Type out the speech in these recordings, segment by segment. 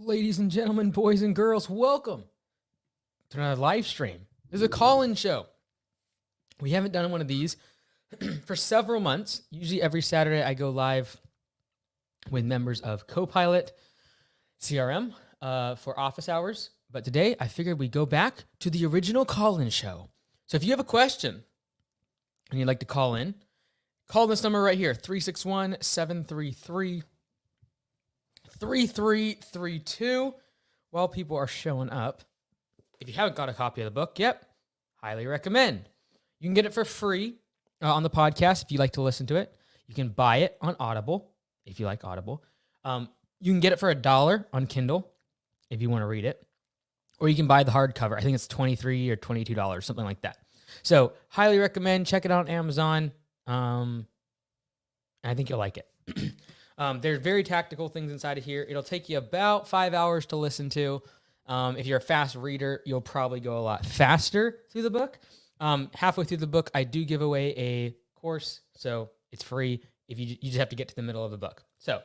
Ladies and gentlemen, boys and girls, welcome to another live stream. This is a call-in show. We haven't done one of these for several months. Usually every Saturday I go live with members of Copilot CRM for office hours. But today I figured we'd go back to the original call-in show. So if you have a question and you'd like to call in, call this number right here, 361-733 3332 while people are showing up. If you haven't got a copy of the book, highly recommend. You can get it for free on the podcast if you like to listen to it. You can buy it on Audible if you like Audible. You can get it for $1 on Kindle if you want to read it. Or you can buy the hardcover. I think it's $23 or $22, something like that. So highly recommend. Check it out on Amazon. I think you'll like it. There's very tactical things inside of here. It'll take you about 5 hours to listen to. If you're a fast reader, you'll probably go a lot faster through the book. Halfway through the book, I do give away a course, so it's free. If you just have to get to the middle of the book. So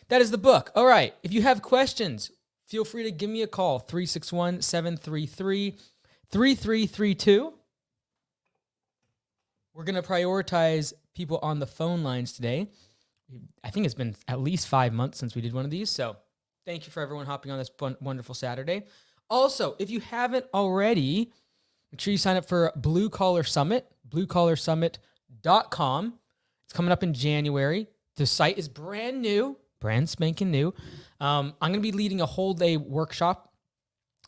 that is the book. All right. If you have questions, feel free to give me a call, 361-733-3332. We're going to prioritize people on the phone lines today. I think it's been at least 5 months since we did one of these. So thank you for everyone hopping on this wonderful Saturday. Also, if you haven't already, make sure you sign up for Blue Collar Summit, bluecollarsummit.com. It's coming up in January. The site is brand new, brand spanking new. I'm going to be leading a whole day workshop.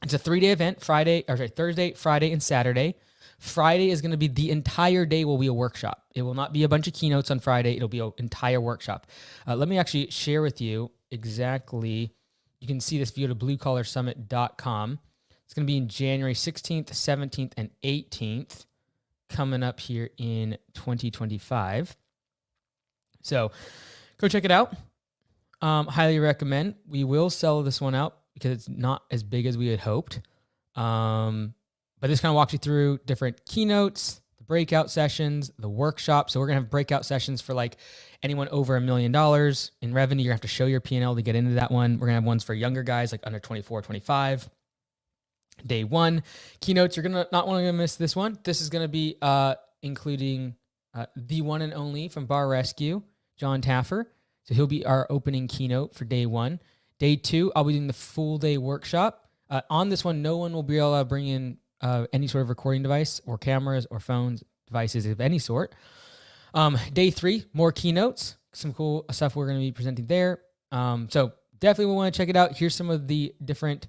It's a 3-day event, Thursday, Friday, and Saturday. Friday is going to be the entire day will be a workshop. It will not be a bunch of keynotes on Friday. It'll be an entire workshop. Let me actually share with you exactly. You can see this via to bluecollarsummit.com. It's going to be in January 16th, 17th, and 18th coming up here in 2025. So go check it out. Highly recommend. We will sell this one out because it's not as big as we had hoped. But this kind of walks you through different keynotes, the breakout sessions, the workshop. So we're going to have breakout sessions for like anyone over $1 million in revenue. You're going to have to show your P&L to get into that one. We're going to have ones for younger guys like under 24, 25. Day one. Keynotes, you're going to not want to miss this one. This is going to be including the one and only from Bar Rescue, John Taffer. So he'll be our opening keynote for day one. Day two, I'll be doing the full day workshop. On this one, no one will be able to bring in any sort of recording device or cameras or phones, devices of any sort. Day three, more keynotes, some cool stuff we're going to be presenting there. So definitely want to check it out. Here's some of the different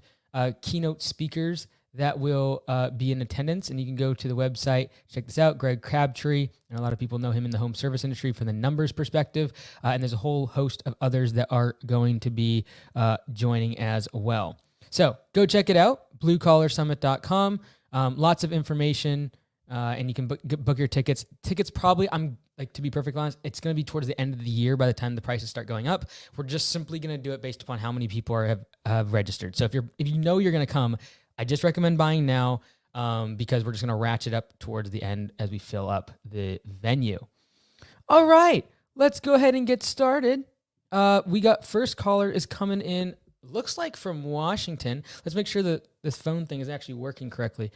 keynote speakers that will be in attendance, and you can go to the website, check this out. Greg Crabtree, and a lot of people know him in the home service industry from the numbers perspective, and there's a whole host of others that are going to be joining as well. So go check it out, bluecollarsummit.com. Lots of information, and you can book your tickets. Tickets probably, to be perfectly honest, it's going to be towards the end of the year by the time the prices start going up. We're just simply going to do it based upon how many people have registered. So if you know you're going to come, I just recommend buying now because we're just going to ratchet up towards the end as we fill up the venue. All right, let's go ahead and get started. We got first caller is coming in. Looks like from Washington. Let's make sure that this phone thing is actually working correctly.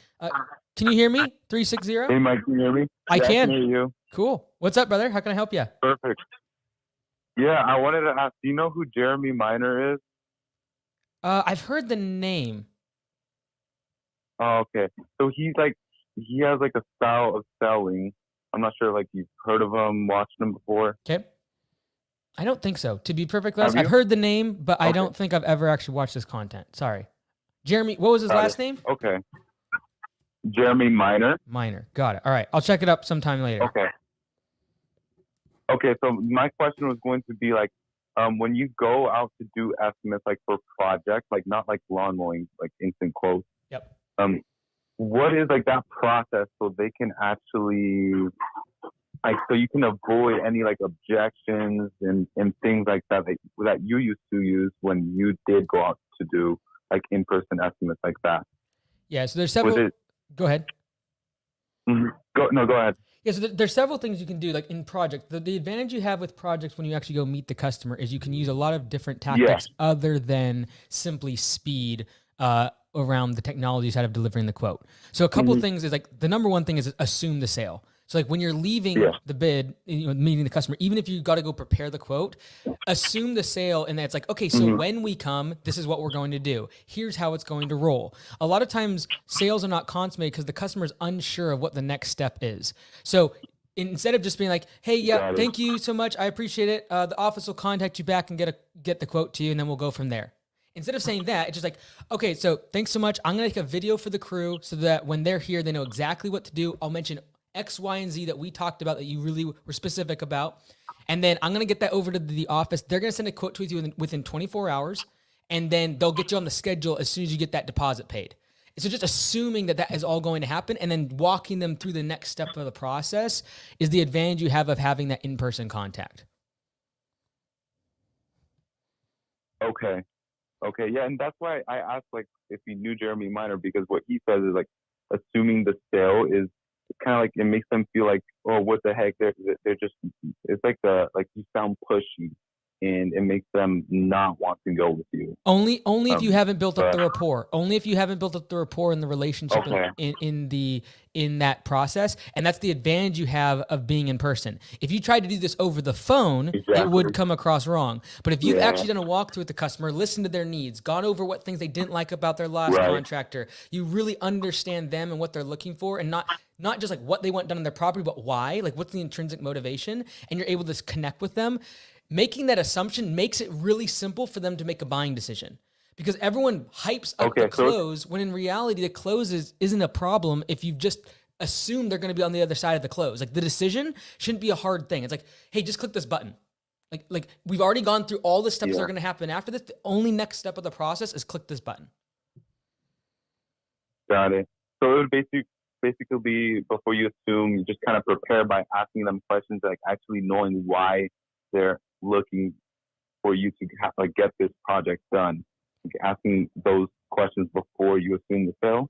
Can you hear me? 360? Hey, Mike, can you hear me? I can. I can hear you. Cool. What's up, brother? How can I help you? Perfect. Yeah, I wanted to ask, do you know who Jeremy Miner is? I've heard the name. Oh, okay. So he has like a style of selling. I'm not sure like you've heard of him, watched him before. Okay. I don't think so. To be perfectly honest, I've heard the name, but I don't think I've ever actually watched this content. Sorry. Jeremy, what was his last name? Okay. Jeremy Miner. Miner. Got it. All right. I'll check it up sometime later. Okay. Okay, so my question was going to be like, when you go out to do estimates like for projects, like not like lawn mowing, like instant quotes. Yep. What is like that process so they can actually so you can avoid any like objections and things like that that you used to use when you did go out to do like in-person estimates like that? Yeah, so there's several. Go ahead. Mm-hmm. Go ahead. Yeah, so there's several things you can do, like in projects. The advantage you have with projects when you actually go meet the customer is you can use a lot of different Yeah. tactics other than simply speed around the technology side of delivering the quote. So a couple of things is like the number one thing is assume the sale. So like when you're leaving Yeah. the bid, meeting the customer, even if you got to go prepare the quote, assume the sale, and that's like, okay, so when we come, this is what we're going to do. Here's how it's going to roll. A lot of times sales are not consummated because the customer is unsure of what the next step is. So instead of just being like, hey, yeah, Got it. thank you so much, I appreciate it. The office will contact you back and get the quote to you, and then we'll go from there. Instead of saying that, it's just like, okay, so thanks so much. I'm going to make a video for the crew so that when they're here, they know exactly what to do. I'll mention X, Y, and Z that we talked about that you really were specific about. And then I'm going to get that over to the office. They're going to send a quote to you within 24 hours. And then they'll get you on the schedule as soon as you get that deposit paid. So just assuming that that is all going to happen and then walking them through the next step of the process is the advantage you have of having that in-person contact. Okay. Okay. Yeah. And that's why I asked, like, if you knew Jeremy Minor, because what he says is, like, assuming the sale is kind of like, it makes them feel like, oh, what the heck? They're just, it's like like you sound pushy, and it makes them not want to go with you. Only if you haven't built up the rapport. Only if you haven't built up the rapport and the relationship in that process. And that's the advantage you have of being in person. If you tried to do this over the phone, it would come across wrong. But if you've actually done a walkthrough with the customer, listened to their needs, gone over what things they didn't like about their last contractor, you really understand them and what they're looking for, and not just like what they want done on their property, but why, like what's the intrinsic motivation, and you're able to connect with them. Making that assumption makes it really simple for them to make a buying decision, because everyone hypes up the close when in reality the close isn't a problem if you've just assumed they're going to be on the other side of the close. Like the decision shouldn't be a hard thing. It's like, hey, just click this button. Like we've already gone through all the steps that are going to happen after this. The only next step of the process is click this button. Got it. So it would basically be, before you assume, you just kind of prepare by asking them questions, like actually knowing why they're looking for you to get this project done. Like asking those questions before you assume the sale.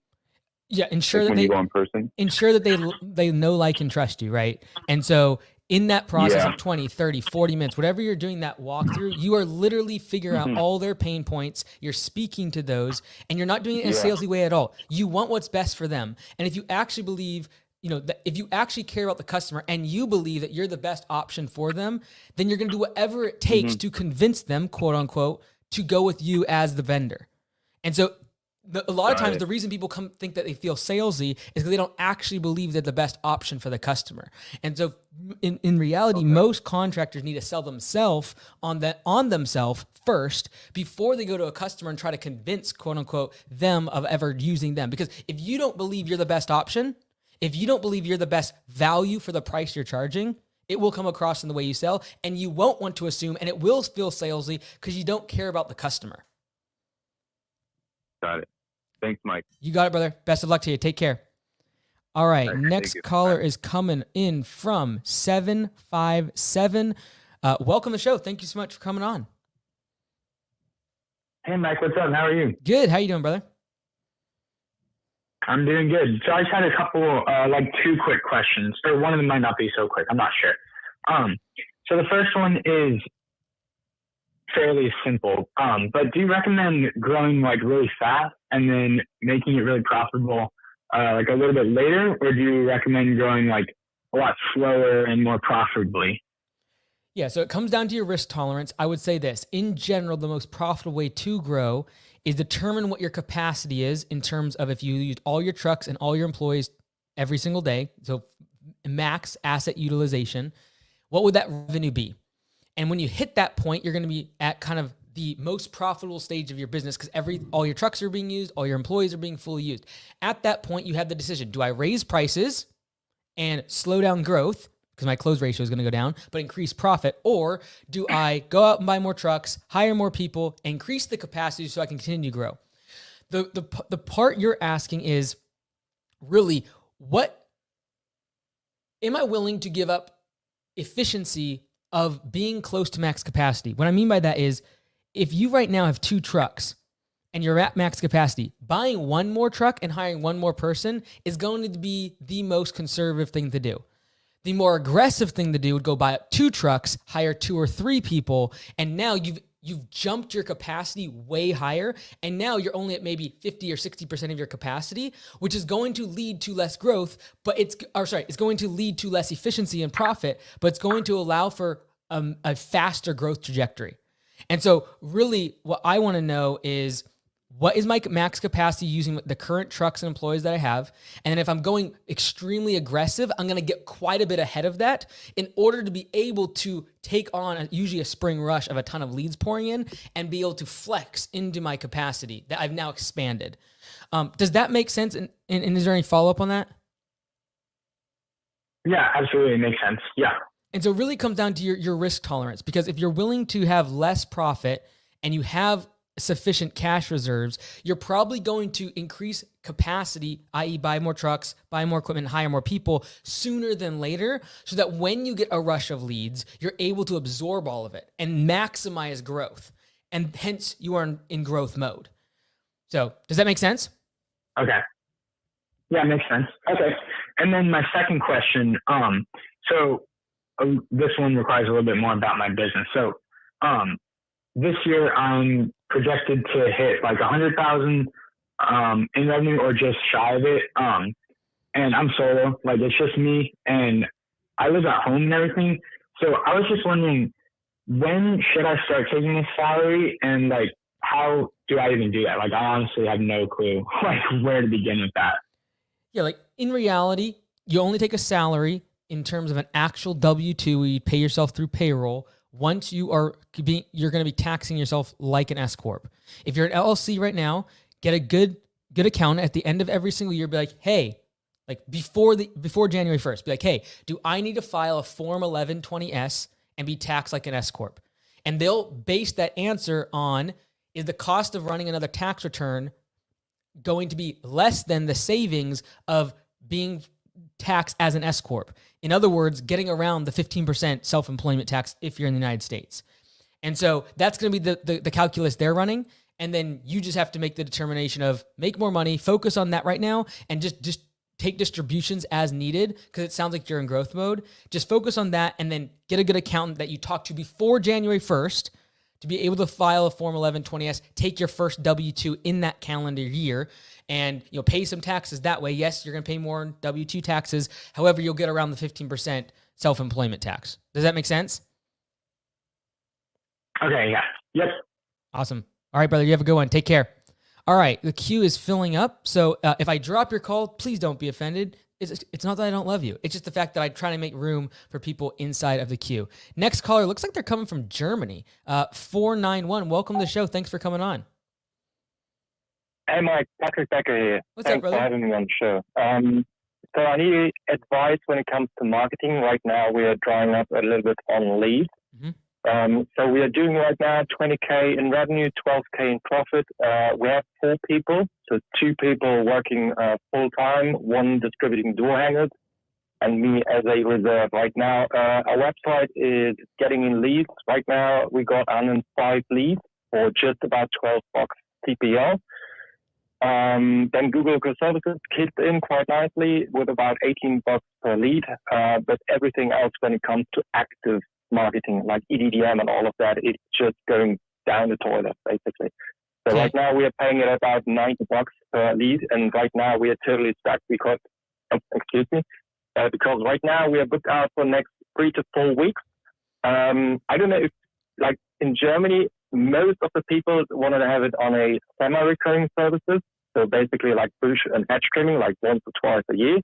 Yeah, ensure like that you go in person. Ensure that they know, like, and trust you, right? And so in that process of 20, 30, 40 minutes, whatever you're doing that walkthrough, you are literally figuring out all their pain points. You're speaking to those, and you're not doing it in a salesy way at all. You want what's best for them. And if you actually believe, that if you actually care about the customer and you believe that you're the best option for them, then you're going to do whatever it takes to convince them, quote unquote, to go with you as the vendor. And so a lot of times the reason people think that they feel salesy is because they don't actually believe they're the best option for the customer. And so in reality, most contractors need to sell themselves on themselves first before they go to a customer and try to convince, quote unquote, them of ever using them. Because if you don't believe you're the best option, if you don't believe you're the best value for the price you're charging, it will come across in the way you sell, and you won't want to assume, and it will feel salesy because you don't care about the customer. Got it. Thanks, Mike. You got it, brother. Best of luck to you. Take care. All right. Next caller is coming in from 757. Welcome to the show. Thank you so much for coming on. Hey, Mike. What's up? How are you? Good. How you doing, brother? I'm doing good. So I just had a couple, two quick questions, or one of them might not be so quick. I'm not sure. So the first one is fairly simple. But do you recommend growing really fast and then making it really profitable, a little bit later, or do you recommend growing a lot slower and more profitably? Yeah, so it comes down to your risk tolerance. I would say this. In general, the most profitable way to grow is determine what your capacity is in terms of if you use all your trucks and all your employees every single day, so max asset utilization, what would that revenue be? And when you hit that point, you're going to be at kind of the most profitable stage of your business because all your trucks are being used, all your employees are being fully used. At that point, you have the decision. Do I raise prices and slow down growth because my close ratio is going to go down, but increase profit? Or do I go out and buy more trucks, hire more people, increase the capacity so I can continue to grow? The part you're asking is really, what am I willing to give up efficiency of being close to max capacity? What I mean by that is, if you right now have 2 trucks and you're at max capacity, buying one more truck and hiring one more person is going to be the most conservative thing to do. The more aggressive thing to do would go buy 2 trucks, hire 2 or 3 people, and now you've jumped your capacity way higher, and now you're only at maybe 50 or 60% of your capacity, which is going to lead to less growth, but it's going to lead to less efficiency and profit, but it's going to allow for a faster growth trajectory. And so really what I want to know is, what is my max capacity using the current trucks and employees that I have? And then if I'm going extremely aggressive, I'm going to get quite a bit ahead of that in order to be able to take on usually a spring rush of a ton of leads pouring in and be able to flex into my capacity that I've now expanded. Does that make sense? And is there any follow-up on that? Yeah, absolutely. It makes sense. Yeah. And so it really comes down to your risk tolerance, because if you're willing to have less profit and you have sufficient cash reserves, you're probably going to increase capacity, i.e. buy more trucks, buy more equipment, hire more people sooner than later, so that when you get a rush of leads, you're able to absorb all of it and maximize growth. And hence you are in growth mode. So does that make sense? Okay. Yeah, it makes sense. Okay. And then my second question, this one requires a little bit more about my business. So, this year I'm projected to hit like 100,000 in revenue or just shy of it. And I'm solo, like it's just me, and I live at home and everything. So I was just wondering, when should I start taking a salary, and like how do I even do that? Like I honestly have no clue like where to begin with that. Yeah, like in reality, you only take a salary in terms of an actual W-2 where you pay yourself through payroll. Once you're going to be taxing yourself like an S corp. If you're an LLC right now, get a good accountant at the end of every single year. Be like, hey, like before January 1st, be like, hey, do I need to file a Form 1120S and be taxed like an S corp? And they'll base that answer on, is the cost of running another tax return going to be less than the savings of being taxed as an S corp? In other words, getting around the 15% self-employment tax if you're in the United States. And so that's going to be the calculus they're running. And then you just have to make the determination of make more money, focus on that right now, and just take distributions as needed, because it sounds like you're in growth mode. Just focus on that, and then get a good accountant that you talk to before January 1st to be able to file a Form 1120S, take your first W-2 in that calendar year, and pay some taxes that way. Yes, you're going to pay more in W-2 taxes. However, you'll get around the 15% self-employment tax. Does that make sense? Okay, yeah. Yep. Awesome. All right, brother, you have a good one. Take care. All right, the queue is filling up. So if I drop your call, please don't be offended. It's not that I don't love you. It's just the fact that I try to make room for people inside of the queue. Next caller, looks like they're coming from Germany. 491, welcome to the show. Thanks for coming on. Hey, Mike, Patrick Becker here. What's up, Thanks brother? for having me on the show. So I need advice when it comes to marketing. Right now, we are drying up a little bit on leads. So we are doing right now 20K in revenue, 12K in profit. We have 4 people, so 2 people working full-time, 1 distributing door hangers, and me as a reserve. Right now, our website is getting in leads. Right now, we got 105 leads for just about 12 bucks CPL. Then Google Services kicked in quite nicely with about 18 bucks per lead. But everything else when it comes to active marketing, like EDDM and all of that, it's just going down the toilet, basically. So right now we are paying it about 90 bucks per lead, and right now we are totally stuck because right now we are booked out for the next 3 to 4 weeks. I don't know if, like in Germany, most of the people wanted to have it on a semi-recurring services. So basically like bush and hedge trimming, like once or twice a year.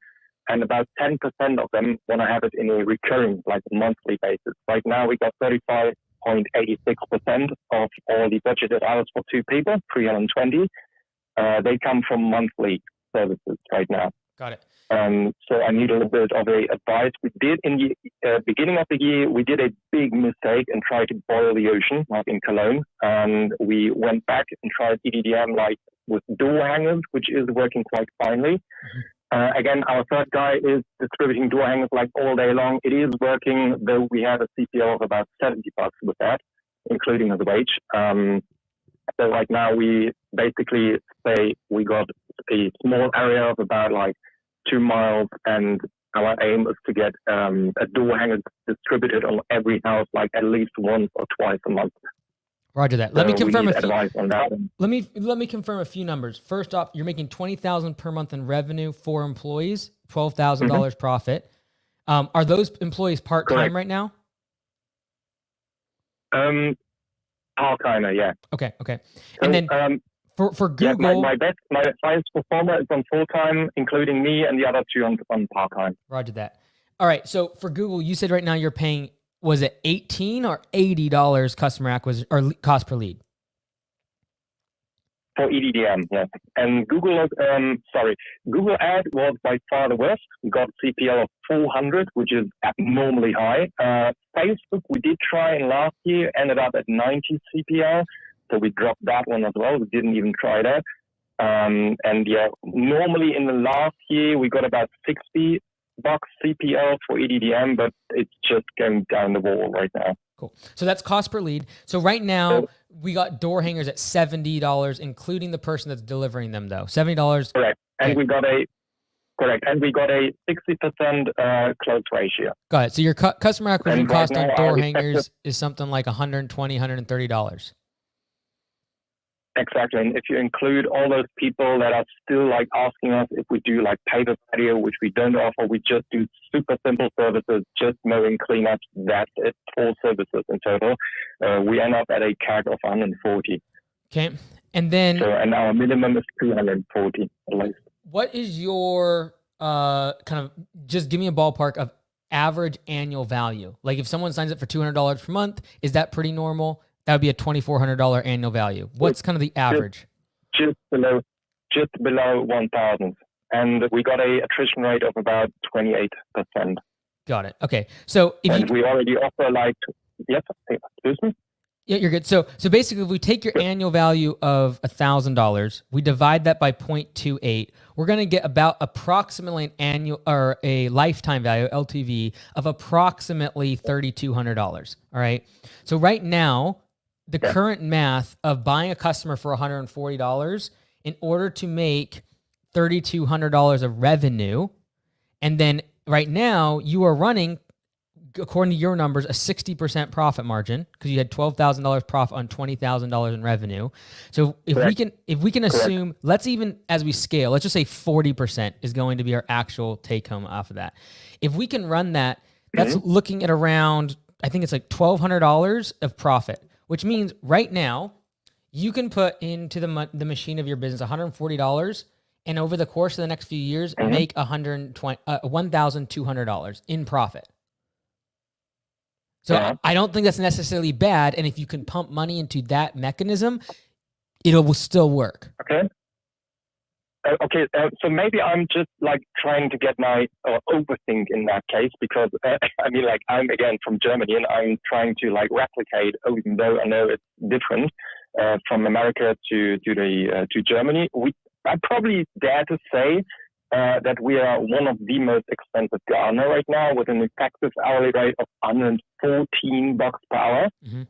And about 10% of them want to have it in a recurring, like monthly basis. Right now, we got 35.86% of all the budgeted hours for 2 people, 320. They come from monthly services right now. Got it. So I need a little bit of advice. We did in the beginning of the year, we did a big mistake and tried to boil the ocean, like in Cologne. And we went back and tried EDDM like with door hangers, which is working quite finely. Again, our third guy is distributing door hangers like all day long. It is working, though we have a CPO of about 70 bucks with that, including his wage. So right now we basically say we got a small area of about like 2 miles and our aim is to get a door hanger distributed on every house, like at least once or twice a month. Roger that. Let me So we confirm need a few. advice on that. Let me confirm a few numbers. First off, you're making $20,000 per month in revenue for employees, $12,000 profit. Are those employees part time Correct. right now? Part-timer, yeah. Okay. So, And then for yeah, Google, my highest performer is on full-time, including me, and the other two on part-time. Roger that. All right. So for Google, you said right now you're paying, was it $18 or $80 customer acquisition or cost per lead? For EDDM, yes. And Google Ad was by far the worst. We got CPL of 400, which is abnormally high. Facebook, we did try in last year, ended up at 90 CPL. So we dropped that one as well. We didn't even try that. And yeah, normally in the last year, we got about $60 CPL for EDDM, but it's just going down the wall right now. Cool. So that's cost per lead. So right now we got door hangers at $70, including the person that's delivering them though. $70. Correct. And Okay. we got a 60% close ratio. Got it. So your customer acquisition And right cost on now, door our hangers is something like $120, $130. Exactly. And if you include all those people that are still like asking us if we do like paper patio, which we don't offer, we just do super simple services, just mowing, cleanups, that's it, 4 services in total. We end up at a CAC of 140. Okay. And then And our minimum is 240 at least. what is your kind of, just give me a ballpark of average annual value. Like if someone signs up for $200 per month, is that pretty normal? That would be a $2,400 annual value. What's kind of the average? Just below 1,000. And we got a attrition rate of about 28%. Got it. Okay. So if you, We already offer yes, excuse me? yeah, you're good. So basically, if we take your annual value of $1,000, we divide that by 0.28, we're going to get about approximately an annual or a lifetime value (LTV) of approximately $3,200. All right. So right now, the current math of buying a customer for $140 in order to make $3,200 of revenue, and then right now you are running, according to your numbers, a 60% profit margin because you had $12,000 profit on $20,000 in revenue. So if we can assume, let's even as we scale, let's just say 40% is going to be our actual take home off of that. If we can run that, that's looking at around, I think it's like $1,200 of profit, which means right now you can put into the machine of your business $140. And over the course of the next few years, make $1,200 in profit. So I don't think that's necessarily bad. And if you can pump money into that mechanism, it will still work. Okay. So maybe I'm just like trying to get my overthink in that case because I'm again from Germany and I'm trying to like replicate, even though I know it's different from America to Germany. I probably dare to say that we are one of the most expensive gardener right now with an effective hourly rate of $114 per hour. Mm-hmm.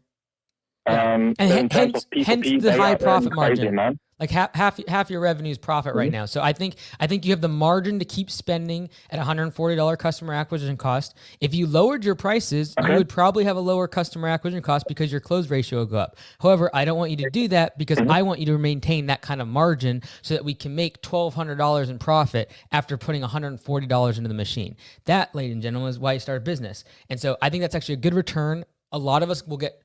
And hence the high profit margin. Man. Like half your revenue is profit right now. So I think you have the margin to keep spending at $140 customer acquisition cost. If you lowered your prices, you would probably have a lower customer acquisition cost because your close ratio would go up. However, I don't want you to do that because I want you to maintain that kind of margin so that we can make $1,200 in profit after putting $140 into the machine. That, ladies and gentlemen, is why you start a business. And so I think that's actually a good return. A lot of us will get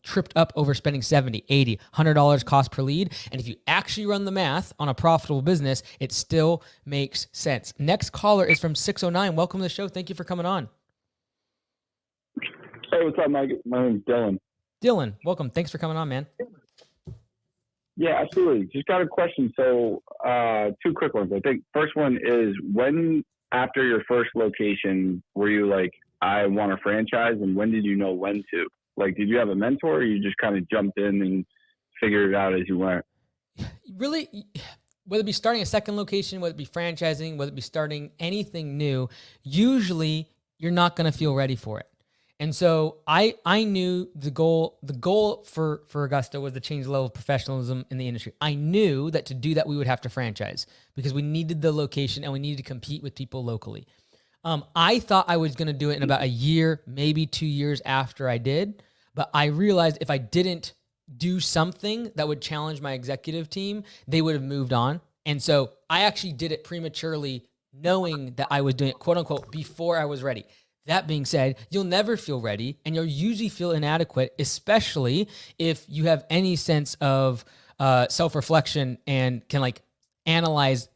tripped up over spending $70, $80, $100 cost per lead. And if you actually run the math on a profitable business, it still makes sense. Next caller is from 609. Welcome to the show. Thank you for coming on. Hey, what's up, Mike? My name's Dylan. Dylan, welcome. Thanks for coming on, man. Yeah, absolutely. Just got a question. So 2 quick ones. I think first one is when after your first location were you like, I want a franchise, and when did you know when to? Like, did you have a mentor or you just kind of jumped in and figured it out as you went? Really, whether it be starting a second location, whether it be franchising, whether it be starting anything new, usually you're not going to feel ready for it. And so I knew the goal for Augusta was to change the level of professionalism in the industry. I knew that to do that, we would have to franchise because we needed the location and we needed to compete with people locally. I thought I was going to do it in about a year, maybe 2 years after I did. But I realized if I didn't do something that would challenge my executive team, they would have moved on. And so I actually did it prematurely, knowing that I was doing it, quote unquote, before I was ready. That being said, you'll never feel ready and you'll usually feel inadequate, especially if you have any sense of self-reflection and can like analyze,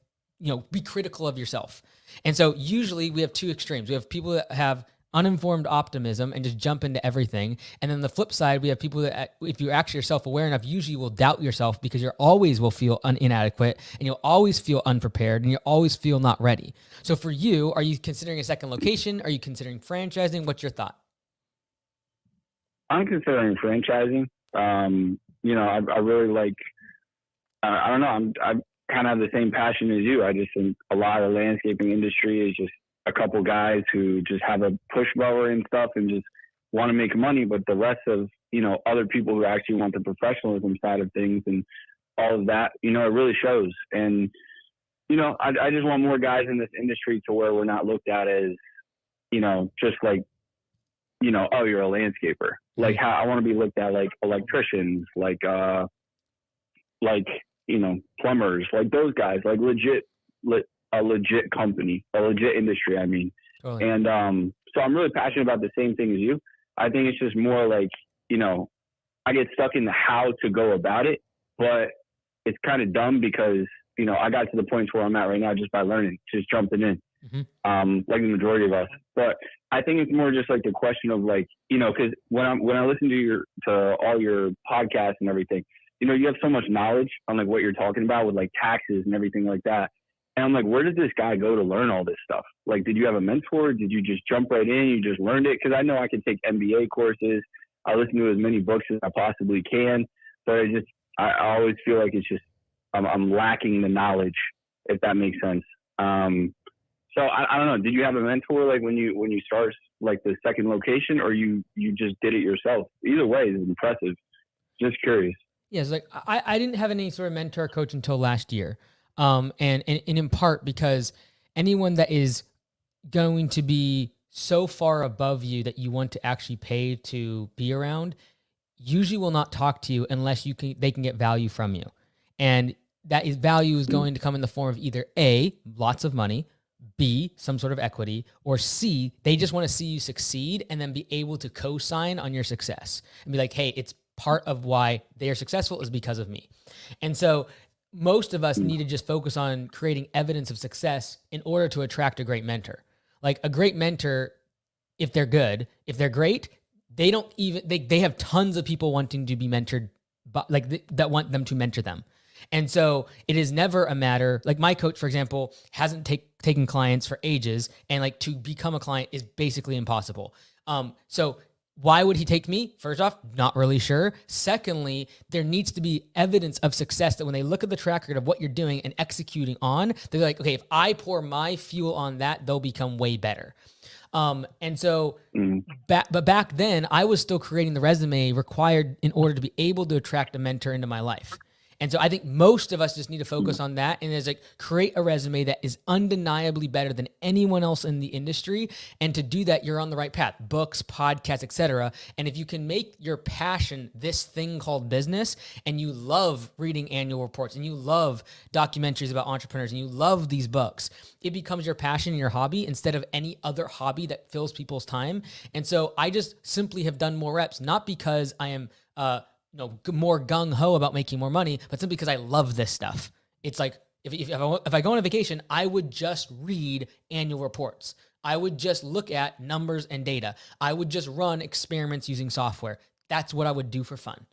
be critical of yourself. And so usually we have two extremes. We have people that have uninformed optimism and just jump into everything. And then the flip side, we have people that, if you actually are self-aware enough, usually will doubt yourself because you always will feel inadequate and you'll always feel unprepared and you'll always feel not ready. So for you, are you considering a second location? Are you considering franchising? What's your thought? I'm considering franchising. I really like, I don't know, I kind of have the same passion as you. I just think a lot of the landscaping industry is just a couple guys who just have a push mower and stuff and just want to make money, but the rest of, other people who actually want the professionalism side of things and all of that, it really shows. And, I just want more guys in this industry to where we're not looked at as, just like, oh, you're a landscaper. Like how I want to be looked at like electricians, like plumbers, like those guys, like a legit company, a legit industry, I mean. Totally. And so I'm really passionate about the same thing as you. I think it's just more like, I get stuck in the how to go about it, but it's kind of dumb because, I got to the points where I'm at right now just by learning, just jumping in, like the majority of us. But I think it's more just like the question of like, because when I listen to all your podcasts and everything, you have so much knowledge on like what you're talking about with like taxes and everything like that. And I'm like, where did this guy go to learn all this stuff? Like, did you have a mentor? Did you just jump right in? You just learned it? Because I know I can take MBA courses. I listen to as many books as I possibly can. But I always feel like it's just, I'm lacking the knowledge, if that makes sense. So I don't know. Did you have a mentor like when you start like the second location, or you just did it yourself? Either way is impressive. Just curious. Yes, like I didn't have any sort of mentor coach until last year. And in part because anyone that is going to be so far above you that you want to actually pay to be around usually will not talk to you unless they can get value from you. And that value is going to come in the form of either A, lots of money, B, some sort of equity, or C, they just want to see you succeed and then be able to co-sign on your success and be like, hey, it's part of why they are successful is because of me. And so most of us need to just focus on creating evidence of success in order to attract a great mentor. Like a great mentor, if they're good, if they're great, they have tons of people wanting to be mentored, but that want them to mentor them. And so it is never a matter, like my coach, for example, hasn't taken clients for ages, and like to become a client is basically impossible. So why would he take me? First off, not really sure. Secondly, there needs to be evidence of success that when they look at the track record of what you're doing and executing on, they're like, okay, if I pour my fuel on that, they'll become way better. And so, but back then I was still creating the resume required in order to be able to attract a mentor into my life. And so I think most of us just need to focus on that and is like create a resume that is undeniably better than anyone else in the industry. And to do that, you're on the right path, books, podcasts, etc. And if you can make your passion this thing called business, and you love reading annual reports and you love documentaries about entrepreneurs and you love these books, it becomes your passion and your hobby instead of any other hobby that fills people's time. And so I just simply have done more reps, not because I am, more gung-ho about making more money, but simply because I love this stuff. It's like, if I go on a vacation, I would just read annual reports. I would just look at numbers and data. I would just run experiments using software. That's what I would do for fun.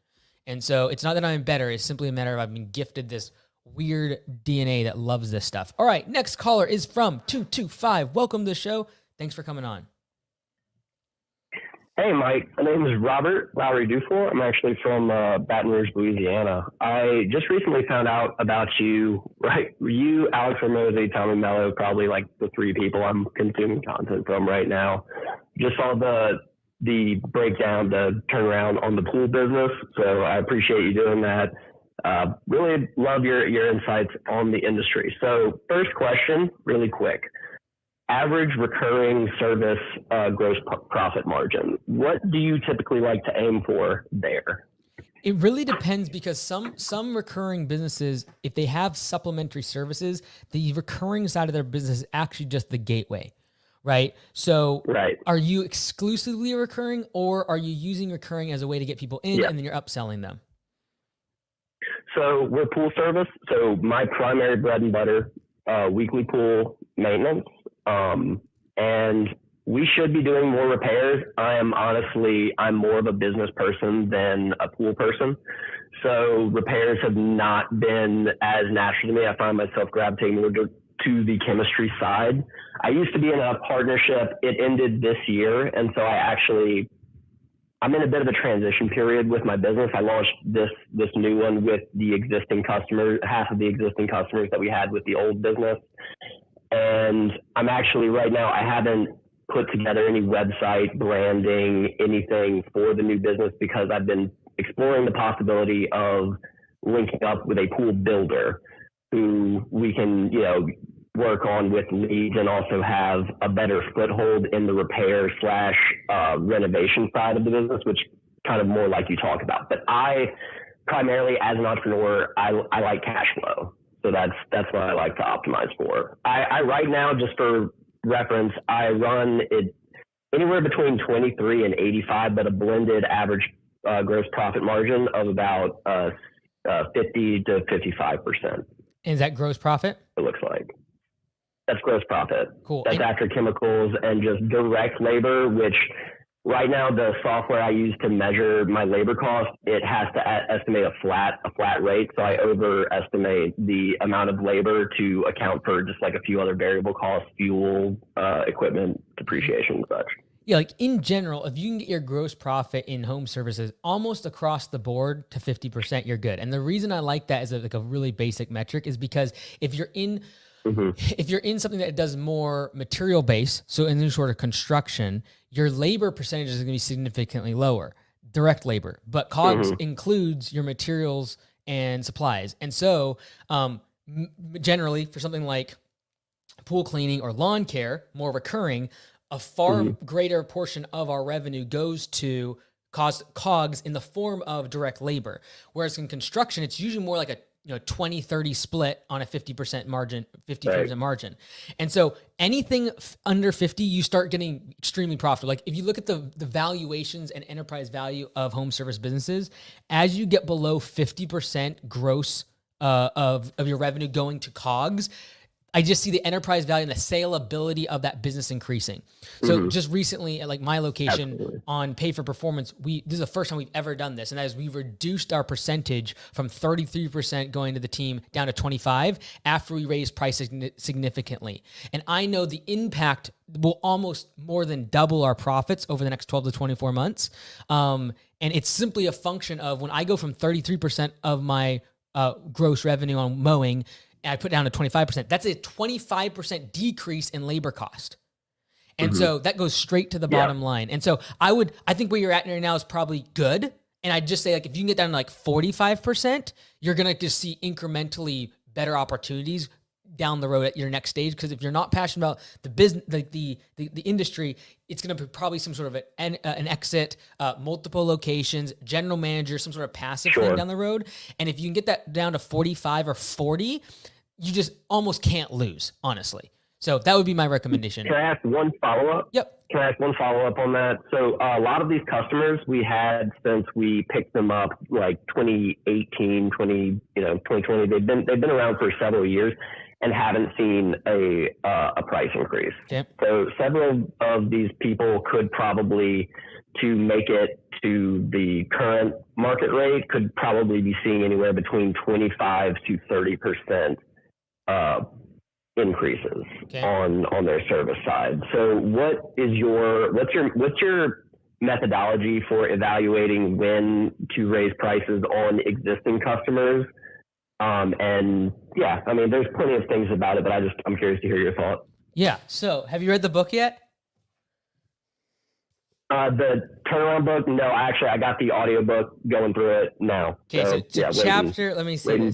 And so it's not that I'm better. It's simply a matter of I've been gifted this weird DNA that loves this stuff. All right, next caller is from 225. Welcome to the show. Thanks for coming on. Hey, Mike. My name is Robert Lowry Dufour. I'm actually from Baton Rouge, Louisiana. I just recently found out about you, right? You, Alex Hormozi, Tommy Mello, probably like the three people I'm consuming content from right now. Just saw the breakdown, the turnaround on the pool business. So I appreciate you doing that. Really love your insights on the industry. So first question, really quick. average recurring service gross profit margin. What do you typically like to aim for there? It really depends, because some recurring businesses, if they have supplementary services, the recurring side of their business is actually just the gateway, right? So are you exclusively recurring, or are you using recurring as a way to get people in and then you're upselling them? So we're pool service. So my primary bread and butter, weekly pool maintenance. And we should be doing more repairs. I'm more of a business person than a pool person. So repairs have not been as natural to me. I find myself gravitating more to the chemistry side. I used to be in a partnership. It ended this year. And so I'm in a bit of a transition period with my business. I launched this new one with the existing customers, half of the existing customers that we had with the old business. And I'm actually right now, I haven't put together any website branding, anything for the new business, because I've been exploring the possibility of linking up with a pool builder who we can, work on with leads and also have a better foothold in the repair / renovation side of the business, which kind of more like you talk about. But I primarily, as an entrepreneur, I like cash flow. So that's what I like to optimize for. I right now, just for reference, I run it anywhere between 23 and 85, but a blended average gross profit margin of about 50 to 55%. Is that gross profit? It looks like. That's gross profit. Cool. That's after chemicals and just direct labor, which right now the software I use to measure my labor cost, it has to estimate a flat rate. So I overestimate the amount of labor to account for just like a few other variable costs, fuel, equipment, depreciation, and such. Yeah, like in general, if you can get your gross profit in home services almost across the board to 50%, you're good. And the reason I like that as a really basic metric is because if you're in something that does more material based, so in any sort of construction, your labor percentage is going to be significantly lower, direct labor. But COGS includes your materials and supplies. And so generally for something like pool cleaning or lawn care, more recurring, a far greater portion of our revenue goes to COGS in the form of direct labor. Whereas in construction, it's usually more like a 20-30 split on a 50% margin, 50% margin. And so anything under 50, you start getting extremely profitable. Like if you look at the valuations and enterprise value of home service businesses, as you get below 50% gross of your revenue going to COGS, I just see the enterprise value and the saleability of that business increasing. So just recently at like my location on Pay for Performance, this is the first time we've ever done this. And that is we've reduced our percentage from 33% going to the team down to 25 after we raised prices significantly. And I know the impact will almost more than double our profits over the next 12 to 24 months. And it's simply a function of when I go from 33% of my gross revenue on mowing, and I put down to 25%. That's a 25% decrease in labor cost. And so that goes straight to the bottom line. And so I think where you're at right now is probably good. And I'd just say like, if you can get down to like 45%, you're going to just see incrementally better opportunities down the road at your next stage. Because if you're not passionate about the business, the industry, it's going to be probably some sort of an exit, multiple locations, general manager, some sort of passive thing down the road. And if you can get that down to 45 or 40, you just almost can't lose, honestly. So that would be my recommendation. Can I ask one follow-up? Yep. Can I ask one follow-up on that? So a lot of these customers we had since we picked them up, like 2018, 2020, they've been around for several years and haven't seen a price increase. Okay. So several of these people could probably, to make it to the current market rate, could probably be seeing anywhere between 25 to 30% increases on their service side. So what's your methodology for evaluating when to raise prices on existing customers? And yeah, I mean, there's plenty of things about it, but I'm curious to hear your thoughts. Yeah. So have you read the book yet? The turnaround book? No, actually I got the audiobook going through it now. Okay. So chapter, let me see.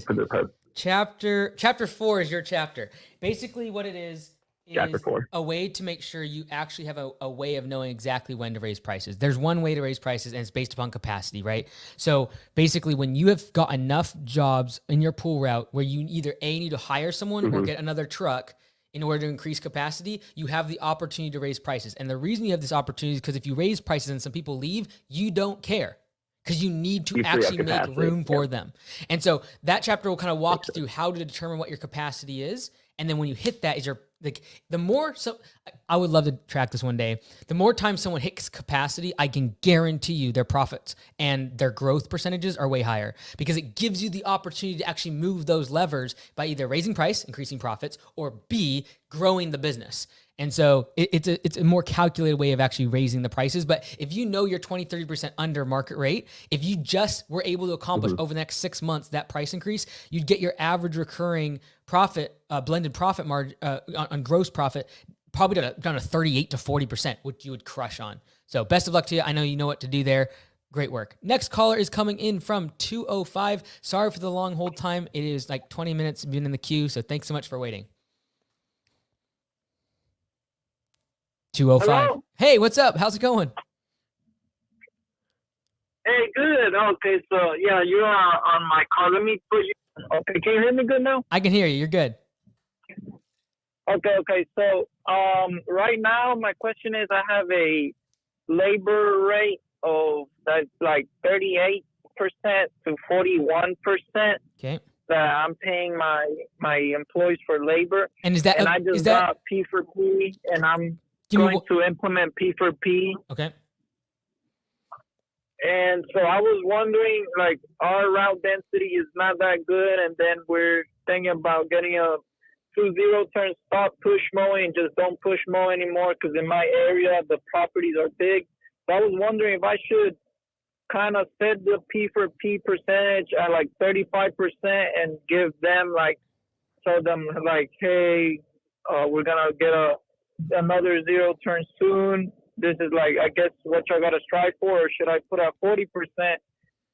Chapter 4 is your chapter. Basically what it is chapter is 4. a way to make sure you actually have a way of knowing exactly when to raise prices. There's one way to raise prices, and it's based upon capacity, right? So basically, when you have got enough jobs in your pool route where you either need to hire someone or get another truck in order to increase capacity, you have the opportunity to raise prices. And the reason you have this opportunity is because if you raise prices and some people leave, you don't care, because you need to actually make room for them. And so that chapter will kind of walk you through how to determine what your capacity is. And then when you hit that, the more, so I would love to track this one day. The more time someone hits capacity, I can guarantee you their profits and their growth percentages are way higher, because it gives you the opportunity to actually move those levers by either raising price, increasing profits, or B, growing the business. And so it's a more calculated way of actually raising the prices. But if you know you're 20, 30% under market rate, if you just were able to accomplish over the next 6 months that price increase, you'd get your average recurring profit, blended profit margin on gross profit, probably down to 38 to 40%, which you would crush on. So best of luck to you. I know you know what to do there. Great work. Next caller is coming in from 205. Sorry for the long hold time. It is like 20 minutes been in the queue. So thanks so much for waiting. 205. Hello? Hey, what's up? How's it going? Hey, good. Okay, so yeah, you're on my call. Let me put you. Okay, can you hear me good now? I can hear you. You're good. Okay. So, right now my question is, I have a labor rate of that's like 38% to 41%. Okay. That I'm paying my employees for labor, And is that and I just got P for P, and I'm going to implement P for P. Okay. And so I was wondering, like, our route density is not that good, and then we're thinking about getting a 2-0 turn, stop push mowing, just don't push mow anymore, because in my area the properties are big. So I was wondering if I should kind of set the P for P percentage at like 35% and give them tell them hey, we're gonna get another 0 turn soon. This is I guess what y'all gotta strive for, or should I put out 40% to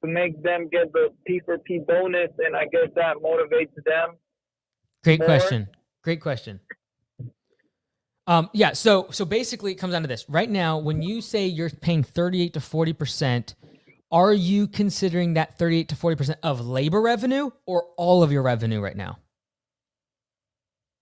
make them get the P for P bonus, and I guess that motivates them? Great question. Yeah. So basically it comes down to this. Right now, when you say you're paying 38 to 40%, are you considering that 38 to 40% of labor revenue or all of your revenue right now?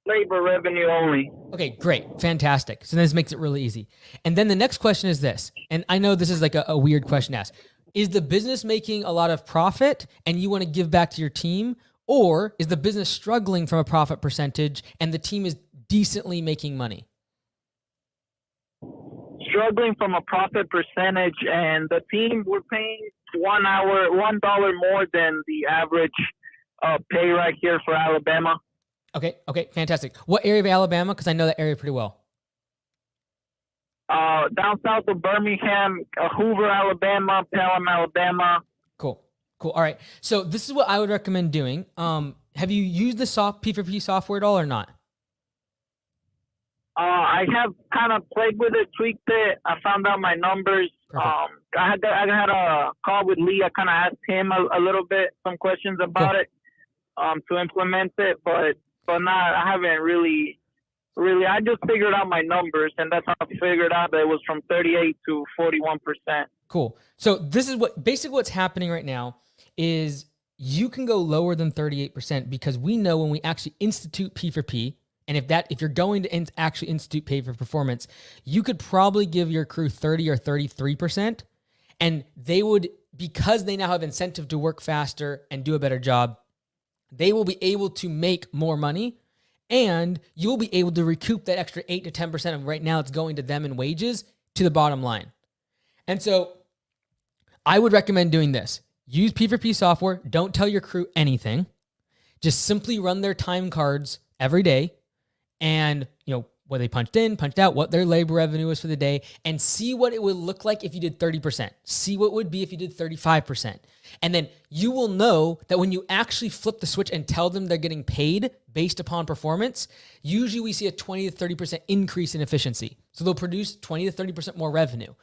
Labor revenue only. Okay, great. Fantastic. So this makes it really easy. And then the next question is this, and I know this is like a weird question to ask. Is the business making a lot of profit and you want to give back to your team? Or is the business struggling from a profit percentage and the team is decently making money? Struggling from a profit percentage, and the team, we're paying $1 more than the average pay right here for Alabama. Okay, fantastic. What area of Alabama? Because I know that area pretty well. Down south of Birmingham, Hoover, Alabama, Pelham, Alabama. Cool. All right. So this is what I would recommend doing. Have you used the P4P software at all or not? I have kind of played with it, tweaked it. I found out my numbers. I had a call with Lee. I kind of asked him a little bit, some questions about it, to implement it, but not. I haven't really. I just figured out my numbers, and that's how I figured out that it was from 38 to 41%. Cool. So this is what's happening right now is you can go lower than 38% because we know when we actually institute P4P, and if you're going to actually institute pay for performance, you could probably give your crew 30 or 33%, and they would, because they now have incentive to work faster and do a better job, they will be able to make more money, and you'll be able to recoup that extra 8 to 10% of right now it's going to them in wages to the bottom line. And so I would recommend doing this. Use P4P software. Don't tell your crew anything. Just simply run their time cards every day and, what they punched in, punched out, what their labor revenue was for the day, and see what it would look like if you did 30%. See what it would be if you did 35%. And then you will know that when you actually flip the switch and tell them they're getting paid based upon performance, usually we see a 20 to 30% increase in efficiency. So they'll produce 20 to 30% more revenue,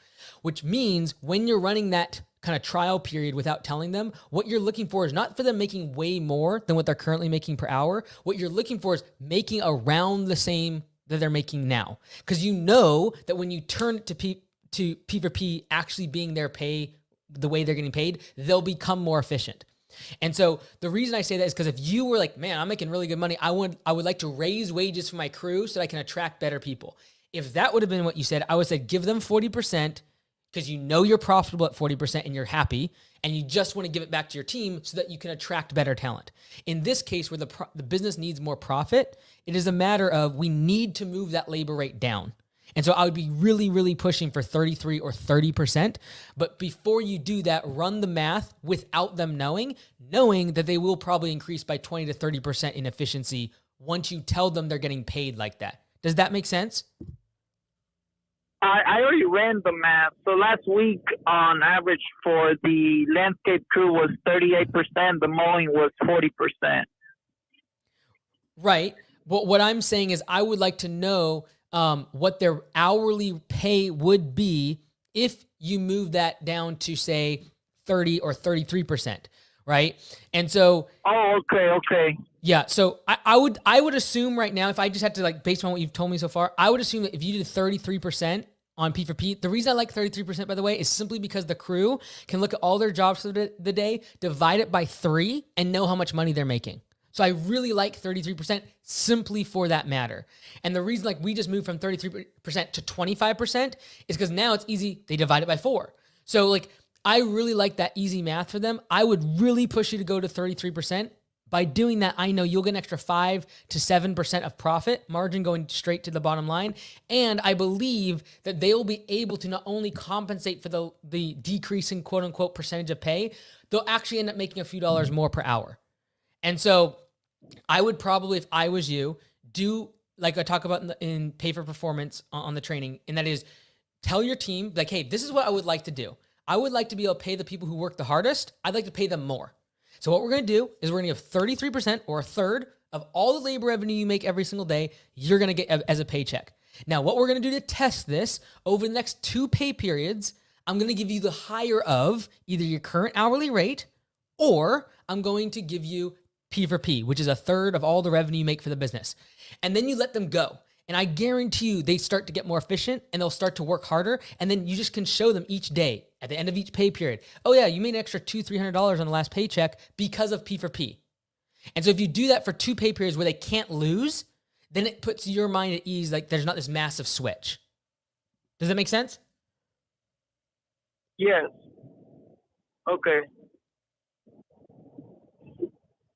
which means when you're running that kind of trial period without telling them, what you're looking for is not for them making way more than what they're currently making per hour. What you're looking for is making around the same that they're making now. Because you know that when you turn it to P4P actually being their pay, the way they're getting paid, they'll become more efficient. And so the reason I say that is because if you were like, man, I'm making really good money, I would like to raise wages for my crew so that I can attract better people. If that would have been what you said, I would say give them 40% because you know you're profitable at 40% and you're happy, and you just want to give it back to your team so that you can attract better talent. In this case, where the business needs more profit, it is a matter of we need to move that labor rate down. And so I would be really, really pushing for 33 or 30%. But before you do that, run the math without them knowing that they will probably increase by 20 to 30% in efficiency once you tell them they're getting paid like that. Does that make sense? I already ran the math. So last week, on average, for the landscape crew was 38%. The mowing was 40%. Right. But what I'm saying is I would like to know what their hourly pay would be if you move that down to, say, 30 or 33%, right? And so... Oh, okay. Yeah, so I would assume right now, if I just had to, like, based on what you've told me so far, I would assume that if you did 33% on P4P, the reason I like 33%, by the way, is simply because the crew can look at all their jobs for the day, divide it by 3, and know how much money they're making. So I really like 33% simply for that matter. And the reason like we just moved from 33% to 25% is because now it's easy. They divide it by 4. So like I really like that easy math for them. I would really push you to go to 33%. By doing that, I know you'll get an extra 5 to 7% of profit margin going straight to the bottom line. And I believe that they will be able to not only compensate for the decrease in quote unquote percentage of pay, they'll actually end up making a few dollars more per hour. And so I would probably, if I was you, do like I talk about in Pay for Performance on the training, and that is tell your team, like, hey, this is what I would like to do. I would like to be able to pay the people who work the hardest. I'd like to pay them more. So what we're going to do is we're going to give 33% or a third of all the labor revenue you make every single day, you're going to get as a paycheck. Now, what we're going to do to test this over the next 2 pay periods, I'm going to give you the higher of either your current hourly rate, or I'm going to give you P4P, which is a third of all the revenue you make for the business. And then you let them go. And I guarantee you they start to get more efficient and they'll start to work harder. And then you just can show them each day at the end of each pay period, oh yeah, you made an extra $200-$300 on the last paycheck because of P4P. And so if you do that for 2 pay periods where they can't lose, then it puts your mind at ease. Like there's not this massive switch. Does that make sense? Yes. Okay.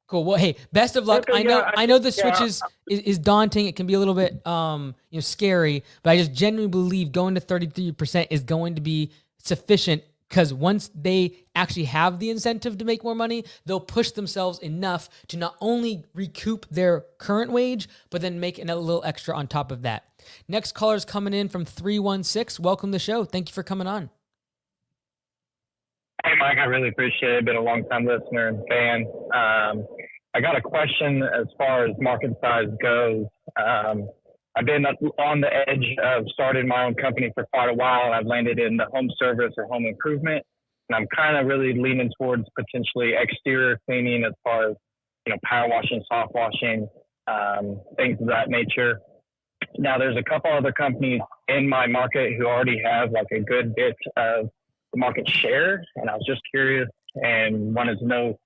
Cool. Well, hey, best of luck. Okay, I know the switch is daunting. It can be a little bit scary, but I just genuinely believe going to 33% is going to be sufficient, because once they actually have the incentive to make more money, they'll push themselves enough to not only recoup their current wage, but then make a little extra on top of that. Next caller is coming in from 316. Welcome to the show. Thank you for coming on. Hey, Mike, I really appreciate it. Been a long-time listener and fan. I got a question as far as market size goes. I've been on the edge of starting my own company for quite a while. I've landed in the home service or home improvement, and I'm kind of really leaning towards potentially exterior cleaning as far as, power washing, soft washing, things of that nature. Now, there's a couple other companies in my market who already have like a good bit of the market share, and I was just curious and wanted to know,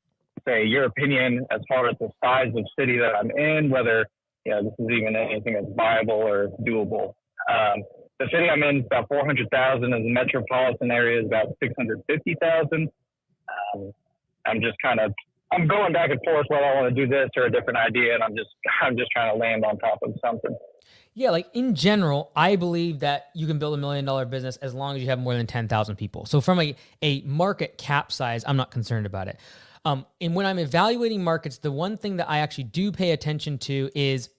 say, your opinion as far as the size of city that I'm in, whether this is even anything that's viable or doable. The city I'm in is about 400,000, and the metropolitan area is about 650,000. I'm going back and forth whether I want to do this or a different idea, and I'm just trying to land on top of something. Yeah, like in general, I believe that you can build $1 million business as long as you have more than 10,000 people. So from a market cap size, I'm not concerned about it. And when I'm evaluating markets, the one thing that I actually do pay attention to is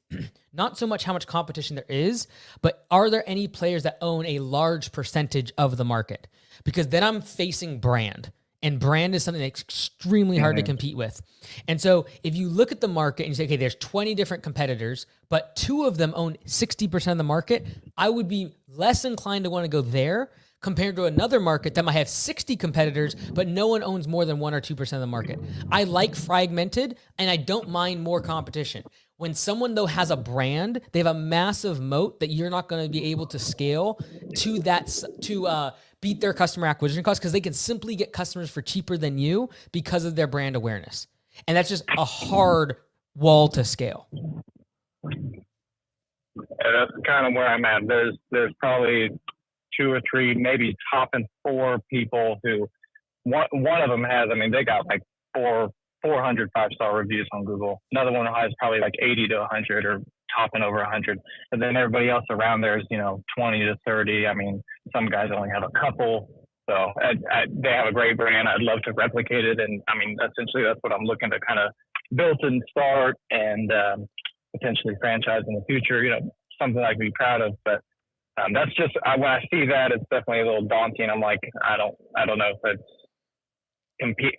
not so much how much competition there is, but are there any players that own a large percentage of the market? Because then I'm facing brand. And brand is something that's extremely hard to compete with. And so if you look at the market and you say, okay, there's 20 different competitors, but 2 of them own 60% of the market, I would be less inclined to want to go there compared to another market that might have 60 competitors, but no one owns more than 1 or 2% of the market. I like fragmented, and I don't mind more competition. When someone though has a brand, they have a massive moat that you're not going to be able to scale to beat their customer acquisition costs, because they can simply get customers for cheaper than you because of their brand awareness. And that's just a hard wall to scale. That's kind of where I'm at. There's probably 2 or 3, maybe topping 4 people who one of them has, I mean, they got like 400 5-star reviews on Google. Another one has probably like 80 to 100 or topping over 100. And then everybody else around there is, 20 to 30. I mean, some guys only have a couple. So they have a great brand. I'd love to replicate it. And I mean, essentially that's what I'm looking to kind of build and start and potentially franchise in the future, something I can be proud of. But that's just, when I see that, it's definitely a little daunting. I'm like, I don't know if it's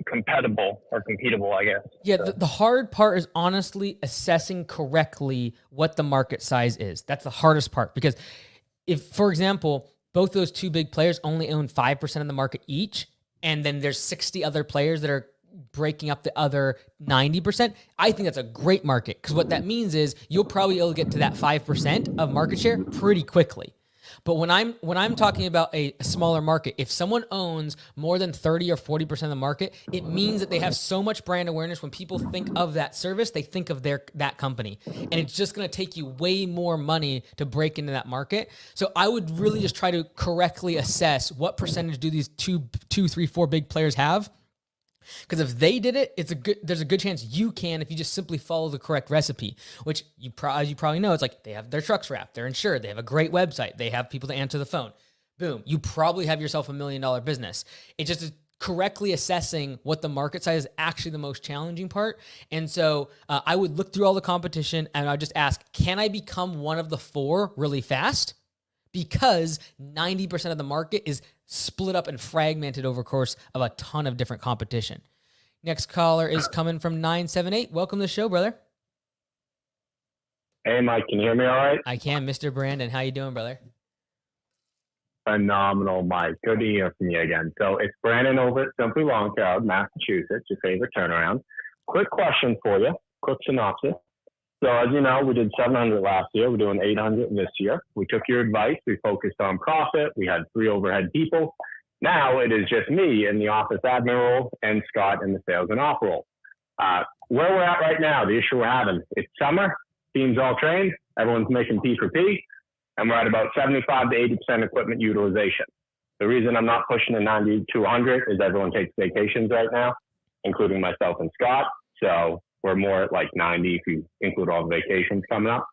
compatible or competable, I guess. Yeah, the hard part is honestly assessing correctly what the market size is. That's the hardest part, because if, for example, both those 2 big players only own 5% of the market each, and then there's 60 other players that are breaking up the other 90%, I think that's a great market, because what that means is you'll probably be able to get to that 5% of market share pretty quickly. But when I'm talking about a smaller market, if someone owns more than 30 or 40% of the market, it means that they have so much brand awareness. When people think of that service, they think of that company, and it's just going to take you way more money to break into that market. So I would really just try to correctly assess what percentage do these 2, 3, 4 big players have. Because if they did it, there's a good chance you can, if you just simply follow the correct recipe, which as you probably know, it's like they have their trucks wrapped, they're insured, they have a great website, they have people to answer the phone. Boom, you probably have yourself $1 million business. It's just correctly assessing what the market size is actually the most challenging part. And so I would look through all the competition and I'd just ask, can I become one of the 4 really fast? Because 90% of the market is split up and fragmented over the course of a ton of different competition. Next caller is coming from 978. Welcome to the show, brother. Hey, Mike, can you hear me all right? I can, Mr. Brandon. How you doing, brother? Phenomenal, Mike. Good to hear from you again. So it's Brandon over at Simply Lawn Care, Massachusetts, your favorite turnaround. Quick question for you, quick synopsis. So as you know, we did 700 last year. We're doing 800 this year. We took your advice. We focused on profit. We had 3 overhead people. Now it is just me in the office admin role and Scott in the sales and op role. Where we're at right now, the issue we're having, it's summer, team's all trained, everyone's making P for P, and we're at about 75 to 80% equipment utilization. The reason I'm not pushing to 90 to 100 is everyone takes vacations right now, including myself and Scott. So we're more at like 90 if you include all the vacations coming up.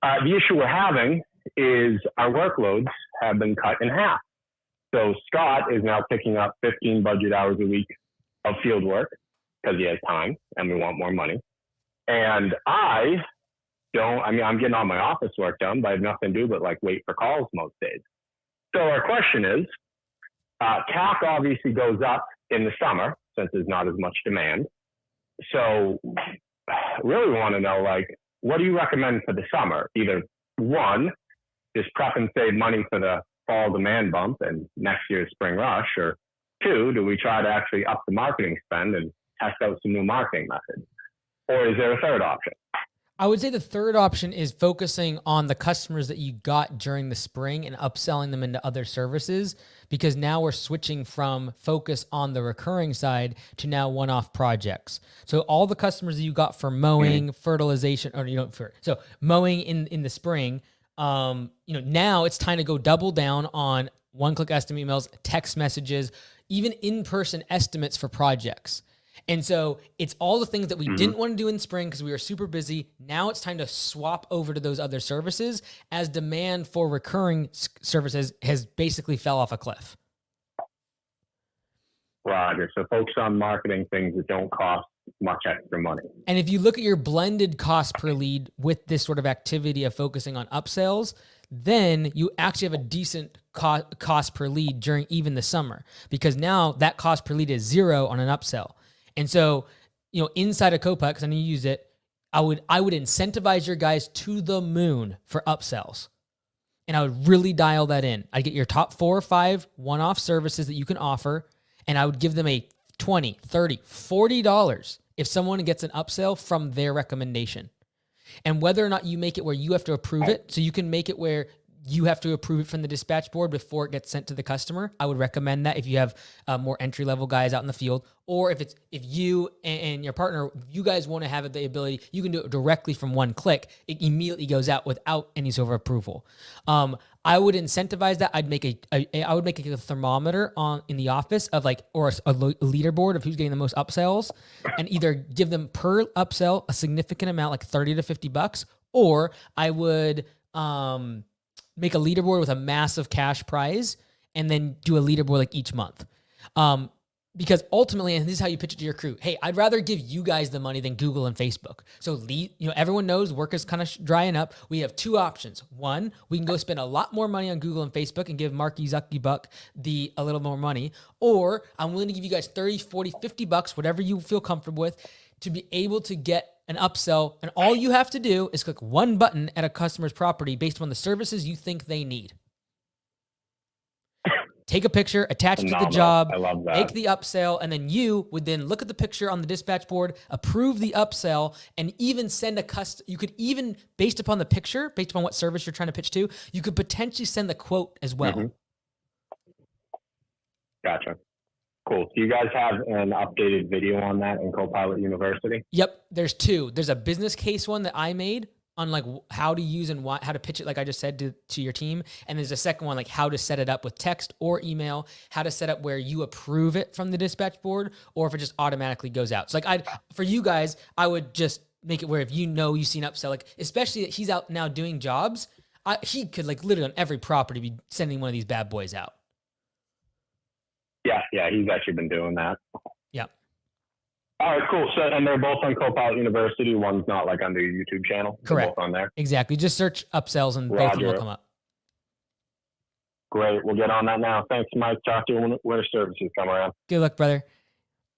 The issue we're having is our workloads have been cut in half. So Scott is now picking up 15 budget hours a week of field work because he has time and we want more money. And I'm getting all my office work done, but I have nothing to do but like wait for calls most days. So our question is, CAC obviously goes up in the summer since there's not as much demand. So really want to know, like, what do you recommend for the summer? Either 1, just prep and save money for the fall demand bump and next year's spring rush, or 2, do we try to actually up the marketing spend and test out some new marketing methods? Or is there a third option? I would say the third option is focusing on the customers that you got during the spring and upselling them into other services, because now we're switching from focus on the recurring side to now one-off projects. So all the customers that you got for mowing, fertilization, or so mowing in the spring, now it's time to go double down on one-click estimate emails, text messages, even in-person estimates for projects. And so it's all the things that we didn't want to do in spring because we were super busy. Now it's time to swap over to those other services as demand for recurring services has basically fell off a cliff. Roger. So focus on marketing things that don't cost much extra money. And if you look at your blended cost per lead with this sort of activity of focusing on upsells, then you actually have a decent cost per lead during even the summer, because now that cost per lead is 0 on an upsell. And so, inside of Copa, because I know you use it, I would incentivize your guys to the moon for upsells. And I would really dial that in. I'd get your top 4 or 5 one-off services that you can offer, and I would give them a $20, $30, $40 if someone gets an upsell from their recommendation. And whether or not you make it where you have to approve it, so you can make it where you have to approve it from the dispatch board before it gets sent to the customer. I would recommend that if you have more entry-level guys out in the field, or if you and your partner, you guys want to have the ability, you can do it directly from one click. It immediately goes out without any sort of approval. I would incentivize that. I would make a thermometer in the office of or a leaderboard of who's getting the most upsells, and either give them per upsell a significant amount, like $30 to $50, or I would make a leaderboard with a massive cash prize, and then do a leaderboard like each month. Because ultimately, and this is how you pitch it to your crew, hey, I'd rather give you guys the money than Google and Facebook. So everyone knows work is kind of drying up. We have two options. One, we can go spend a lot more money on Google and Facebook and give Marky Zuckerberg a little more money. Or I'm willing to give you guys $30, $40, $50, whatever you feel comfortable with, to be able to get an upsell. And all you have to do is click one button at a customer's property based on the services you think they need. Take a picture, attach it to the job, I love that. make the upsell, and then you would then look at the picture on the dispatch board, approve the upsell, and even send you could even, based upon the picture, based upon what service you're trying to pitch to, you could potentially send the quote as well. Mm-hmm. Gotcha. Cool. Do you guys have an updated video on that in Copilot University? Yep. There's two. There's a business case one that I made on how to use and how to pitch it, like I just said, to your team. And there's a second one, like how to set it up with text or email, how to set up where you approve it from the dispatch board, or if it just automatically goes out. So for you guys, I would just make it where if you see an upsell, especially that he's out now doing jobs, he could literally on every property be sending one of these bad boys out. Yeah, he's actually been doing that. Yep. All right, cool. So, and they're both on Copilot University. One's not on their YouTube channel. Correct. They're both on there. Exactly. Just search upsells and both of them will come up. Great. We'll get on that now. Thanks, Mike. Talk to you when services come around. Good luck, brother.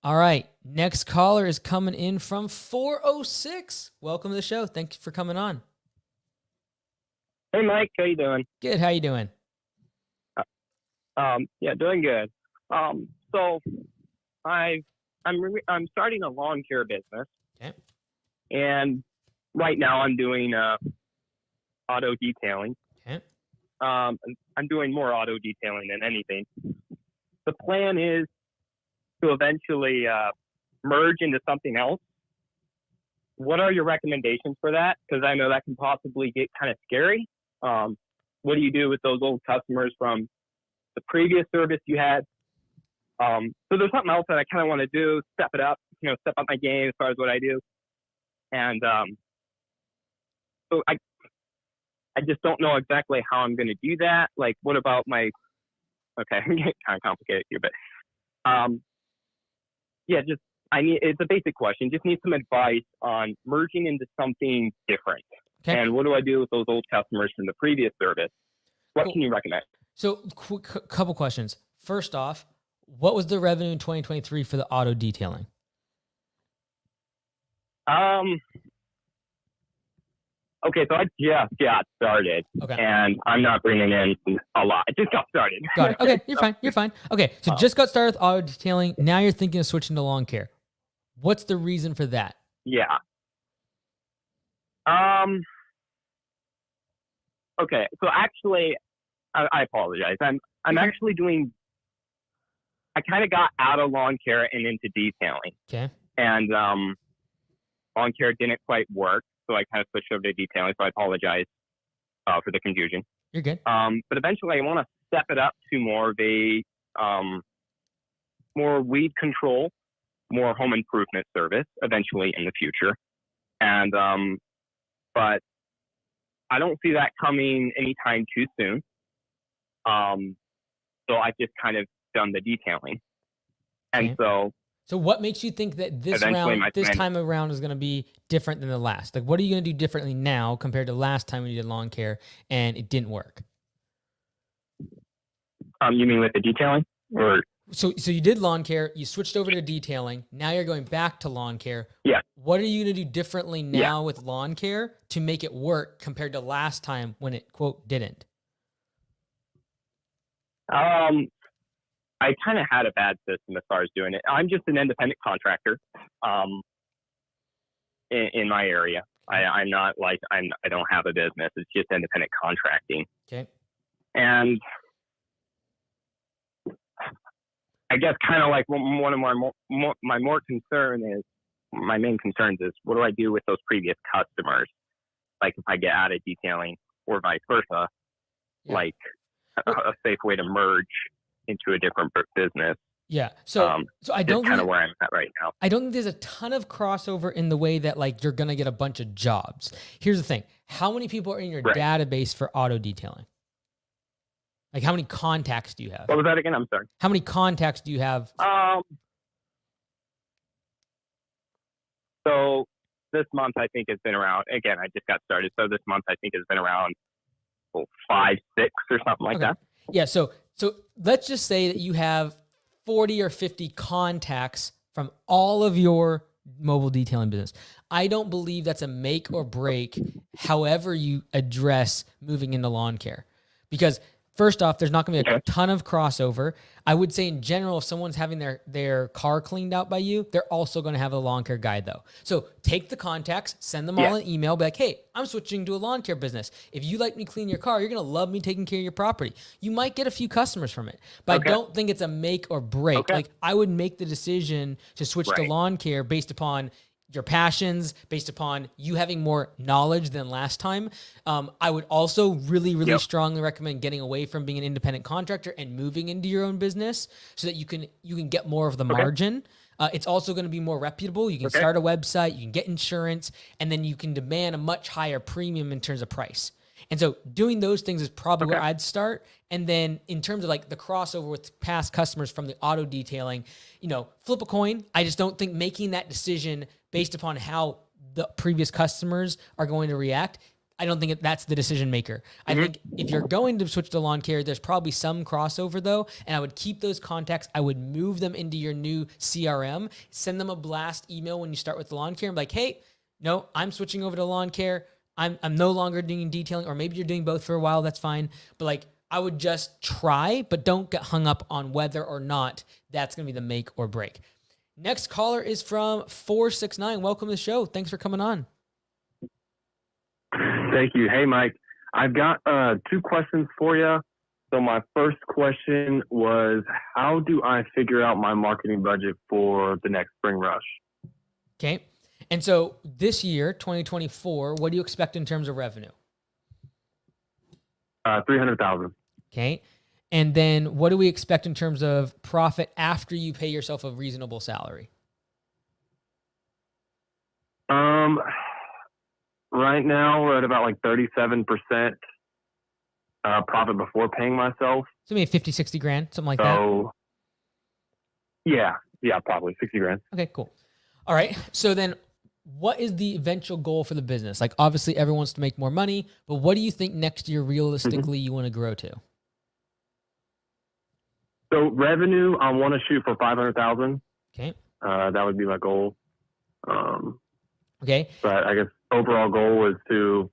All right. Next caller is coming in from 406. Welcome to the show. Thank you for coming on. Hey, Mike. How you doing? Good. How you doing? Yeah, doing good. So I'm starting a lawn care business. Okay. And right now I'm doing auto detailing. Okay. I'm doing more auto detailing than anything. The plan is to eventually merge into something else. What are your recommendations for that? Because I know that can possibly get kind of scary. What do you do with those old customers from the previous service you had? So there's something else that I kind of want to do, step up my game as far as what I do. And so I just don't know exactly how I'm going to do that. Like, what about okay, I'm getting kind of complicated here, but it's a basic question. Just need some advice on merging into something different. Okay. And what do I do with those old customers from the previous service? What can you recommend? So, couple questions. First off, what was the revenue in 2023 for the auto detailing? Okay, so I just got started, and I'm not bringing in a lot. I just got started. Got it. Okay, you're fine. You're fine. Okay, so just got started with auto detailing. Now you're thinking of switching to lawn care. What's the reason for that? Yeah. Okay, so actually, I apologize. I'm actually doing. I kind of got out of lawn care and into detailing. Okay. And lawn care didn't quite work, so I kind of switched over to detailing. So I apologize for the confusion. You're good. But eventually, I want to step it up to more of a more weed control, more home improvement service eventually in the future. And but I don't see that coming anytime too soon. So I've just kind of done the detailing. And so what makes you think that this time around is going to be different than the last? Like, what are you going to do differently now compared to last time when you did lawn care and it didn't work? You mean with the detailing? Or so you did lawn care, you switched over to detailing, now you're going back to lawn care. Yeah. What are you going to do differently now with lawn care to make it work compared to last time when it, quote, didn't? I kind of had a bad system as far as doing it. I'm just an independent contractor in my area. I'm not like I don't have a business. It's just independent contracting. Okay. And I guess kind of like one of my main concerns is, what do I do with those previous customers? Like if I get out of detailing or vice versa, like a safe way to merge into a different business. Yeah. So I don't kind of where I'm at right now. I don't think there's a ton of crossover in the way that like you're going to get a bunch of jobs. Here's the thing. How many people are in your database for auto detailing? Like how many contacts do you have? What was that again? I'm sorry. How many contacts do you have? So this month I think has been around, again, I just got started. So this month I think has been around 5, 6 or something like that. Yeah. So let's just say that you have 40 or 50 contacts from all of your mobile detailing business. I don't believe that's a make or break however you address moving into lawn care. Because first off, there's not going to be a ton of crossover. I would say in general, if someone's having their car cleaned out by you, they're also going to have a lawn care guide though. So take the contacts, send them all an email, be like, hey, I'm switching to a lawn care business. If you like me clean your car, you're going to love me taking care of your property. You might get a few customers from it, but I don't think it's a make or break. Like I would make the decision to switch to lawn care based upon your passions, based upon you having more knowledge than last time. I would also really strongly recommend getting away from being an independent contractor and moving into your own business so that you can get more of the margin. It's also going to be more reputable. You can start a website, you can get insurance, and then you can demand a much higher premium in terms of price. And so doing those things is probably where I'd start. And then in terms of like the crossover with past customers from the auto detailing, flip a coin. I just don't think making that decision based upon how the previous customers are going to react, I don't think that's the decision maker. I think if you're going to switch to lawn care, there's probably some crossover though, and I would keep those contacts. I would move them into your new CRM, send them a blast email when you start with the lawn care and be like, hey, no, I'm switching over to lawn care. I'm no longer doing detailing, or maybe you're doing both for a while. That's fine. But like, I would just try, but don't get hung up on whether or not that's going to be the make or break. Next caller is from 469. Welcome to the show. Thanks for coming on. Thank you. Hey, Mike. I've got 2 questions for you. So my first question was, how do I figure out my marketing budget for the next spring rush? Okay. And so this year, 2024, what do you expect in terms of revenue? 300,000. Okay. And then what do we expect in terms of profit after you pay yourself a reasonable salary? Right now we're at about like 37% profit before paying myself. So maybe 50, 60 grand, something like that. So yeah, probably 60 grand. Okay, cool. All right. So then what is the eventual goal for the business? Like obviously everyone wants to make more money, but what do you think next year realistically you want to grow to? So revenue, I want to shoot for 500,000. Okay. That would be my goal. Okay. But I guess overall goal is to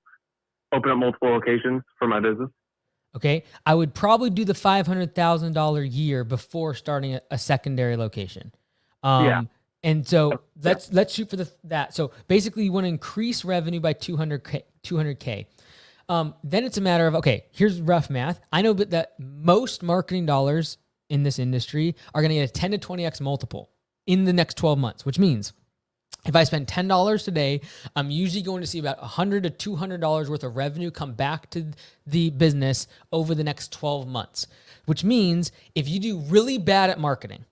open up multiple locations for my business. Okay. I would probably do the $500,000 year before starting a secondary location. And so let's shoot for that. So basically you want to increase revenue by 200K. Then it's a matter of, okay, here's rough math. I know that most marketing dollars in this industry are going to get a 10 to 20x multiple in the next 12 months, which means if I spend $10 today, I'm usually going to see about $100 to $200 worth of revenue come back to the business over the next 12 months, which means if you do really bad at marketing,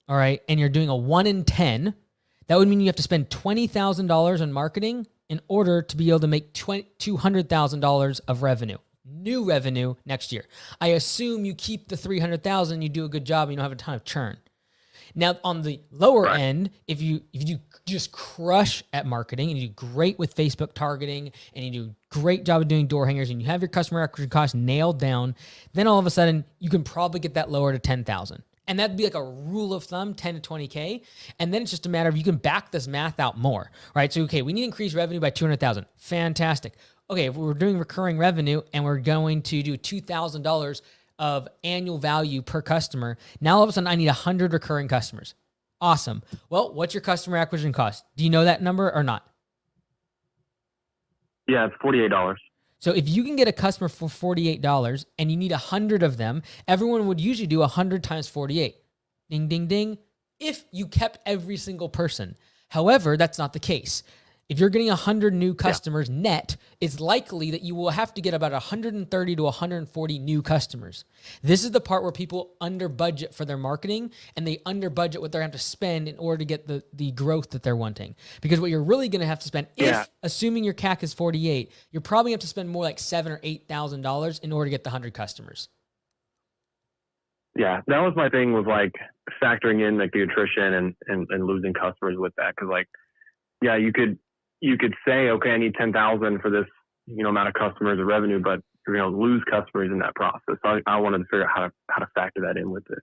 all right, and you're doing a 1 in 10, that would mean you have to spend $20,000 on marketing in order to be able to make $200,000 of revenue, new revenue next year. I assume you keep the $300,000, you do a good job, and you don't have a ton of churn. Now, on the lower end, if you just crush at marketing and you do great with Facebook targeting and you do a great job of doing door hangers and you have your customer acquisition costs nailed down, then all of a sudden you can probably get that lower to 10,000. And that'd be like a rule of thumb, 10 to 20K. And then it's just a matter of you can back this math out more, right? So, okay, we need to increase revenue by 200,000. Fantastic. Okay, if we're doing recurring revenue and we're going to do $2,000 of annual value per customer, now all of a sudden I need 100 recurring customers. Awesome. Well, what's your customer acquisition cost? Do you know that number or not? Yeah, it's $48. So if you can get a customer for $48 and you need 100 of them, everyone would usually do 100 times 48. Ding, ding, ding. If you kept every single person. However, that's not the case. If you're getting 100 new customers net, it's likely that you will have to get about 130 to 140 new customers. This is the part where people under budget for their marketing, and they under budget what they're going to have to spend in order to get the growth that they're wanting. Because what you're really going to have to spend, assuming your CAC is 48, you're probably going to have to spend more like $7,000 or $8,000 in order to get the 100 customers. Yeah, that was my thing, was like factoring in like the attrition and losing customers with that. Cause like, yeah, you could say, okay, I need 10,000 for this, amount of customers or revenue, but you're going to lose customers in that process. So I wanted to figure out how to factor that in with it.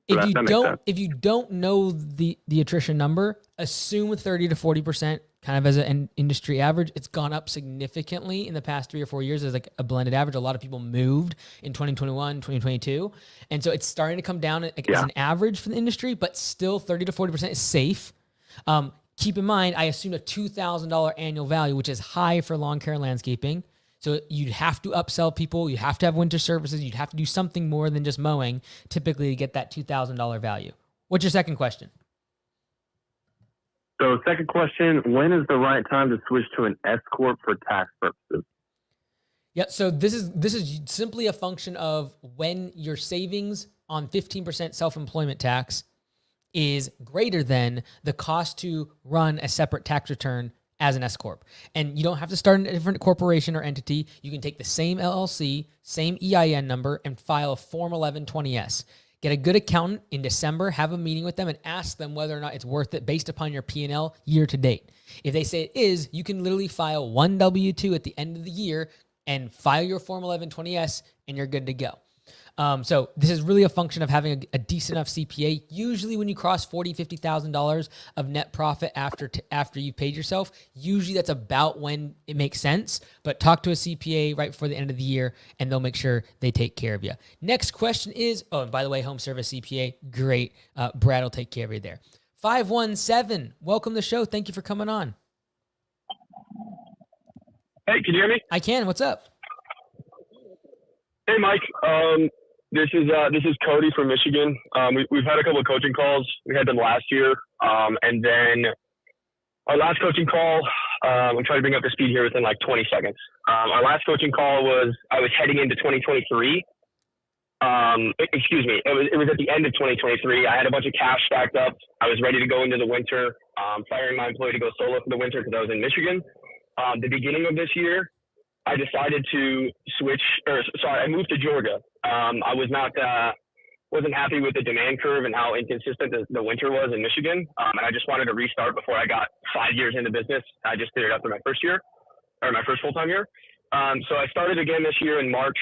So if you don't know the attrition number, assume 30 to 40%, kind of as an industry average. It's gone up significantly in the past 3 or 4 years as like a blended average. A lot of people moved in 2021, 2022. And so it's starting to come down as an average for the industry, but still 30 to 40% is safe. Keep in mind, I assume a $2,000 annual value, which is high for lawn care and landscaping. So you'd have to upsell people. You have to have winter services. You'd have to do something more than just mowing typically to get that $2,000 value. What's your second question? So second question, when is the right time to switch to an S Corp for tax purposes? Yeah, so this is simply a function of when your savings on 15% self-employment tax is greater than the cost to run a separate tax return as an S Corp. And you don't have to start a different corporation or entity. You can take the same LLC, same EIN number, and file a Form 1120-S. Get a good accountant in December, have a meeting with them, and ask them whether or not it's worth it based upon your P&L year to date. If they say it is, you can literally file one W-2 at the end of the year and file your Form 1120-S, and you're good to go. So this is really a function of having a decent enough CPA. Usually when you cross $40,000, $50,000 of net profit after you've paid yourself, usually that's about when it makes sense. But talk to a CPA right before the end of the year, and they'll make sure they take care of you. Next question is, and by the way, home service CPA, great. Brad will take care of you there. 517, welcome to the show. Thank you for coming on. Hey, can you hear me? I can. What's up? Hey, Mike. This is Cody from Michigan. We've had a couple of coaching calls. We had them last year, and then our last coaching call. I'm trying to bring up the speed here within like 20 seconds. Our last coaching call was I was heading into 2023. Excuse me. It was at the end of 2023. I had a bunch of cash stacked up. I was ready to go into the winter. Firing my employee to go solo for the winter because I was in Michigan. The beginning of this year, I decided to switch, I moved to Georgia. I wasn't happy with the demand curve and how inconsistent the winter was in Michigan. And I just wanted to restart before I got 5 years into business. I just did it after my first year, or my first full-time year. So I started again this year in March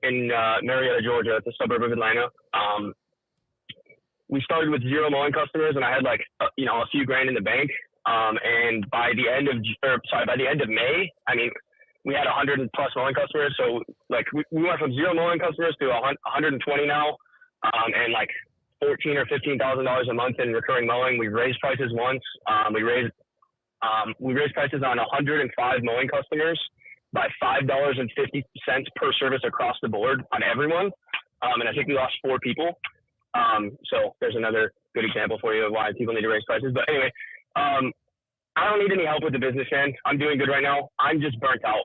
in Marietta, Georgia. It's a suburb of Atlanta. We started with 0 mowing customers, and I had like, a few grand in the bank. And by the end of May, we had 100 plus mowing customers. So like we went from 0 mowing customers to 120 now, and like $14,000 or $15,000 a month in recurring mowing. We raised prices once. We raised prices on 105 mowing customers by $5.50 per service across the board on everyone. And I think we lost 4 people. So there's another good example for you of why people need to raise prices. But anyway, I don't need any help with the business, man. I'm doing good right now. I'm just burnt out.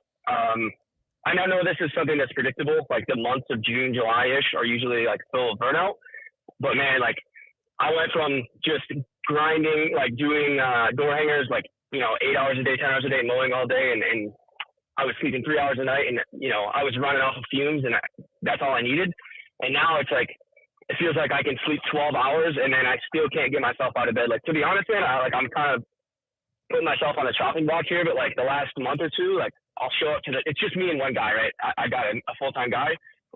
I know this is something that's predictable. Like the months of June, July-ish are usually like full of burnout. But man, like I went from just grinding, like doing door hangers, like 8 hours a day, 10 hours a day, mowing all day, and I was sleeping 3 hours a night, and I was running off of fumes, and that's all I needed. And now it's like it feels like I can sleep 12 hours, and then I still can't get myself out of bed. Like to be honest, man, I'm kind of putting myself on a chopping block here, but like the last month or two, like I'll show up to it's just me and one guy, right? I got a full-time guy.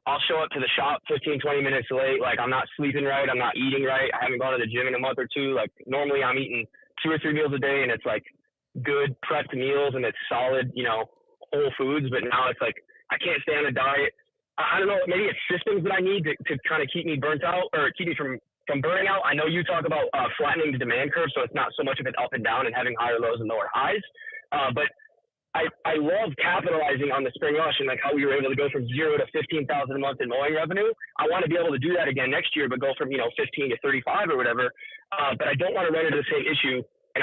I'll show up to the shop 15, 20 minutes late. Like I'm not sleeping right. I'm not eating right. I haven't gone to the gym in a month or two. Like normally I'm eating 2 or 3 meals a day, and it's like good prepped meals, and it's solid, whole foods. But now it's like, I can't stay on a diet. I don't know. Maybe it's systems that I need to kind of keep me burnt out, or keep me from burning out. I know you talk about flattening the demand curve, so it's not so much of an up and down and having higher lows and lower highs. But I I love capitalizing on the spring rush and like how we were able to go from 0 to 15,000 a month in mowing revenue. I want to be able to do that again next year, but go from 15 to 35 or whatever. But I don't want to run into the same issue. And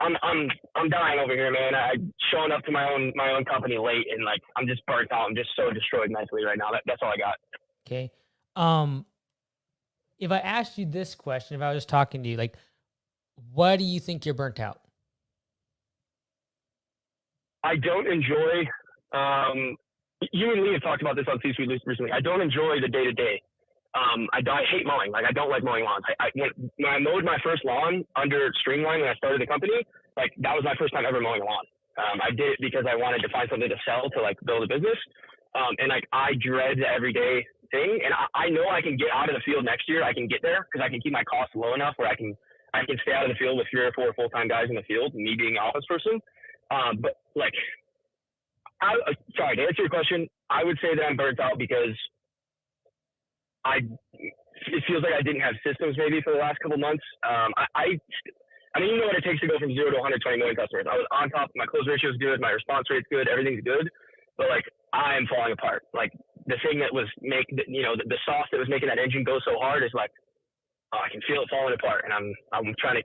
I'm dying over here, man. I'm showing up to my own company late, and like I'm just burnt out. I'm just so destroyed mentally right now. That's all I got. Okay. If I asked you this question, if I was just talking to you, like, what do you think you're burnt out? I don't enjoy. You and Lee have talked about this on C-Suite recently. I don't enjoy the day-to-day. I hate mowing. Like, I don't like mowing lawns. When I mowed my first lawn under Streamline when I started the company, like, that was my first time ever mowing a lawn. I did it because I wanted to find something to sell to, like, build a business. And, like, I dread the everyday thing. And I know I can get out of the field next year. I can get there because I can keep my costs low enough where I can stay out of the field with 3 or 4 full-time guys in the field, me being an office person. But, like, sorry, to answer your question, I would say that I'm burnt out because it feels like I didn't have systems maybe for the last couple months. I mean, you know what it takes to go from 0 to 120 million customers. I was on top. My close ratio is good. My response rate's good. Everything's good. But, like, I am falling apart. Like, the thing that was the sauce that was making that engine go so hard is like, I can feel it falling apart. And I'm trying to,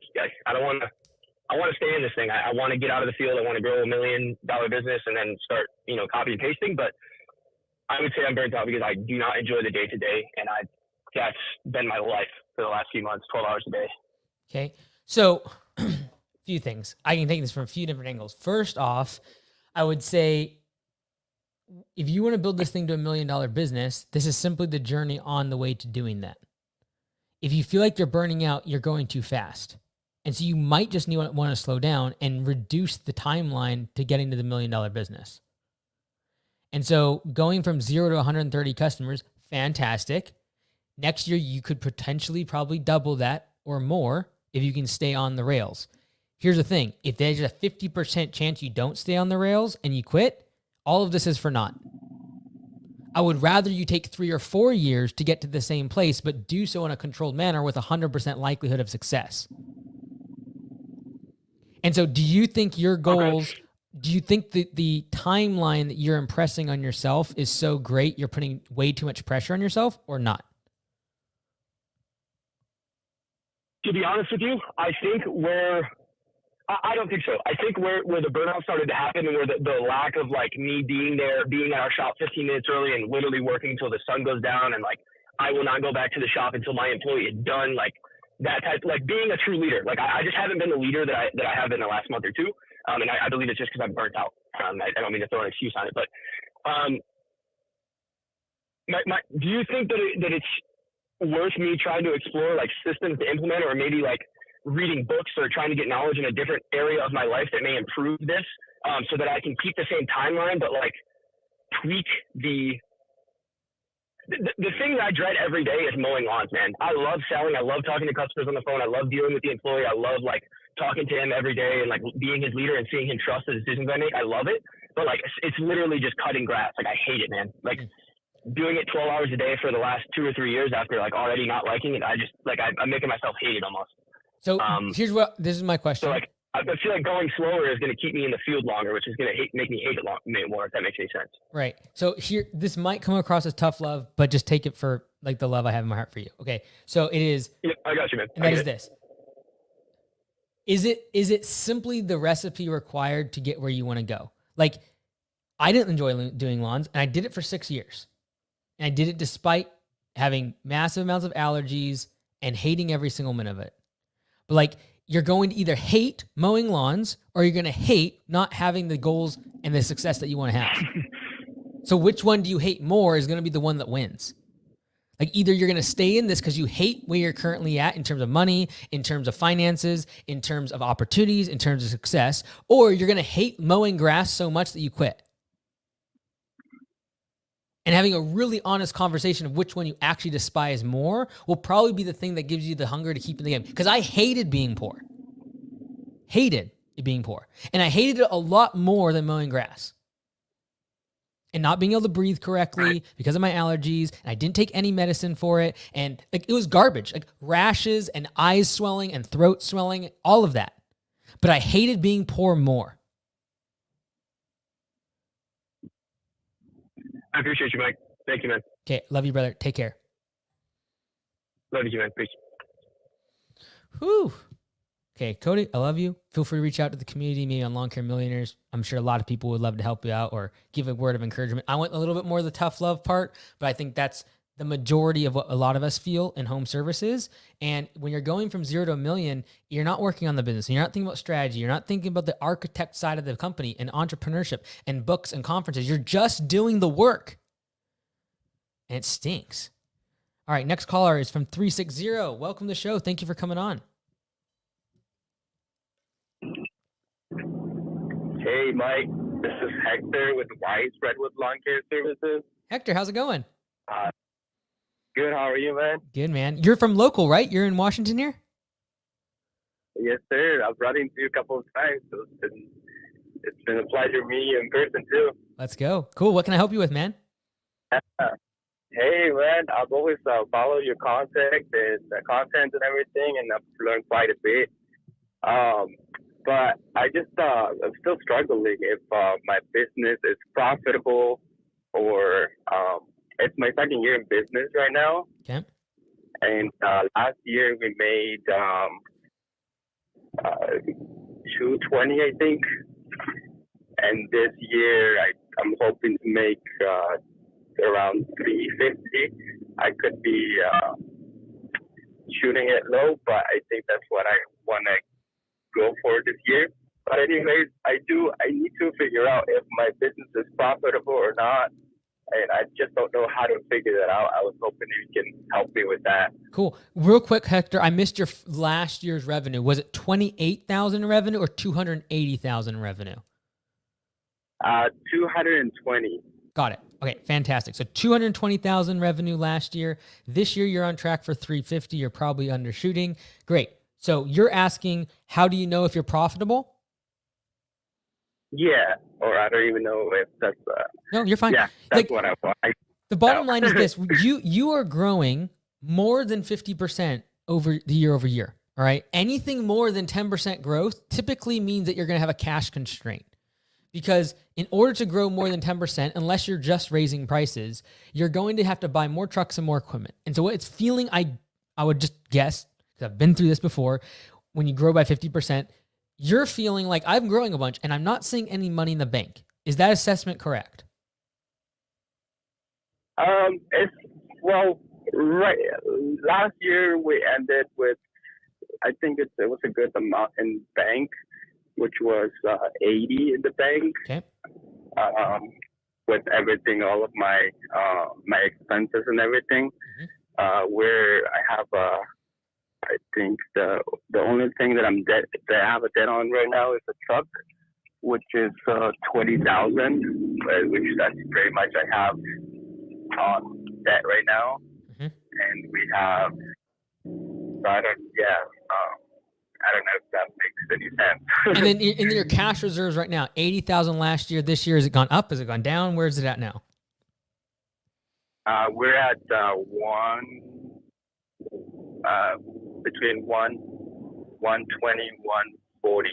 I want to stay in this thing. I want to get out of the field. I want to grow $1 million business and then start, copy and pasting. But I would say I'm burnt out because I do not enjoy the day to day. And that's been my life for the last few months, 12 hours a day. Okay. So a few things. I can take this from a few different angles. First off, I would say, if you want to build this thing to $1 million business, this is simply the journey on the way to doing that. If you feel like you're burning out, you're going too fast. And so you might just want to slow down and reduce the timeline to getting to the $1 million business. And so going from 0 to 130 customers, fantastic. Next year, you could potentially probably double that or more if you can stay on the rails. Here's the thing. If there's a 50% chance you don't stay on the rails and you quit, all of this is for naught. I would rather you take 3 or 4 years to get to the same place, but do so in a controlled manner with 100% likelihood of success. And so do you think your goals, do you think that the timeline that you're impressing on yourself is so great you're putting way too much pressure on yourself or not? To be honest with you, I don't think so. I think where the burnout started to happen and where the lack of like me being there, being at our shop 15 minutes early and literally working until the sun goes down and like I will not go back to the shop until my employee is done, like that type, like being a true leader. Like I just haven't been the leader that I have been the last month or two. And I believe it's just because I'm burnt out. I don't mean to throw an excuse on it, but do you think that it's worth me trying to explore like systems to implement or maybe like reading books or trying to get knowledge in a different area of my life that may improve this so that I can keep the same timeline, but like tweak the thing that I dread every day is mowing lawns, man. I love selling. I love talking to customers on the phone. I love dealing with the employee. I love like talking to him every day and like being his leader and seeing him trust the decisions I make. I love it. But like, it's literally just cutting grass. Like I hate it, man. Like doing it 12 hours a day for the last 2 or 3 years after like already not liking it. I just like, I'm making myself hate it almost. So this is my question. So like, I feel like going slower is going to keep me in the field longer, which is going to make me hate it more, if that makes any sense. Right. So this might come across as tough love, but just take it for like the love I have in my heart for you. Okay. So it is. Yeah, I got you, man. And that is this. Is it simply the recipe required to get where you want to go? Like, I didn't enjoy doing lawns, and I did it for 6 years. And I did it despite having massive amounts of allergies and hating every single minute of it. But like, you're going to either hate mowing lawns or you're going to hate not having the goals and the success that you want to have. So which one do you hate more is going to be the one that wins. Like either you're going to stay in this because you hate where you're currently at in terms of money, in terms of finances, in terms of opportunities, in terms of success, or you're going to hate mowing grass so much that you quit. And having a really honest conversation of which one you actually despise more will probably be the thing that gives you the hunger to keep in the game. Because I hated being poor. Hated being poor. And I hated it a lot more than mowing grass. And not being able to breathe correctly because of my allergies. And I didn't take any medicine for it. And like, it was garbage. Like rashes and eyes swelling and throat swelling, all of that. But I hated being poor more. I appreciate you, Mike. Thank you, man. Okay. Love you, brother. Take care. Love you, man. Peace. Whew. Okay, Cody, I love you. Feel free to reach out to the community, maybe on Lawn Care Millionaires. I'm sure a lot of people would love to help you out or give a word of encouragement. I went a little bit more of the tough love part, but I think that's the majority of what a lot of us feel in home services. And when you're going from 0 to $1 million, you're not working on the business. You're not thinking about strategy. You're not thinking about the architect side of the company and entrepreneurship and books and conferences. You're just doing the work. And it stinks. All right, next caller is from 360. Welcome to the show. Thank you for coming on. Hey, Mike. This is Hector with Wise Redwood Lawn Care Services. Hector, how's it going? Good. How are you, man? Good, man. You're from local, right? You're in Washington here? Yes, sir. I've run into you a couple of times. So it's been a pleasure meeting you in person, too. Let's go. Cool. What can I help you with, man? Hey, man. I've always followed your content and everything, and I've learned quite a bit. But I just, I'm still struggling if my business is profitable or it's my second year in business right now. Okay. And last year we made $220, I think. And this year I'm hoping to make around $350. I could be shooting it low, but I think that's what I want to go for this year. But anyways, I need to figure out if my business is profitable or not. And I just don't know how to figure that out. I was hoping you can help me with that. Cool. Real quick, Hector, I missed your last year's revenue. Was it 28,000 revenue or 280,000 revenue? 220. Got it. Okay, fantastic. So 220,000 revenue last year. This year you're on track for 350. You're probably undershooting. Great. So you're asking, how do you know if you're profitable? Yeah, or I don't even know if that's... No, you're fine. Yeah, that's what I want. The bottom line is this. You are growing more than 50% over the year over year, all right? Anything more than 10% growth typically means that you're going to have a cash constraint. Because in order to grow more than 10%, unless you're just raising prices, you're going to have to buy more trucks and more equipment. And so what it's feeling, I would just guess, because I've been through this before, when you grow by 50%, you're feeling like I'm growing a bunch and I'm not seeing any money in the bank. Is that assessment correct? Right. Last year we ended with, I think it was a good amount in bank, which was 80 in the bank. Okay. With everything, all of my my expenses and everything. Where I have I think the only thing that that I have a debt on right now is a truck, which is $20,000, which that's pretty much I have on debt right now. And we have, I don't know if that makes any sense. And then in your cash reserves right now, 80,000 last year. This year, has it gone up? Has it gone down? Where is it at now? We're at between 120, 140.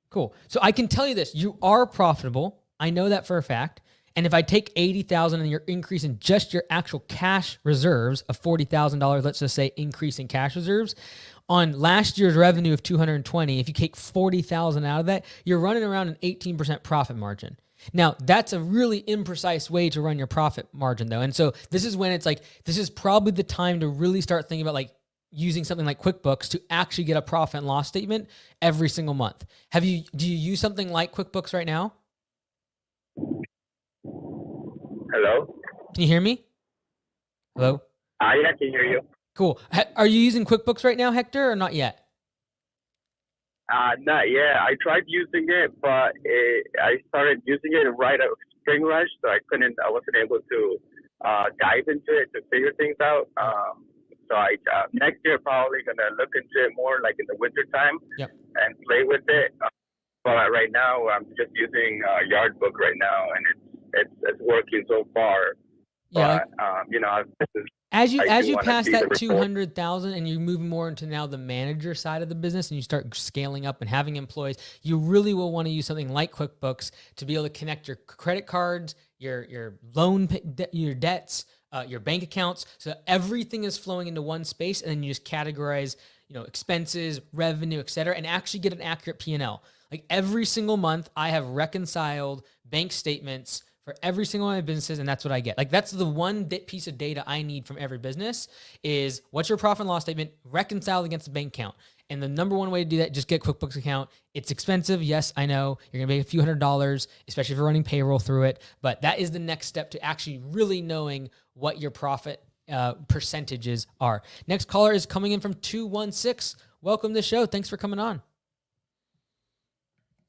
Cool. So I can tell you this: you are profitable. I know that for a fact. And if I take 80,000 and you're increasing just your actual cash reserves of $40,000, let's just say increase in cash reserves, on last year's revenue of 220, if you take 40,000 out of that, you're running around an 18% profit margin. Now, that's a really imprecise way to run your profit margin, though. And so this is when it's like, this is probably the time to really start thinking about like using something like QuickBooks to actually get a profit and loss statement every single month. Do you use something like QuickBooks right now? Hello? Can you hear me? Hello? Yeah, I can hear you. Cool. Are you using QuickBooks right now, Hector, or not yet? Not yet. I tried using it, but I started using it right at Spring Rush, so I wasn't able to dive into it to figure things out. So next year probably gonna look into it more like in the winter time and play with it. But right now I'm just using Yardbook right now, and it's working so far. Yeah. But As you wanna pass see the that report. 200,000 and you move more into now the manager side of the business and you start scaling up and having employees, you really will want to use something like QuickBooks to be able to connect your credit cards, your loan, your debts, your bank accounts, so that everything is flowing into one space, and then you just categorize, expenses, revenue, et cetera, and actually get an accurate P&L. Like every single month, I have reconciled bank statements for every single one of my businesses, and that's what I get. Like that's the one piece of data I need from every business is what's your profit and loss statement reconciled against the bank account. And the number one way to do that, just get QuickBooks account. It's expensive. Yes, I know. You're going to pay a few $100s, especially if you're running payroll through it. But that is the next step to actually really knowing what your profit percentages are. Next caller is coming in from 216. Welcome to the show. Thanks for coming on.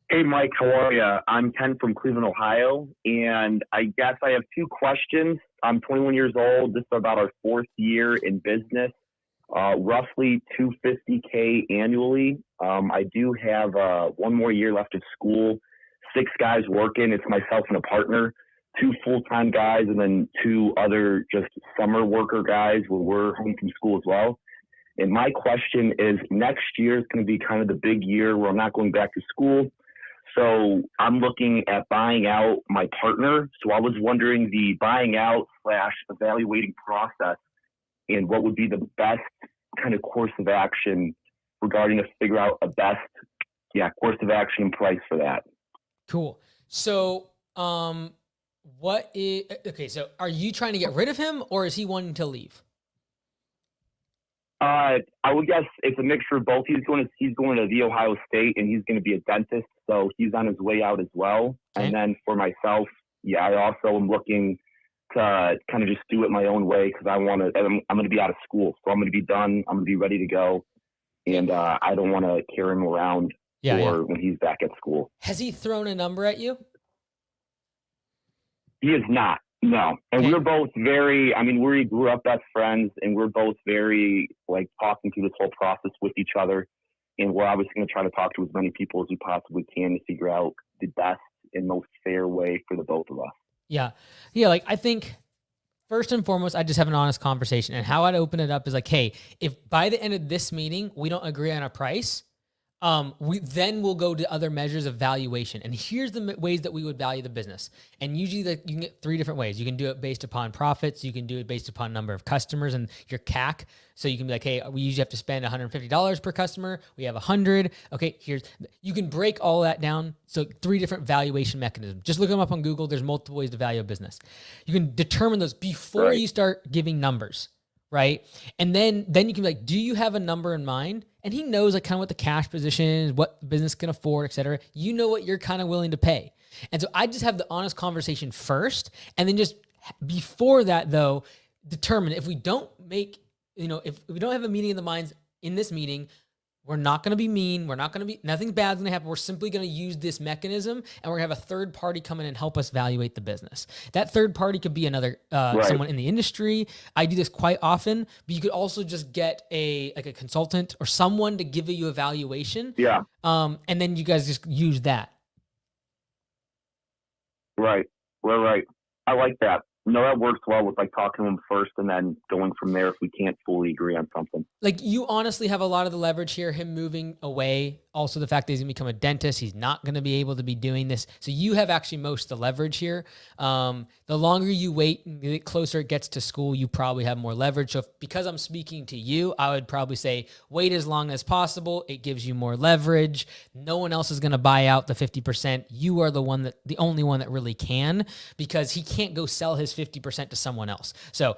Hey, Mike, how are you? I'm Ken from Cleveland, Ohio, and I guess I have two questions. I'm 21 years old. This is about our fourth year in business, roughly $250K annually. I do have one more year left of school, 6 guys working. It's myself and a partner, 2 full-time guys, and then 2 other just summer worker guys where we're home from school as well. And my question is, next year is going to be kind of the big year where I'm not going back to school. So I'm looking at buying out my partner. So I was wondering the buying out / evaluating process and what would be the best kind of course of action regarding to figure out a best, course of action and price for that. Cool. So, so are you trying to get rid of him or is he wanting to leave? I would guess it's a mixture of both. He's going to The Ohio State, and he's going to be a dentist, so he's on his way out as well. Okay. And then for myself, I also am looking to kind of just do it my own way because I'm going to be out of school, so I'm going to be done. I'm going to be ready to go, and I don't want to carry him around when he's back at school. Has he thrown a number at you? He is not. No. And we're both we grew up best friends, and we're both very, talking through this whole process with each other. And we're obviously going to try to talk to as many people as we possibly can to figure out the best and most fair way for the both of us. Yeah. Yeah. I think first and foremost, I just have an honest conversation. And how I'd open it up is hey, if by the end of this meeting, we don't agree on a price, we'll go to other measures of valuation. And here's the ways that we would value the business. And usually you can get 3 different ways. You can do it based upon profits. You can do it based upon number of customers and your CAC. So you can be hey, we usually have to spend $150 per customer. We have 100. Okay, you can break all that down. So 3 different valuation mechanisms. Just look them up on Google. There's multiple ways to value a business. You can determine those before you start giving numbers, right? And then you can be do you have a number in mind? And he knows kind of what the cash position is, what the business can afford, et cetera. You know what you're kind of willing to pay. And so I just have the honest conversation first. And then just before that, though, determine if we don't make, if we don't have a meeting in the minds in this meeting, we're not going to be mean. We're not going to be, nothing bad's going to happen. We're simply going to use this mechanism, and we're going to have a third party come in and help us evaluate the business. That third party could be another, someone in the industry. I do this quite often, but you could also just get a consultant or someone to give you a valuation. Yeah. And then you guys just use that. Right. I like that. No, that works well with talking to him first and then going from there if we can't fully agree on something. You honestly have a lot of the leverage here, him moving away. Also the fact that he's going to become a dentist. He's not going to be able to be doing this. So you have actually most of the leverage here. The longer you wait and the closer it gets to school, you probably have more leverage. So because I'm speaking to you, I would probably say wait as long as possible. It gives you more leverage. No one else is going to buy out the 50%. You are the only one that really can, because he can't go sell his 50% to someone else. So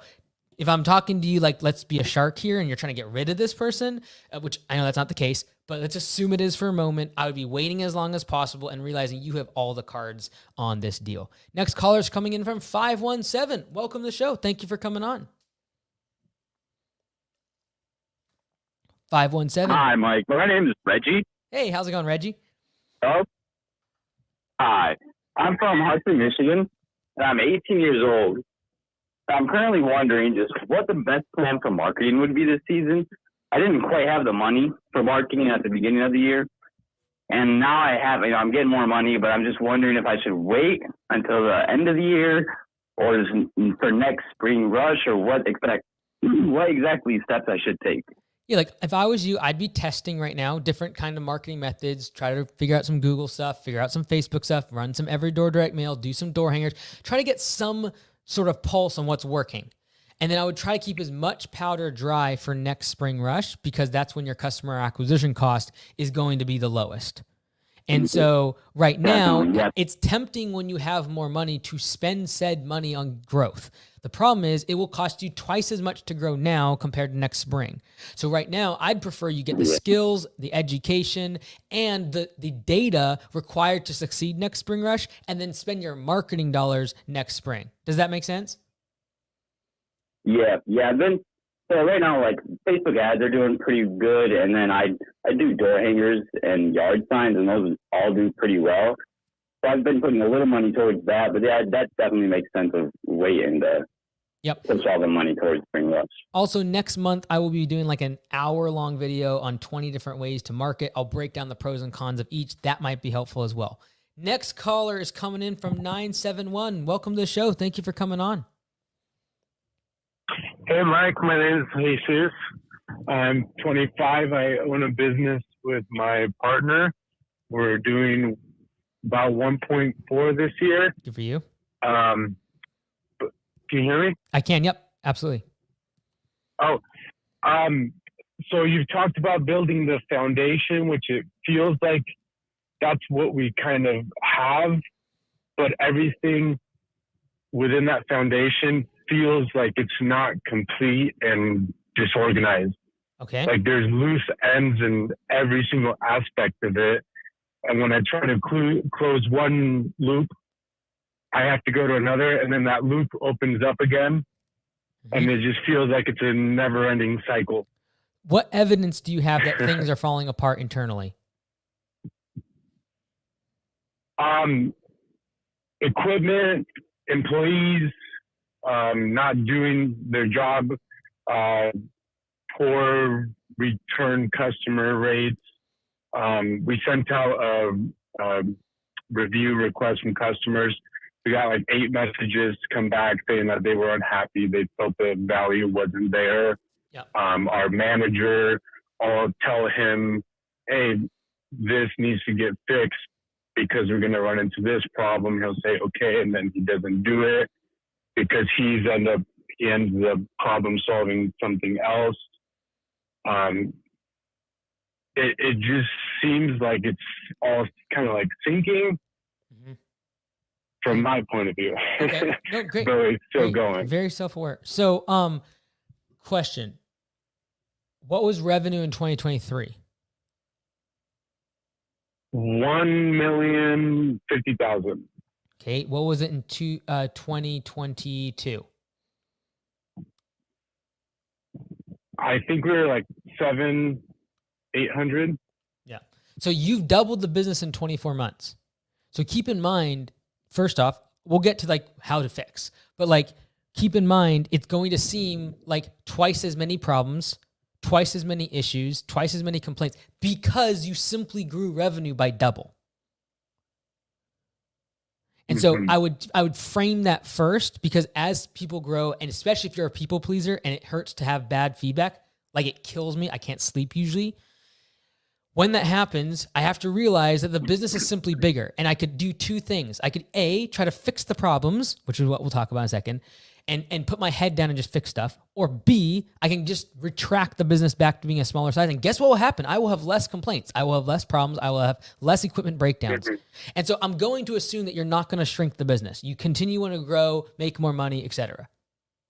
if I'm talking to you let's be a shark here and you're trying to get rid of this person, which I know that's not the case, but let's assume it is for a moment, I would be waiting as long as possible and realizing you have all the cards on this deal. Next caller is coming in from 517. Welcome to the show. Thank you for coming on. 517. Hi, Mike. My name is Reggie. Hey, how's it going, Reggie? Oh. Hi. I'm from Hudson, Michigan, and I'm 18 years old. I'm currently wondering just what the best plan for marketing would be this season. I didn't quite have the money for marketing at the beginning of the year. And now I have, I'm getting more money, but I'm just wondering if I should wait until the end of the year or for next spring rush or what expect. what exactly steps I should take. Yeah, like if I was you, I'd be testing right now different kind of marketing methods, try to figure out some Google stuff, figure out some Facebook stuff, run some every door direct mail, do some door hangers, try to get some sort of pulse on what's working. And then I would try to keep as much powder dry for next spring rush because that's when your customer acquisition cost is going to be the lowest. And so right now, it's tempting when you have more money to spend said money on growth. The problem is it will cost you twice as much to grow now compared to next spring. So right now, I'd prefer you get the skills, the education, and the data required to succeed next spring rush, and then spend your marketing dollars next spring. Does that make sense? Yeah. Then, so right now, like Facebook ads are doing pretty good, and then I do door hangers and yard signs, and those all do pretty well. So I've been putting a little money towards that, but yeah, that definitely makes sense of waiting to push all the money towards spring rush. Also, next month, I will be doing like an hour-long video on 20 different ways to market. I'll break down the pros and cons of each. That might be helpful as well. Next caller is coming in from 971. Welcome to the show. Thank you for coming on. Hey, Mike. My name is Jesus. I'm 25. I own a business with my partner. We're doing about 1.4 this year. Good for you. Can you hear me? I can. Yep. Absolutely. So you've talked about building the foundation, which it feels like that's what we kind of have, but everything within that foundation feels like it's not complete and disorganized. Okay. Like there's loose ends in every single aspect of it. And when I try to close one loop, I have to go to another, and then that loop opens up again. And it just feels like it's a never-ending cycle. What evidence do you have that things are falling apart internally? Equipment, employees, not doing their job, poor return customer rates. We sent out a review request from customers. We got like 8 messages come back saying that they were unhappy. They felt the value wasn't there. Yep. Our manager, I'll tell him, hey, this needs to get fixed because we're going to run into this problem. He'll say, okay, and then he doesn't do it because he ends up problem solving something else. It just seems like it's all kind of like sinking from my point of view. Okay. No, great. But it's still Great. going. Very self-aware. So, question. What was revenue in 2023? 1,050,000. Okay. What was it in 2022? I think we were like 700-800. Yeah. So you've doubled the business in 24 months. So keep in mind, first off, we'll get to like how to fix, but like keep in mind, it's going to seem like twice as many problems, twice as many issues, twice as many complaints because you simply grew revenue by double. And so I would frame that first, because as people grow, and especially if you're a people pleaser and it hurts to have bad feedback, like it kills me, I can't sleep usually. When that happens, I have to realize that the business is simply bigger, and I could do 2 things. I could A, try to fix the problems, which is what we'll talk about in a second, and put my head down and just fix stuff. Or B, I can just retract the business back to being a smaller size. And guess what will happen? I will have less complaints. I will have less problems. I will have less equipment breakdowns. And so I'm going to assume that you're not going to shrink the business. You continue to grow, make more money, etc.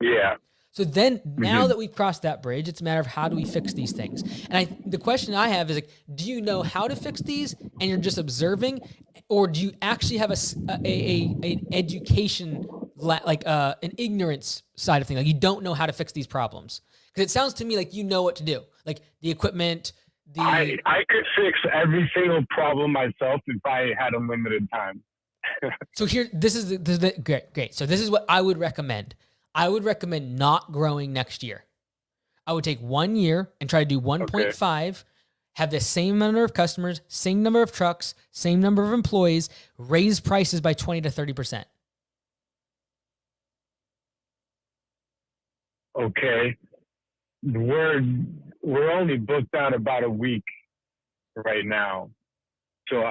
Yeah. So then now that we've crossed that bridge, it's a matter of how do we fix these things? And the question I have is like, do you know how to fix these and you're just observing, or do you actually have an education, like an ignorance side of things? Like you don't know how to fix these problems? Because it sounds to me like you know what to do, like the equipment. I could fix every single problem myself if I had unlimited time. So here, this is the great. So this is what I would recommend. I would recommend not growing next year. I would take 1 year and try to do 1.5, have the same number of customers, same number of trucks, same number of employees, raise prices by 20 to 30%. Okay. we're only booked out about a week right now, so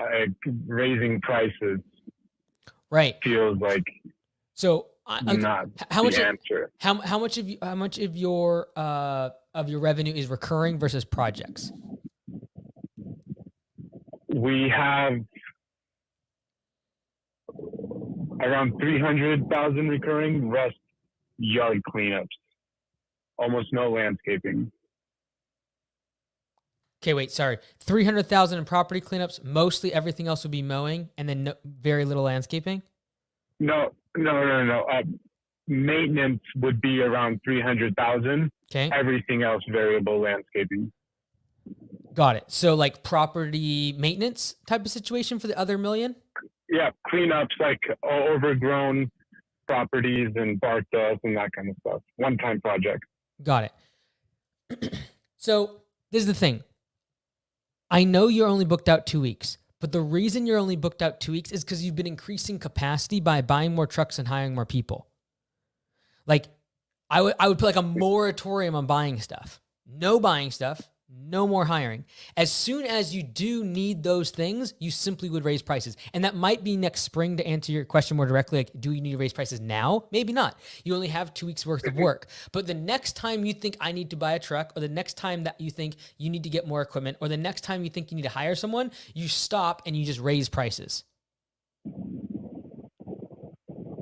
raising prices feels like not how the much answer. How much of your revenue is recurring versus projects? We have around 300,000 recurring, rest yard cleanups, almost no landscaping. Okay, wait, sorry. 300,000 in property cleanups, mostly everything else would be mowing, and then very little landscaping? No. Maintenance would be around 300,000. Okay. Everything else variable landscaping. Got it. So like property maintenance type of situation for the other million? Yeah, cleanups like overgrown properties and bark dust and that kind of stuff. One-time project. Got it. So this is the thing. I know you're only booked out 2 weeks, but the reason you're only booked out 2 weeks is because you've been increasing capacity by buying more trucks and hiring more people. Like, I would put like a moratorium on buying stuff. No buying stuff, no more hiring. As soon as you do need those things, you simply would raise prices. And that might be next spring, to answer your question more directly. Like, do you need to raise prices now? Maybe not. You only have 2 weeks worth of work. But the next time you think I need to buy a truck, or the next time that you think you need to get more equipment, or the next time you think you need to hire someone, you stop and you just raise prices.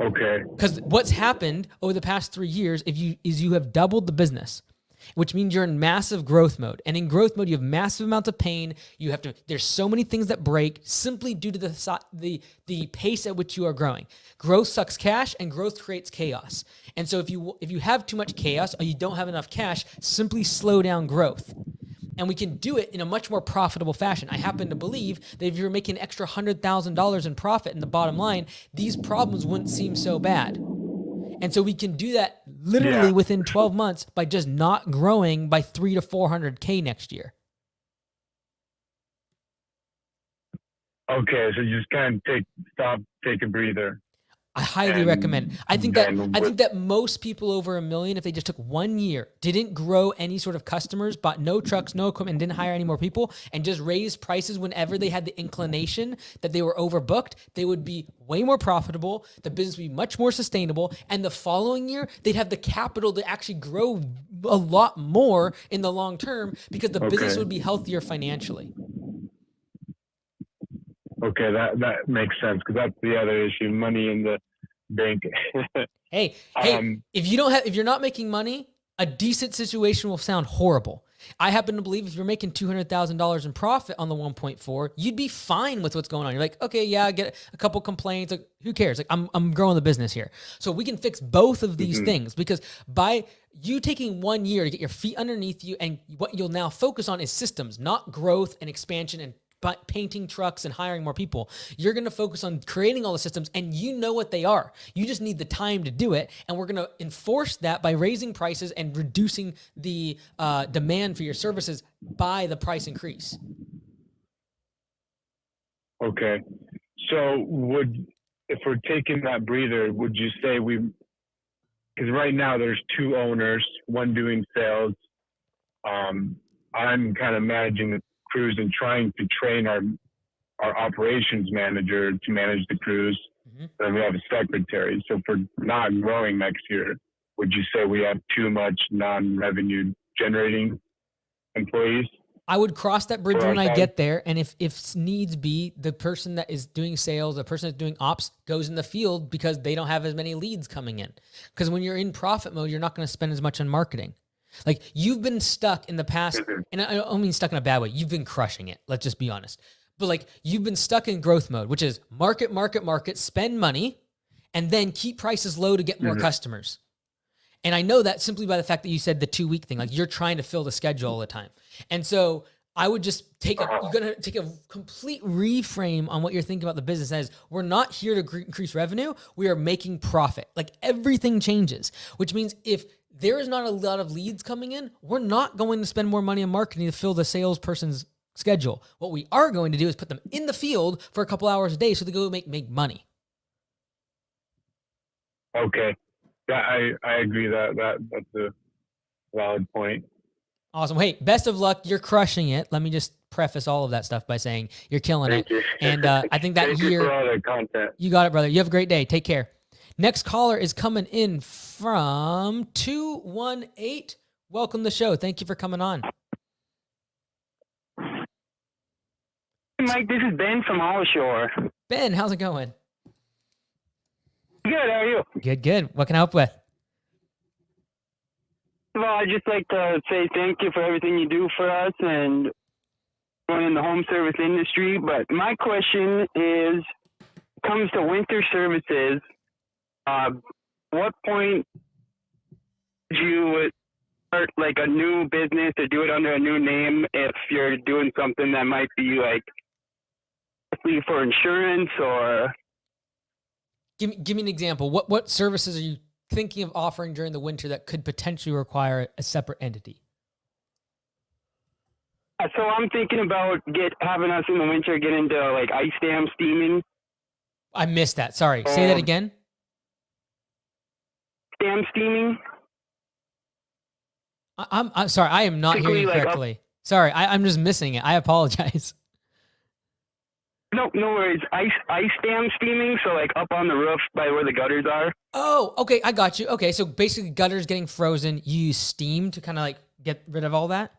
Okay. Because what's happened over the past 3 years is you have doubled the business, which means you're in massive growth mode. And in growth mode, you have massive amounts of pain. There's so many things that break simply due to the pace at which you are growing. Growth sucks cash, and growth creates chaos. And so if you have too much chaos, or you don't have enough cash, simply slow down growth. And we can do it in a much more profitable fashion. I happen to believe that if you're making an extra $100,000 in profit in the bottom line, these problems wouldn't seem so bad. And so we can do that literally within 12 months by just not growing by 300 to 400K next year. Okay, so you just kind of take a breather. I highly recommend. I think that most people over $1 million, if they just took 1 year, didn't grow any sort of customers, bought no trucks, no equipment, and didn't hire any more people, and just raised prices whenever they had the inclination that they were overbooked, they would be way more profitable. The business would be much more sustainable, and the following year they'd have the capital to actually grow a lot more in the long term because the business would be healthier financially. Okay, that makes sense, because that's the other issue: money in the bank. Hey, if you're not making money, a decent situation will sound horrible. I happen to believe if you're making $200,000 in profit on the 1.4, you'd be fine with what's going on. You're like, okay, yeah, I get a couple complaints. Like, who cares? Like, I'm growing the business here. So we can fix both of these things, because by you taking 1 year to get your feet underneath you, and what you'll now focus on is systems, not growth and expansion and painting trucks and hiring more people. You're going to focus on creating all the systems, and you know what they are. You just need the time to do it. And we're going to enforce that by raising prices and reducing the demand for your services by the price increase. Okay. So if we're taking that breather, would you say because right now there's 2 owners, one doing sales. I'm kind of managing the crews and trying to train our operations manager to manage the crews. And we have a secretary. So if we're not growing next year, would you say we have too much non-revenue generating employees? I would cross that bridge when I get there. And if needs be, the person that is doing sales, the person that's doing ops goes in the field because they don't have as many leads coming in. Because when you're in profit mode, you're not going to spend as much on marketing. Like, you've been stuck in the past, and I don't mean stuck in a bad way. You've been crushing it. Let's just be honest. But like, you've been stuck in growth mode, which is market, spend money, and then keep prices low to get more customers. And I know that simply by the fact that you said the 2 week thing, like, you're trying to fill the schedule all the time. And so I would just you're going to take a complete reframe on what you're thinking about the business as. We're not here to increase revenue. We are making profit. Like, everything changes, which means if there is not a lot of leads coming in, we're not going to spend more money on marketing to fill the salesperson's schedule. What we are going to do is put them in the field for a couple hours a day so they go make money. Okay. Yeah, I agree that's a valid point. Awesome. Hey, best of luck. You're crushing it. Let me just preface all of that stuff by saying you're killing Thank it. you. And I think that Thank year, you for all the content. you got it, brother. You have a great day. Take care. Next caller is coming in from 218. Welcome to the show. Thank you for coming on. Mike, this is Ben from Allshore. Ben, how's it going? Good, how are you? Good. What can I help with? Well, I'd just like to say thank you for everything you do for us and in the home service industry. But my question is, comes to winter services, what point did you start like a new business or do it under a new name if you're doing something that might be like for insurance or? Give me an example. What services are you thinking of offering during the winter that could potentially require a separate entity? So I'm thinking about having us in the winter get into like ice dam steaming. I missed that. Sorry. Say that again. Dam steaming. I'm sorry. I am not hearing you correctly. Sorry. I'm just missing it. I apologize. No worries. Ice dam steaming, so like up on the roof by where the gutters are. Oh, okay. I got you. Okay, so basically gutters getting frozen. You use steam to kind of like get rid of all that?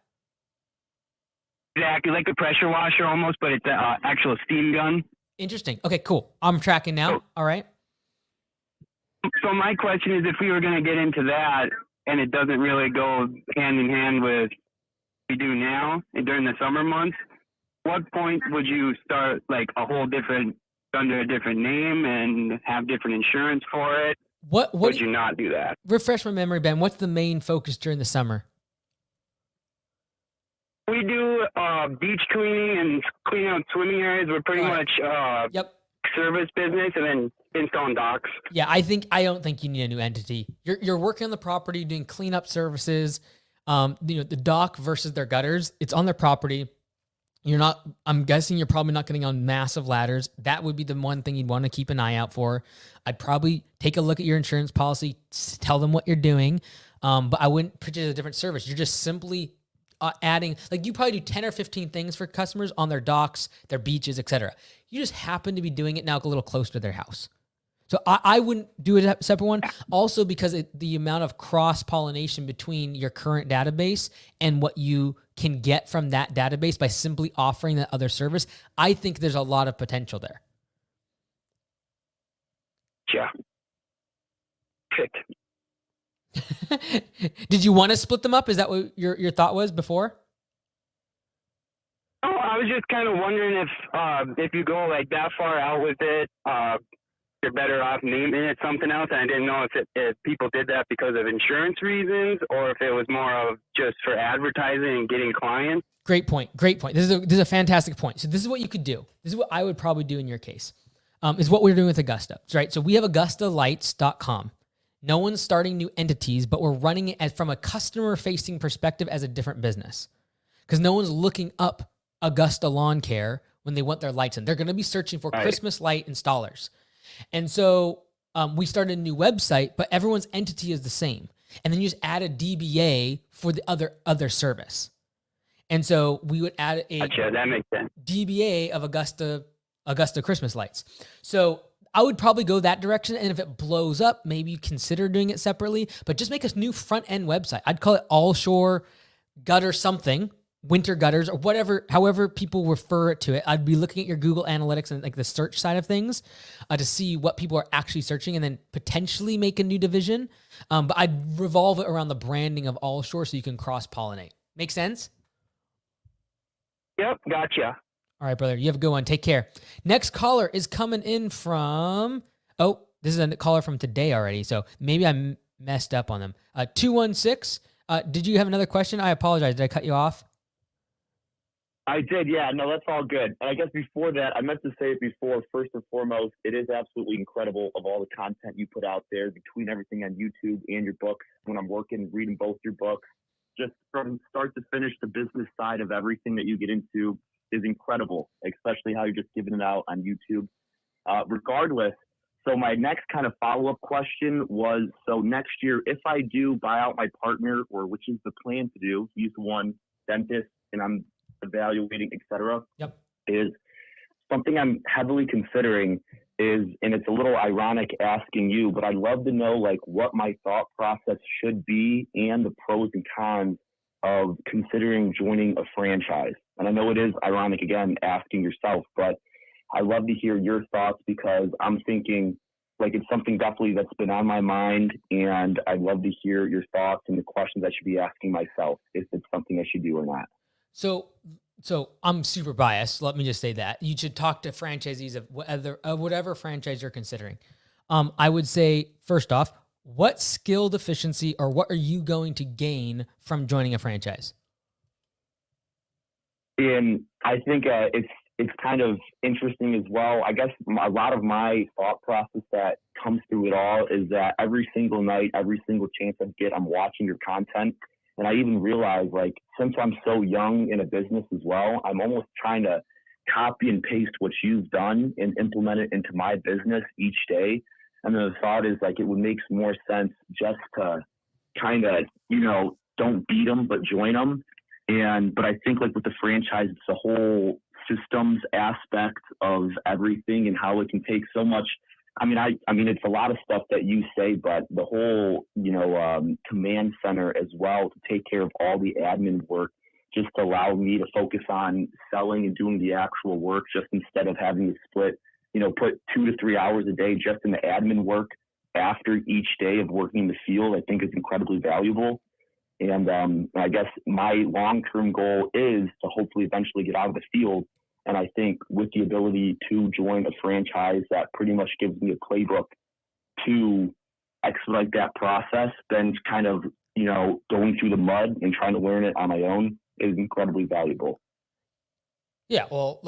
Exactly, like a pressure washer almost, but it's an actual steam gun. Interesting. Okay, cool. I'm tracking now. All right. So my question is, if we were going to get into that, and it doesn't really go hand in hand with what we do now during the summer months, what point would you start like a whole different, under a different name and have different insurance for it? What would you not do that? Refresh my memory, Ben. What's the main focus during the summer? We do beach cleaning and cleaning out swimming areas. We're pretty much service business and then installing docks. Yeah, I don't think you need a new entity. You're working on the property, doing cleanup services. The dock versus their gutters. It's on their property. I'm guessing you're probably not getting on massive ladders. That would be the one thing you'd want to keep an eye out for. I'd probably take a look at your insurance policy, tell them what you're doing. But I wouldn't pitch it as a different service. You're just simply adding, like you probably do 10 or 15 things for customers on their docks, their beaches, etc. You just happen to be doing it now a little closer to their house. So I wouldn't do a separate one. Also because the amount of cross-pollination between your current database and what you can get from that database by simply offering that other service, I think there's a lot of potential there. Yeah. Did you want to split them up? Is that what your thought was before? Oh, I was just kind of wondering if you go like that far out with it, you're better off naming it something else. And I didn't know if people did that because of insurance reasons or if it was more of just for advertising and getting clients. Great point. This is a fantastic point. So this is what you could do. This is what I would probably do in your case. Is what we're doing with Augusta, right? So we have AugustaLights.com. No one's starting new entities, but we're running it from a customer-facing perspective as a different business. Because no one's looking up Augusta Lawn Care when they want their lights in. They're going to be searching for Christmas light installers. And so we started a new website, but everyone's entity is the same. And then you just add a DBA for the other service. And so we would add a that makes sense. DBA of Augusta Christmas lights. So I would probably go that direction. And if it blows up, maybe you consider doing it separately, but just make a new front end website. I'd call it Allshore Gutter something, Winter Gutters, or whatever, however people refer it to it. I'd be looking at your Google Analytics and like the search side of things to see what people are actually searching and then potentially make a new division. But I'd revolve it around the branding of Allshore so you can cross-pollinate. Make sense? Yep, gotcha. All right, brother. You have a good one. Take care. Next caller is coming in from... Oh, this is a caller from today already, so maybe I messed up on them. 216. Did you have another question? I apologize. Did I cut you off? I did, yeah. No, that's all good. And I guess before that, I meant to say it before, first and foremost, it is absolutely incredible of all the content you put out there between everything on YouTube and your books. When I'm reading both your books, just from start to finish, the business side of everything that you get into is incredible, especially how you're just giving it out on YouTube. Regardless, So my next kind of follow-up question was, so next year, if I do buy out my partner, or which is the plan to do, he's one dentist and I'm evaluating, et cetera, is something I'm heavily considering is, and it's a little ironic asking you, but I'd love to know like what my thought process should be and the pros and cons of considering joining a franchise. And I know it is ironic, again, asking yourself, but I'd love to hear your thoughts because I'm thinking like it's something definitely that's been on my mind, and I'd love to hear your thoughts and the questions I should be asking myself if it's something I should do or not. So I'm super biased. Let me just say that you should talk to franchisees of whatever franchise you're considering. I would say, first off, what skill deficiency or what are you going to gain from joining a franchise? And I think it's kind of interesting as well. I guess a lot of my thought process that comes through it all is that every single night, every single chance I get, I'm watching your content. And I even realize, like, since I'm so young in a business as well, I'm almost trying to copy and paste what you've done and implement it into my business each day. And then the thought is, like, it would make more sense just to kind of, don't beat them, but join them. But I think, like, with the franchise, it's the whole systems aspect of everything and how it can take so much. I mean, it's a lot of stuff that you say, but the whole, command center as well to take care of all the admin work, just to allow me to focus on selling and doing the actual work, just instead of having to split, put 2 to 3 hours a day just in the admin work after each day of working in the field, I think is incredibly valuable. And I guess my long-term goal is to hopefully eventually get out of the field. And I think with the ability to join a franchise that pretty much gives me a playbook to expedite that process, then kind of, going through the mud and trying to learn it on my own is incredibly valuable. Yeah, well,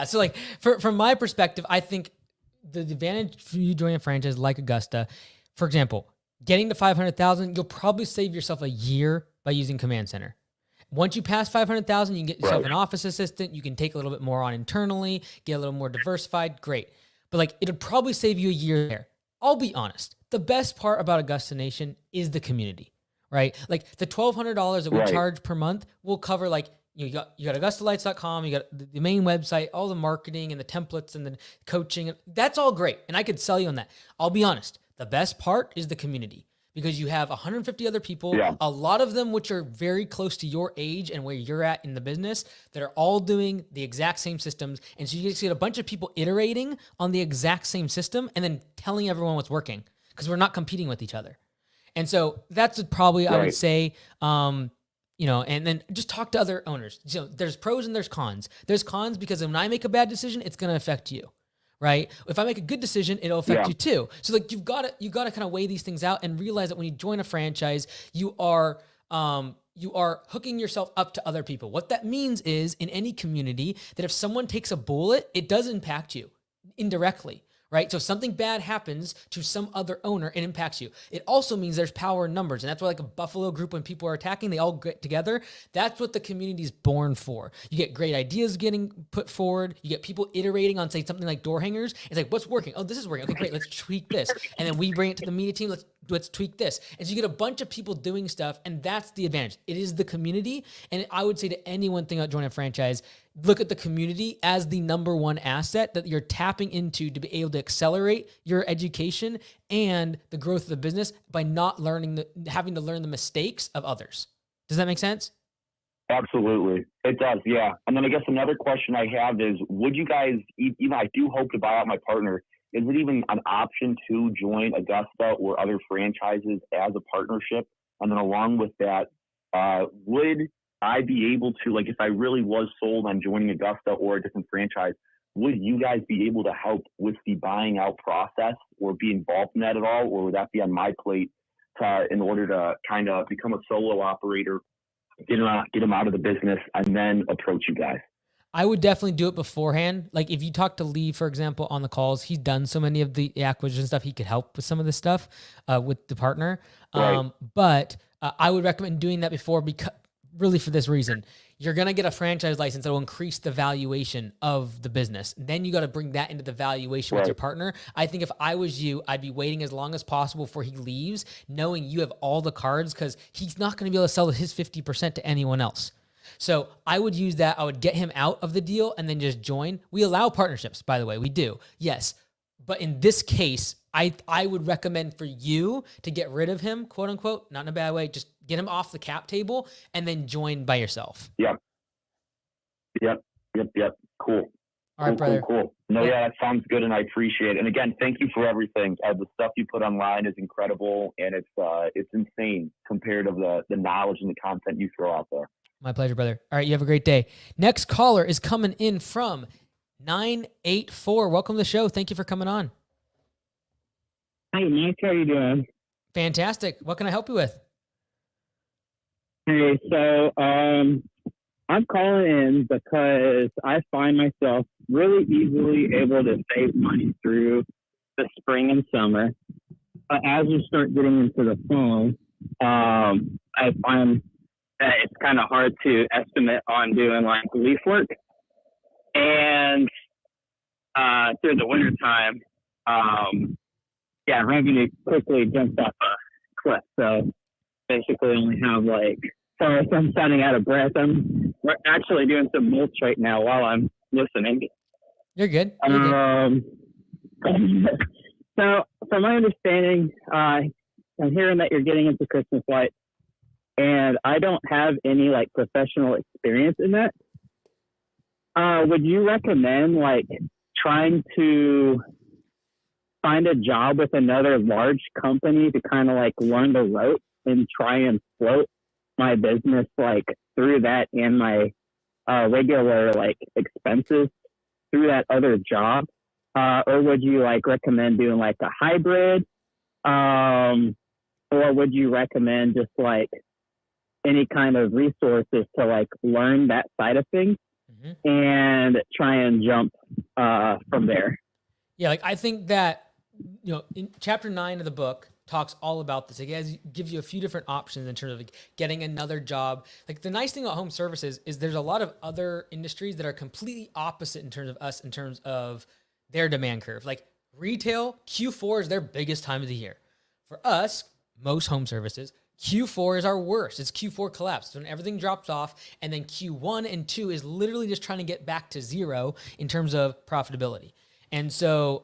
so from my perspective, I think the advantage for you joining a franchise like Augusta, for example, getting to 500,000, you'll probably save yourself a year by using Command Center. Once you pass 500,000, you can get yourself an office assistant. You can take a little bit more on internally, get a little more diversified. Great. But it'll probably save you a year there. I'll be honest. The best part about Augusta Nation is the community, right? Like the $1,200 that we charge per month will cover you got AugustaLights.com, you got the main website, all the marketing and the templates and the coaching. That's all great. And I could sell you on that. I'll be honest. The best part is the community because you have 150 other people, a lot of them which are very close to your age and where you're at in the business that are all doing the exact same systems. And so you get a bunch of people iterating on the exact same system and then telling everyone what's working because we're not competing with each other. And so that's probably, I would say, and then just talk to other owners. So there's pros and there's cons. There's cons because when I make a bad decision, it's going to affect you. Right? If I make a good decision, it'll affect you too. So you've got to kind of weigh these things out and realize that when you join a franchise, you are hooking yourself up to other people. What that means is in any community that if someone takes a bullet, it does impact you indirectly. Right? So if something bad happens to some other owner, it impacts you. It also means there's power in numbers. And that's why a Buffalo group, when people are attacking, they all get together. That's what the community is born for. You get great ideas getting put forward. You get people iterating on, say, something like door hangers. It's like, what's working? Oh, this is working. Okay, great. Let's tweak this. And then we bring it to the media team. Let's tweak this. And so you get a bunch of people doing stuff. And that's the advantage. It is the community. And I would say to anyone thinking about joining a franchise, look at the community as the number one asset that you're tapping into to be able to accelerate your education and the growth of the business by not having to learn the mistakes of others. Does that make sense? Absolutely. It does. Yeah. And then I guess another question I have is, would you guys, even I do hope to buy out my partner, is it even an option to join Augusta or other franchises as a partnership? And then along with that, would I be able to, if I really was sold on joining Augusta or a different franchise, would you guys be able to help with the buying out process or be involved in that at all? Or would that be on my plate in order to kind of become a solo operator, get them out of the business, and then approach you guys? I would definitely do it beforehand. If you talk to Lee, for example, on the calls, he's done so many of the acquisition stuff. He could help with some of this stuff with the partner. Right. But I would recommend doing that before really for this reason. You're going to get a franchise license that will increase the valuation of the business. Then you got to bring that into the valuation with your partner. I think if I was you, I'd be waiting as long as possible before he leaves, knowing you have all the cards, because he's not going to be able to sell his 50% to anyone else. So I would use that. I would get him out of the deal and then just join. We allow partnerships, by the way. We do. Yes. But in this case, I would recommend for you to get rid of him, quote unquote, not in a bad way, just get him off the cap table and then join by yourself. Yep. Cool. All right, brother. Cool. No, yeah, that sounds good, and I appreciate it. And again, thank you for everything. The stuff you put online is incredible, and it's insane compared to the knowledge and the content you throw out there. My pleasure, brother. All right, you have a great day. Next caller is coming in from 984. Welcome to the show. Thank you for coming on. Hey, Mike, how you doing? Fantastic. What can I help you with? Hey, so I'm calling in because I find myself really easily able to save money through the spring and summer. But as you start getting into the fall, I find that it's kind of hard to estimate on doing like leaf work. And through the wintertime, revenue quickly jumps off a cliff. So basically only have sorry if I'm sounding out of breath. We're actually doing some mulch right now while I'm listening. You're good. So from my understanding, I'm hearing that you're getting into Christmas lights, and I don't have any professional experience in that. Would you recommend trying to find a job with another large company to kind of learn the ropes and try and float my business through that and my regular expenses through that other job? Or would you recommend doing a hybrid? Or would you recommend just any kind of resources to learn that side of things and try and jump from there? Yeah, I think that, in chapter 9 of the book talks all about this. It gives you a few different options in terms of getting another job. The nice thing about home services is there's a lot of other industries that are completely opposite in terms of us, in terms of their demand curve. Retail, Q4 is their biggest time of the year. For us, most home services, Q4 is our worst. It's Q4 collapse. So when everything drops off, and then Q1 and 2 is literally just trying to get back to zero in terms of profitability. And so,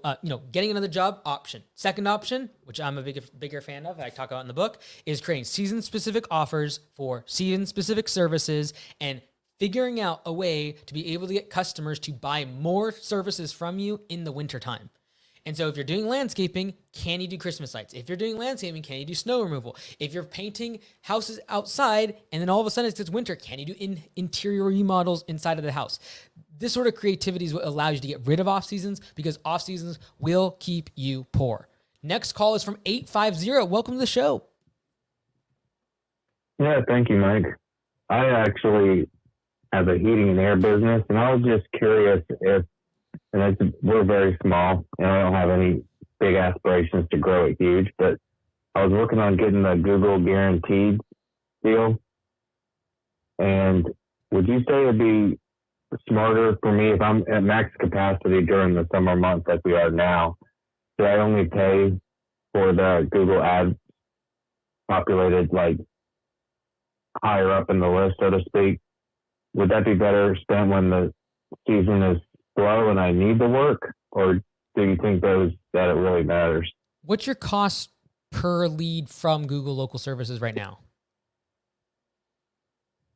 getting another job, option. Second option, which I'm a bigger fan of, I talk about in the book, is creating season-specific offers for season-specific services and figuring out a way to be able to get customers to buy more services from you in the wintertime. And so if you're doing landscaping, can you do Christmas lights? If you're doing landscaping, can you do snow removal? If you're painting houses outside and then all of a sudden it's winter, can you do interior remodels inside of the house? This sort of creativity is what allows you to get rid of off seasons, because off seasons will keep you poor. Next call is from 850. Welcome to the show. Yeah, thank you, Mike. I actually have a heating and air business, and I was just curious we're very small, and I don't have any big aspirations to grow it huge, but I was working on getting the Google guaranteed deal. And would you say it'd be smarter for me if I'm at max capacity during the summer months like we are now? Do I only pay for the Google ad populated higher up in the list, so to speak? Would that be better spent when the season is slow and I need the work, or do you think that it really matters? What's your cost per lead from Google Local Services right now?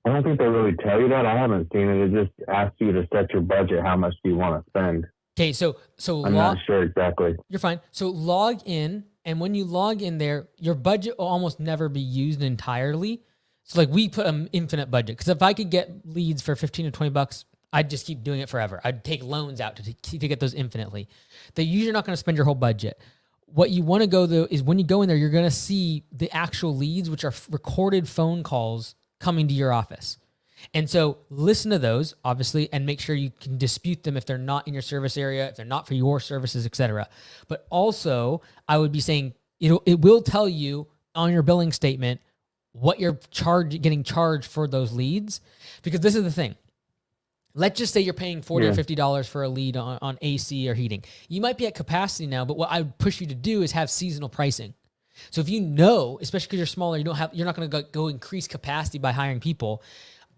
I don't think they really tell you that. I haven't seen it. It just asks you to set your budget. How much do you want to spend? Okay, so I'm not sure exactly. You're fine. So log in, and when you log in there, your budget will almost never be used entirely. So we put an infinite budget, because if I could get leads for $15 to $20, I'd just keep doing it forever. I'd take loans out to get those infinitely. They're usually not going to spend your whole budget. What you want to go, though, is when you go in there, you're going to see the actual leads, which are recorded phone calls coming to your office. And so listen to those, obviously, and make sure you can dispute them if they're not in your service area, if they're not for your services, etc. But also, I would be saying it will tell you on your billing statement what you're getting charged for those leads. Because this is the thing. Let's just say you're paying $40 or $50 for a lead on AC or heating. You might be at capacity now, but what I would push you to do is have seasonal pricing. So if you know, especially because you're smaller, you're not going to go increase capacity by hiring people.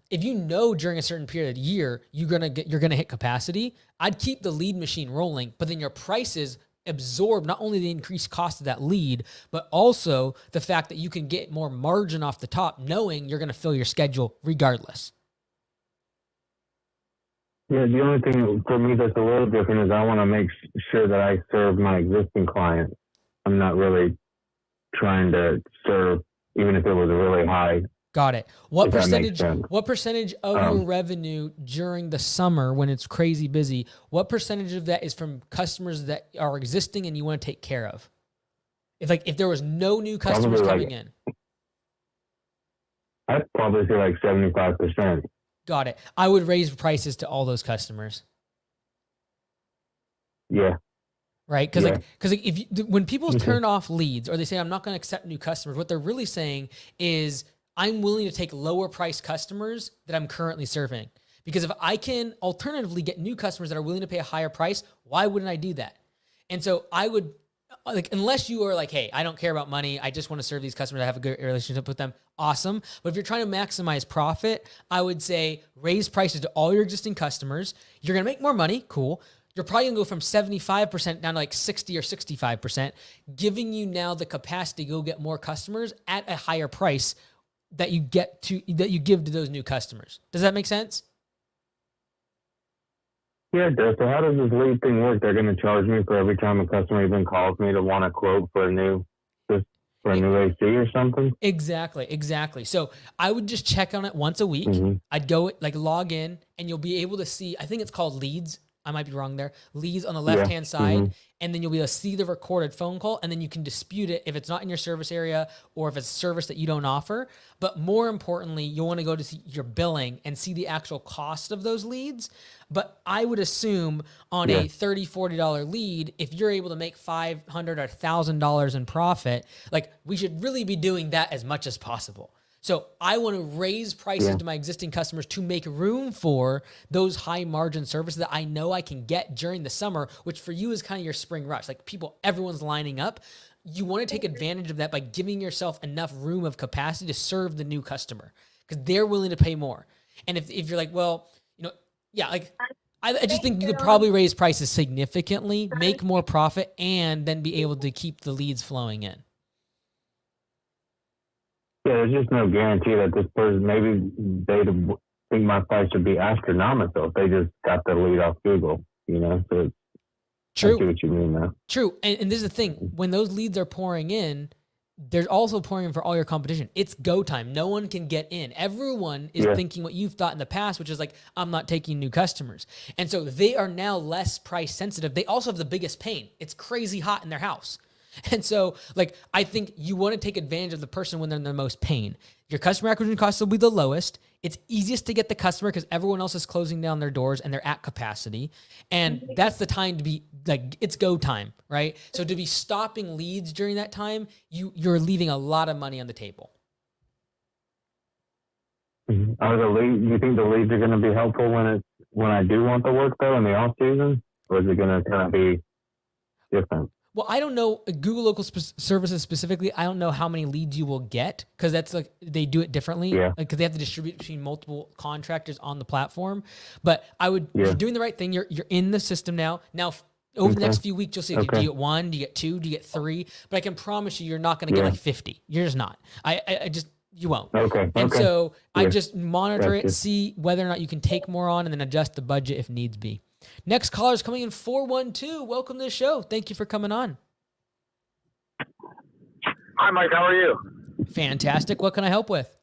If you know during a certain period of the year you're gonna hit capacity, I'd keep the lead machine rolling, but then your prices absorb not only the increased cost of that lead, but also the fact that you can get more margin off the top, knowing you're gonna fill your schedule regardless. Yeah, the only thing for me that's a little different is I want to make sure that I serve my existing clients. I'm not really trying to serve, even if it was a really high. Got it. What percentage of your revenue during the summer when it's crazy busy, what percentage of that is from customers that are existing and you want to take care of? If there was no new customers coming in. I'd probably say like 75%. Got it. I would raise prices to all those customers. Yeah. Right? Because when people turn off leads or they say, I'm not going to accept new customers, what they're really saying is, I'm willing to take lower price customers that I'm currently serving. Because if I can alternatively get new customers that are willing to pay a higher price, why wouldn't I do that? And so I would, unless you are like, hey, I don't care about money, I just want to serve these customers, I have a good relationship with them, awesome. But if you're trying to maximize profit, I would say raise prices to all your existing customers. You're going to make more money, cool. You're probably going to go from 75% down to like 60 or 65%, giving you now the capacity to go get more customers at a higher price that you give to those new customers. Does that make sense? Yeah, it does. So how does this lead thing work? They're going to charge me for every time a customer even calls me to want a quote for a new AC or something? Exactly. So I would just check on it once a week. Mm-hmm. I'd go log in and you'll be able to see, I think it's called leads. I might be wrong there. Leads on the left-hand side. Mm-hmm. And then you'll be able to see the recorded phone call, and then you can dispute it if it's not in your service area or if it's a service that you don't offer. But more importantly, you'll want to go to see your billing and see the actual cost of those leads. But I would assume on a $30, $40 lead, if you're able to make $500 or $1,000 in profit, we should really be doing that as much as possible. So I want to raise prices to my existing customers to make room for those high margin services that I know I can get during the summer, which for you is kind of your spring rush. Everyone's lining up. You want to take advantage of that by giving yourself enough room of capacity to serve the new customer because they're willing to pay more. And if you're like, well, I just think you could probably raise prices significantly, make more profit, and then be able to keep the leads flowing in. Yeah, there's just no guarantee that this person, maybe they think my price would be astronomical if they just got the lead off Google, so True. I see what you mean now. True. And this is the thing, when those leads are pouring in, they're also pouring in for all your competition. It's go time. No one can get in. Everyone is thinking what you've thought in the past, which is I'm not taking new customers. And so they are now less price sensitive. They also have the biggest pain. It's crazy hot in their house. And so, I think you want to take advantage of the person when they're in the most pain. Your customer acquisition costs will be the lowest. It's easiest to get the customer because everyone else is closing down their doors and they're at capacity. And that's the time to be it's go time, right? So to be stopping leads during that time, you're leaving a lot of money on the table. Mm-hmm. You think the leads are going to be helpful when I do want the work though in the off season, or is it going to kind of be different? Well, I don't know Google Local Services specifically. I don't know how many leads you will get because that's they do it differently. Yeah. Because they have to distribute between multiple contractors on the platform. But you're doing the right thing. You're in the system now. Now, over the next few weeks, you'll see, do you get 1? Do you get 2? Do you get 3? But I can promise you're not going to get 50. You're just not. You won't. Okay. And so I just monitor it, see whether or not you can take more on, and then adjust the budget if needs be. Next caller is coming in 412. Welcome to the show. Thank you for coming on. Hi, Mike. How are you? Fantastic. What can I help with?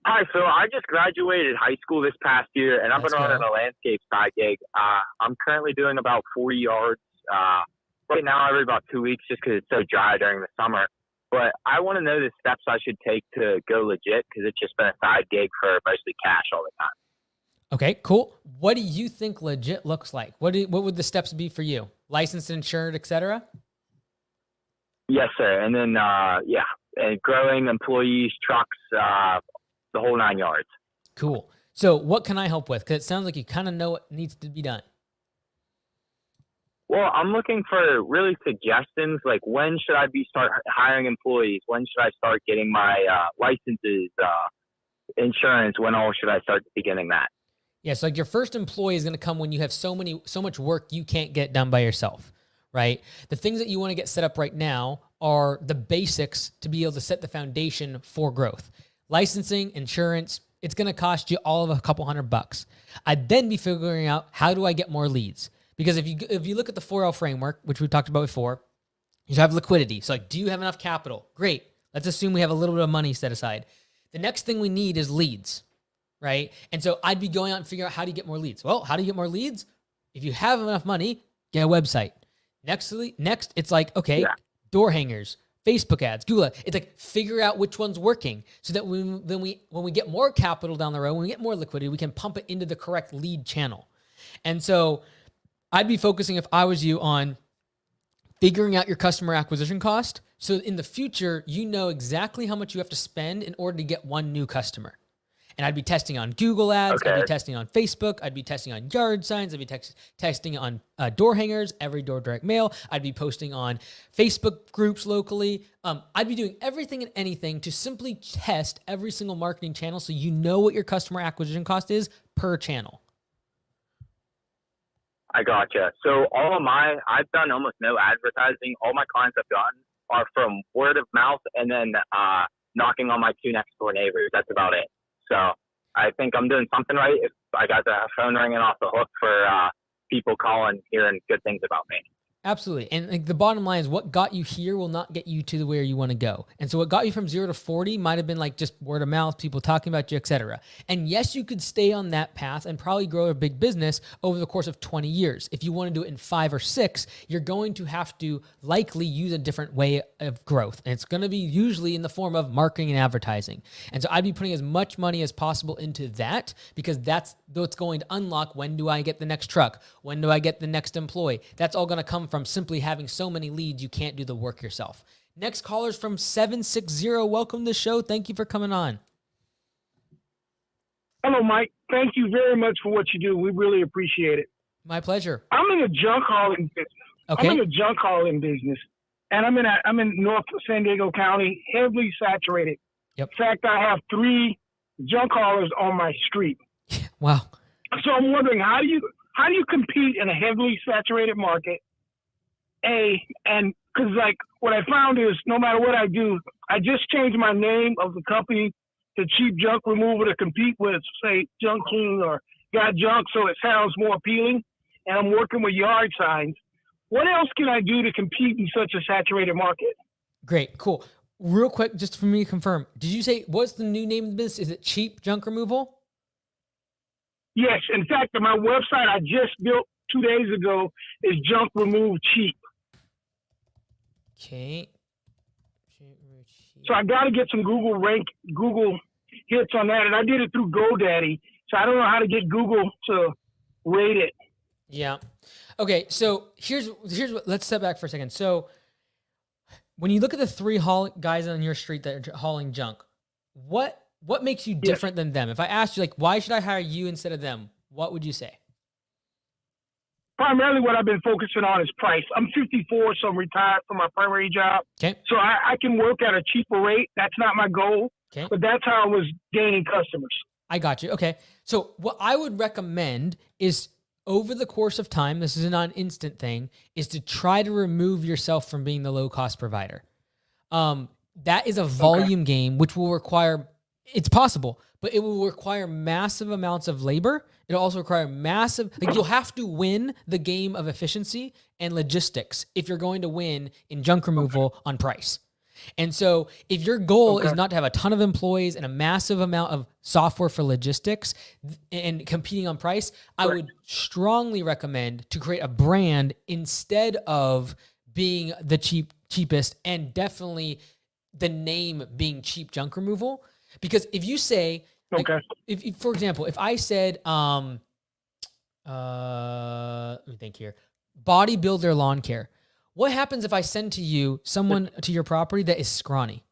Hi. So I just graduated high school this past year, and I've been running a landscape side gig. I'm currently doing about 40 yards right now every about 2 weeks just because it's so dry during the summer. But I want to know the steps I should take to go legit because it's just been a side gig for mostly cash all the time. Okay, cool. What do you think legit looks like? What would the steps be for you? Licensed, insured, et cetera? Yes, sir. And then, and growing employees, trucks, the whole 9 yards. Cool. So what can I help with? Because it sounds like you kind of know what needs to be done. Well, I'm looking for really suggestions, like when should I start hiring employees? When should I start getting my licenses, insurance? When all should I start beginning that? Yeah, so like your first employee is going to come when you have so much work you can't get done by yourself, right? The things that you want to get set up right now are the basics to be able to set the foundation for growth. Licensing, insurance, it's going to cost you all of a couple $100. I'd then be figuring out, how do I get more leads? Because if you look at the 4L framework, which we talked about before, you have liquidity. So like, do you have enough capital? Great. Let's assume we have a little bit of money set aside. The next thing we need is leads, right? And so I'd be going out and figuring out, how do you get more leads? Well, how do you get more leads? If you have enough money, get a website. Next, it's like, okay, door hangers, Facebook ads, Google ads. It's like, figure out which one's working so that when we get more capital down the road, when we get more liquidity, we can pump it into the correct lead channel. And so I'd be focusing, if I was you, on figuring out your customer acquisition cost. So in the future, you know exactly how much you have to spend in order to get one new customer. And I'd be testing on Google ads. Okay. I'd be testing on Facebook. I'd be testing on yard signs. I'd be testing on door hangers, every door direct mail. I'd be posting on Facebook groups locally. I'd be doing everything and anything to simply test every single marketing channel so you know what your customer acquisition cost is per channel. I gotcha. So I've done almost no advertising. All my clients I've gotten are from word of mouth and then knocking on my 2 next door neighbors. That's about it. So I think I'm doing something right if I got the phone ringing off the hook for people calling, hearing good things about me. Absolutely. And like, the bottom line is, what got you here will not get you to where you want to go. And so what got you from 0 to 40 might have been like just word of mouth, people talking about you, etc. And yes, you could stay on that path and probably grow a big business over the course of 20 years. If you want to do it in 5 or 6, you're going to have to likely use a different way of growth. And it's going to be usually in the form of marketing and advertising. And so I'd be putting as much money as possible into that, because that's what's going to unlock, when do I get the next truck? When do I get the next employee? That's all going to come from simply having so many leads you can't do the work yourself. Next caller's from 760. Welcome to the show. Thank you for coming on. Hello, Mike. Thank you very much for what you do. We really appreciate it. My pleasure. I'm in the junk hauling business. Okay. I'm in the junk hauling business, and I'm in North San Diego County, heavily saturated. Yep. In fact, I have 3 junk haulers on my street. Wow. So I'm wondering, how do you compete in a heavily saturated market? And because like what I found is, no matter what I do, I just change my name of the company to Cheap Junk Removal to compete with, say, Junk King or Got Junk, so it sounds more appealing. And I'm working with yard signs. What else can I do to compete in such a saturated market? Great, cool. Real quick, just for me to confirm, did you say, what's the new name of the business? Is it Cheap Junk Removal? Yes. In fact, my website I just built 2 days ago is Junk Remove Cheap. Okay. So I got to get some Google hits on that. And I did it through GoDaddy. So I don't know how to get Google to rate it. Yeah. Okay. So here's what, let's step back for a second. So when you look at the 3 guys on your street that are hauling junk, what makes you different than them? If I asked you, like, why should I hire you instead of them? What would you say? Primarily what I've been focusing on is price. I'm 54, so I'm retired from my primary job. Okay. So I can work at a cheaper rate. That's not my goal, but that's how I was gaining customers. I got you. Okay. So what I would recommend is, over the course of time, this is not an instant thing, is to try to remove yourself from being the low-cost provider. That is a volume game, which will require, it's possible, but it will require massive amounts of labor. It'll also require you'll have to win the game of efficiency and logistics if you're going to win in junk removal on price. And so if your goal is not to have a ton of employees and a massive amount of software for logistics and competing on price, I would strongly recommend to create a brand instead of being the cheapest, and definitely the name being Cheap Junk Removal. Because if you say, if for example, if I said, let me think here, Bodybuilder Lawn Care. What happens if I send to you someone to your property that is scrawny?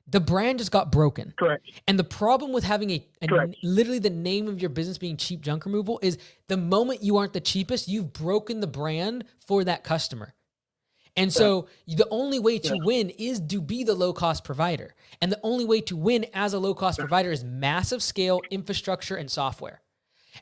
The brand just got broken. Correct. And the problem with having literally the name of your business being Cheap Junk Removal is the moment you aren't the cheapest, you've broken the brand for that customer. And so the only way to win is to be the low-cost provider. And the only way to win as a low-cost provider is massive scale, infrastructure, and software.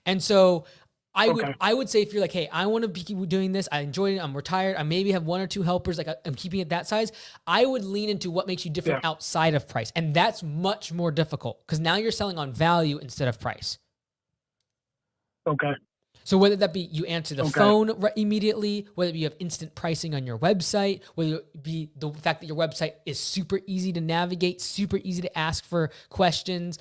And so I would say if you're like, hey, I want to be doing this, I enjoy it, I'm retired, I maybe have 1 or 2 helpers, like I'm keeping it that size, I would lean into what makes you different outside of price. And that's much more difficult because now you're selling on value instead of price. Okay. So whether that be you answer the phone immediately, whether it be you have instant pricing on your website, whether it be the fact that your website is super easy to navigate, super easy to ask for questions,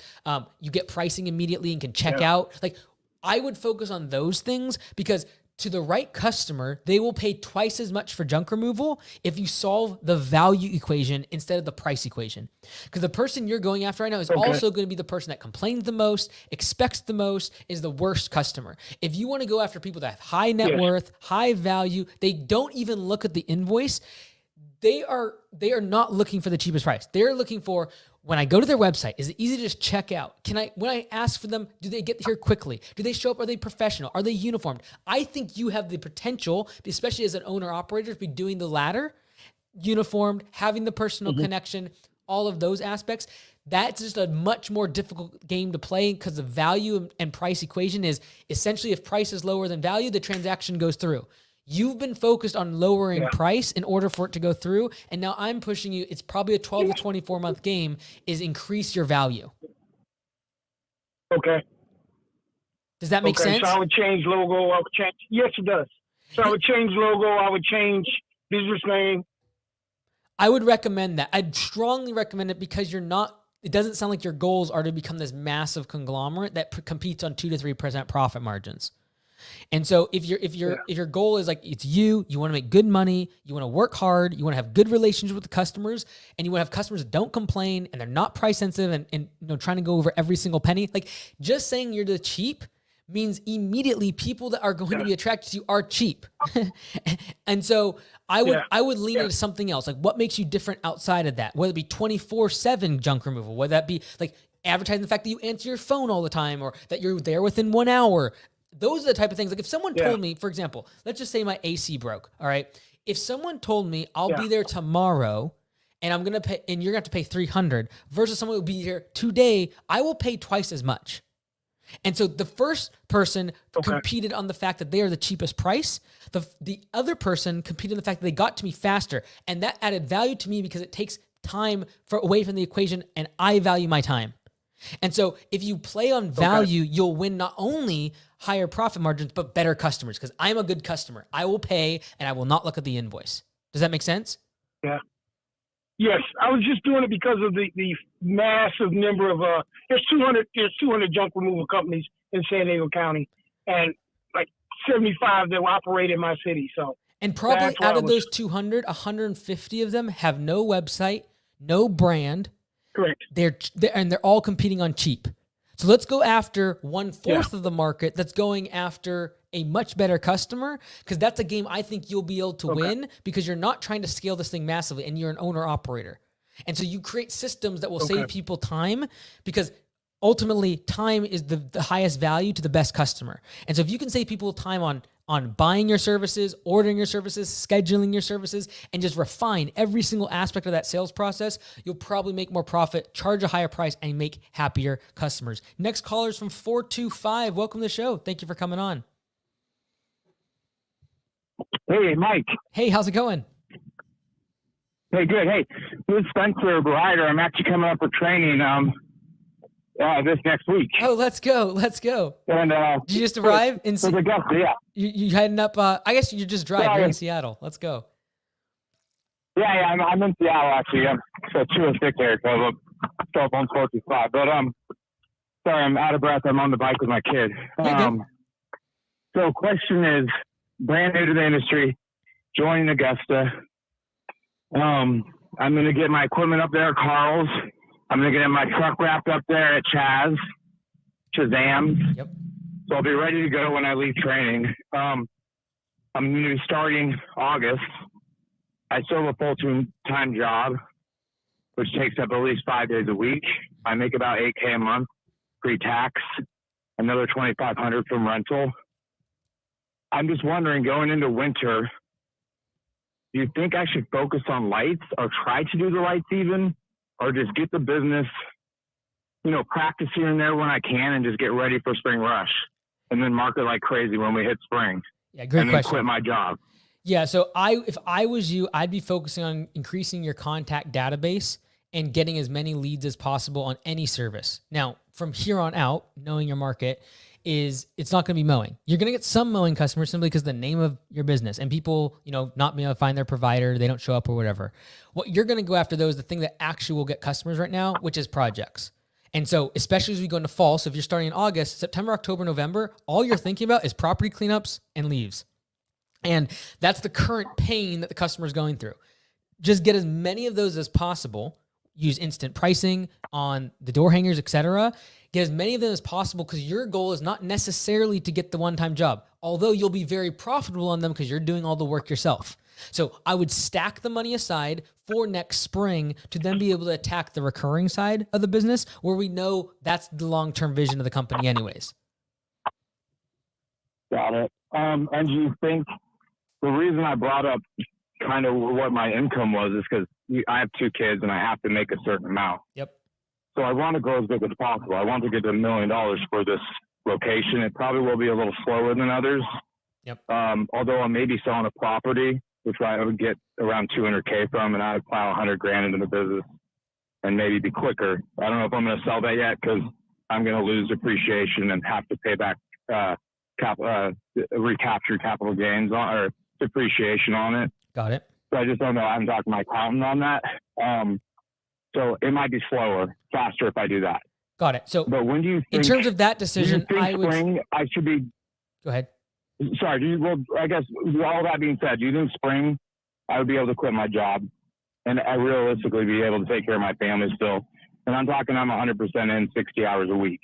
you get pricing immediately and can check out. Like I would focus on those things because to the right customer, they will pay twice as much for junk removal if you solve the value equation instead of the price equation. Because the person you're going after right now is also going to be the person that complains the most, expects the most, is the worst customer. If you want to go after people that have high net worth, high value, they don't even look at the invoice. They are not looking for the cheapest price. They're looking for, when I go to their website, is it easy to just check out? When I ask for them, do they get here quickly? Do they show up? Are they professional? Are they uniformed? I think you have the potential, especially as an owner operator, to be doing the latter, uniformed, having the personal connection, all of those aspects. That's just a much more difficult game to play because the value and price equation is essentially if price is lower than value, the transaction goes through. You've been focused on lowering price in order for it to go through. And now I'm pushing you. It's probably a 12 to 24 month game is increase your value. Okay. Does that make sense? So I would change logo. I would change. Yes, it does. So I would change logo. I would change business name. I would recommend that. I'd strongly recommend it because it doesn't sound like your goals are to become this massive conglomerate that competes on 2 to 3% profit margins. And so if your goal is like it's you want to make good money, you want to work hard, you want to have good relationships with the customers, and you want to have customers that don't complain and they're not price sensitive and trying to go over every single penny. Like just saying you're the cheap means immediately people that are going to be attracted to you are cheap. And so I would lean into something else. Like what makes you different outside of that? Whether it be 24/7 junk removal, whether that be like advertising the fact that you answer your phone all the time or that you're there within 1 hour. Those are the type of things. Like if someone told me, for example, let's just say my AC broke. All right. If someone told me I'll be there tomorrow and I'm going to pay, and you're going to have to pay $300 versus someone who will be here today, I will pay twice as much. And so the first person competed on the fact that they are the cheapest price. The other person competed on the fact that they got to me faster. And that added value to me because it takes time away from the equation and I value my time. And so if you play on value, you'll win not only higher profit margins, but better customers because I'm a good customer. I will pay and I will not look at the invoice. Does that make sense? Yeah. Yes. I was just doing it because of the massive number of, there's 200 junk removal companies in San Diego County and like 75 that operate in my city. So, and probably out of those 200, 150 of them have no website, no brand. Correct. They're all competing on cheap. So let's go after 1/4 of the market that's going after a much better customer because that's a game I think you'll be able to win because you're not trying to scale this thing massively and you're an owner operator. And so you create systems that will save people time because ultimately time is the highest value to the best customer. And so if you can save people time on buying your services, ordering your services, scheduling your services, and just refine every single aspect of that sales process, you'll probably make more profit, charge a higher price, and make happier customers. Next caller is from 425. Welcome to the show. Thank you for coming on. Hey, Mike. Hey, how's it going? Hey, good. Hey, this is Spencer Brider. I'm actually coming up for training this next week. Oh, let's go. Let's go. And did you just arrive in Seattle? Yeah. You heading up? I guess you just drive. You're in Seattle. Let's go. Yeah, I'm in Seattle actually. I'm 206 there, so cell phone's 425. But sorry, I'm out of breath. I'm on the bike with my kid. So, question is, brand new to the industry, joining Augusta. I'm going to get my equipment up there at Carl's. I'm going to get my truck wrapped up there at Shazam. Yep. So I'll be ready to go when I leave training. I'm going to be starting August. I still have a full-time job. which takes up at least 5 days a week. I make about $8K a month pre-tax, another $2,500 from rental. I'm just wondering, going into winter, do you think I should focus on lights or try to do the lights even, or just get the business, practice here and there when I can and just get ready for spring rush and then market like crazy when we hit spring? Yeah, great and question. Then quit my job. Yeah, so if I was you, I'd be focusing on increasing your contact database and getting as many leads as possible on any service. Now, from here on out, knowing your market it's not going to be mowing. You're going to get some mowing customers simply because the name of your business and people, not being able to find their provider, they don't show up or whatever. What you're going to go after, though, is the thing that actually will get customers right now, which is projects. And so, especially as we go into fall, so if you're starting in August, September, October, November, all you're thinking about is property cleanups and leaves. And that's the current pain that the customer is going through. Just get as many of those as possible. Use instant pricing on the door hangers, etc. Get as many of them as possible because your goal is not necessarily to get the one-time job, although you'll be very profitable on them because you're doing all the work yourself. So I would stack the money aside for next spring to then be able to attack the recurring side of the business where we know that's the long-term vision of the company anyways. Got it. And do you think the reason I brought up kind of what my income was is because I have 2 kids and I have to make a certain amount. Yep. So I want to grow as big as possible. I want to get to $1 million for this location. It probably will be a little slower than others. Yep. Although I may be selling a property, which I would get around $200K from, and I would plow $100,000 into the business and maybe be quicker. I don't know if I'm going to sell that yet because I'm going to lose appreciation and have to pay back recapture capital gains or depreciation on it. Got it. So I just don't know. I haven't talked to my accountant on that. So it might be faster if I do that. Got it. So, but when do you think, in terms of that decision, I should be. Go ahead. Sorry. I guess all that being said, do you think spring I would be able to quit my job and I realistically be able to take care of my family still? And I'm talking, I'm 100% in 60 hours a week.